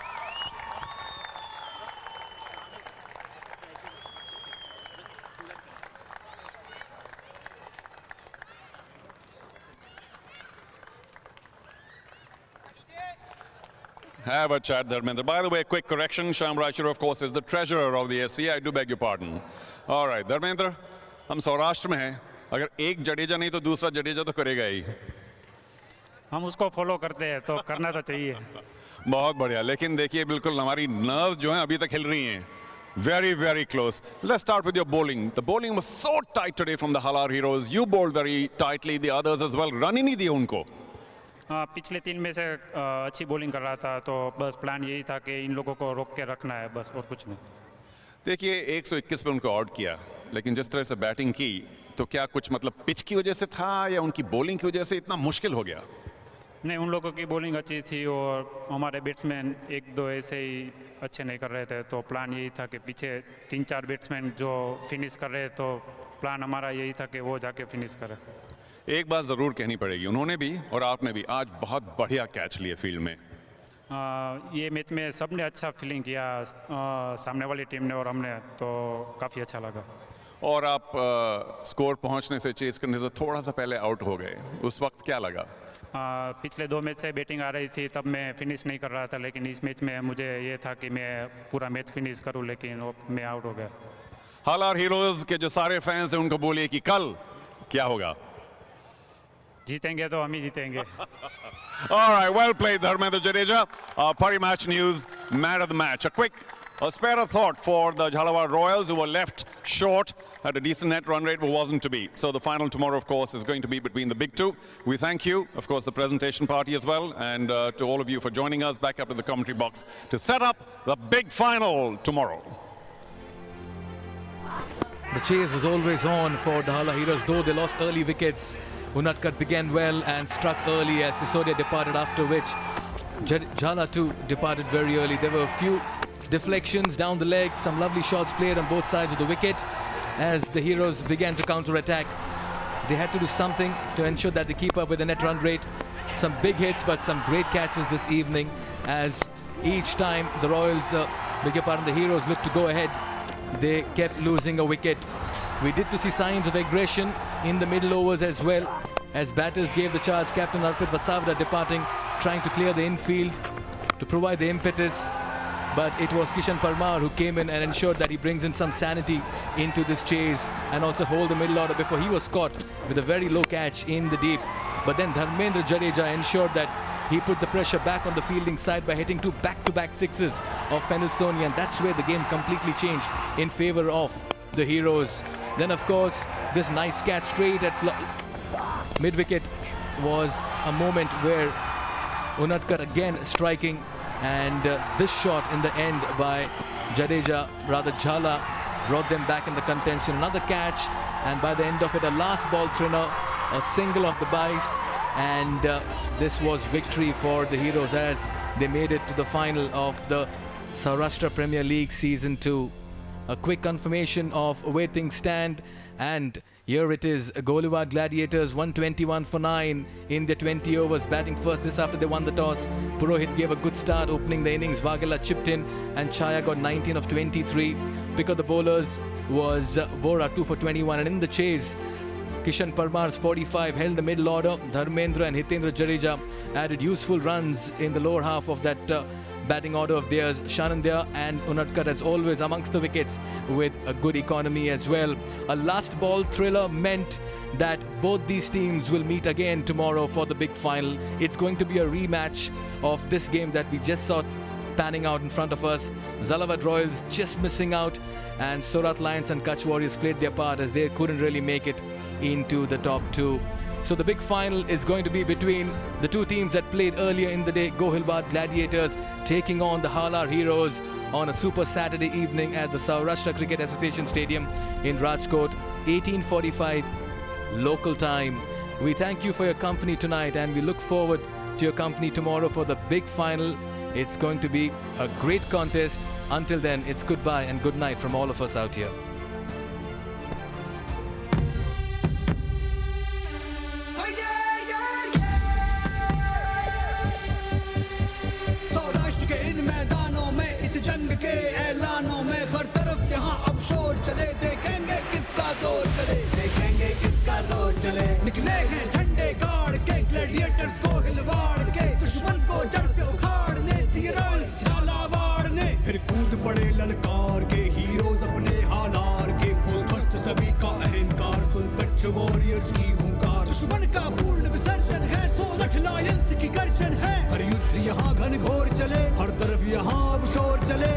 A: Have a chat, Dharmendra. By the way, quick correction. Shyam Rajura, of course, is the treasurer of the SCA. I do beg your pardon. All right, Dharmendra, हम सौराष्ट्र में हैं. अगर एक जडेजा नहीं तो दूसरा जडेजा तो करेगा ही.
K: हम उसको फॉलो करते हैं तो करना तो चाहिए.
A: बहुत बढ़िया. लेकिन देखिए बिल्कुल हमारी नर्व जो हैं अभी तक हिल रही हैं. Very, very close. Let's start with your bowling. The bowling was so tight today from the Halar Heroes. You bowled very tightly. The others as well. Run ही नहीं दिए उनको.
K: पिछले 3 में से अच्छी बॉलिंग कर रहा था तो बस प्लान यही था कि इन लोगों को रोक के रखना है बस और कुछ नहीं.
A: देखिए 121 पे उनको आउट किया, लेकिन जिस तरह से बैटिंग की तो क्या कुछ मतलब पिच की वजह से था या उनकी बॉलिंग की वजह से इतना मुश्किल हो गया?
K: नहीं, उन लोगों की बॉलिंग अच्छी थी और हमारे बैट्समैन 1-2 ऐसे ही अच्छे नहीं कर रहे थे, तो प्लान यही था कि पीछे 3-4 बैट्समैन जो फिनिश कर रहे तो प्लान हमारा यही था कि वो जाके फिनिश करे.
A: एक बात ज़रूर कहनी पड़ेगी, उन्होंने भी और आपने भी आज बहुत बढ़िया कैच लिए फील्ड में.
K: ये मैच में सबने अच्छा फीलिंग किया, सामने वाली टीम ने और हमने, तो काफ़ी अच्छा लगा.
A: और आप स्कोर पहुंचने से, चेस करने से थोड़ा सा पहले आउट हो गए, उस वक्त क्या लगा?
K: पिछले 2 मैच से बैटिंग आ रही थी तब मैं फिनिश नहीं कर रहा था, लेकिन इस मैच में मुझे ये था कि मैं पूरा मैच फिनिश करूं, लेकिन मैं आउट हो गया.
A: हालार हीरोज के जो सारे फैंस हैं उनको बोलिए कि कल क्या होगा?
K: जीतेंगे तो हम ही जीतेंगे.
A: All right, well played, Dharmendra Jadeja. Parimatch News Man of the Match. A quick A spare a thought for the Gohilwad Royals, who were left short at a decent net run rate, but wasn't to be. So the final tomorrow, of course, is going to be between the big two. We thank you, of course, the presentation party as well, and to all of you for joining us back up to the commentary box to set up the big final tomorrow.
H: The chase was always on for the Halar Heroes, though they lost early wickets. Unadkat began well and struck early as Sisodia departed, after which Jhala too departed very early. There were a few deflections down the leg, some lovely shots played on both sides of the wicket. As the Heroes began to counter-attack, they had to do something to ensure that they keep up with the net run rate. Some big hits, but some great catches this evening, as each time the Royals, the Heroes looked to go ahead, they kept losing a wicket. We did to see signs of aggression in the middle overs as well, as batters gave the charge. Captain Arpit Vasavda departing, trying to clear the infield to provide the impetus. But it was Kishan Parmar who came in and ensured that he brings in some sanity into this chase and also hold the middle order before he was caught with a very low catch in the deep. But then Dharmendra Jadeja ensured that he put the pressure back on the fielding side by hitting two back-to-back sixes of Fenil Soni, and that's where the game completely changed in favor of the Heroes. Then, of course, this nice catch straight at mid-wicket was a moment where Unadkat again striking, and this shot in the end by Jadeja, rather Jhala, brought them back in the contention. Another catch, and by the end of it, a last ball thriller, a single off the base, and this was victory for the Heroes as they made it to the final of the Saurashtra Premier League Season 2. A quick confirmation of where things stand, and here it is. Gohilwad Gladiators 121 for 9 in their 20 overs, batting first this after they won the toss. Purohit gave a good start opening the innings. Vaghela chipped in and Chaya got 19 of 23. Pick of the bowlers was Vora 2 for 21, and in the chase Kishan Parmar's 45 held the middle order. Dharmendra and Hitendra Jadeja added useful runs in the lower half of that batting order of theirs. Shanandya and Unadkat, as always, amongst the wickets with a good economy as well. A last ball thriller meant that both these teams will meet again tomorrow for the big final. It's going to be a rematch of this game that we just saw panning out in front of us. Gohilwad Royals just missing out, and Surat Lions and Kutch Warriors played their part as they couldn't really make it into the top two. So the big final is going to be between the two teams that played earlier in the day. Gohilwad Gladiators taking on the Halar Heroes on a super Saturday evening at the Saurashtra Cricket Association Stadium in Rajkot, 18:45 local time. We thank you for your company tonight, and we look forward to your company tomorrow for the big final. It's going to be a great contest. Until then, it's goodbye and good night from all of us out here.
O: निकले हैं झंडे गाड़ के Gladiators Gohilwad के, दुश्मन को जड़ से उखाड़ने दिए रॉयल्स झालावाड़ ने। फिर कूद पड़े ललकार के हीरोज अपने हालार के, हो ध्वस्त सभी का अहंकार सुन कच्छ वॉरियर्स की हुंकार। दुश्मन का पूर्ण विसर्जन है, 16 लायंस की गर्जन है। हर युद्ध यहाँ घनघोर चले, हर तरफ यहाँ अब शोर चले।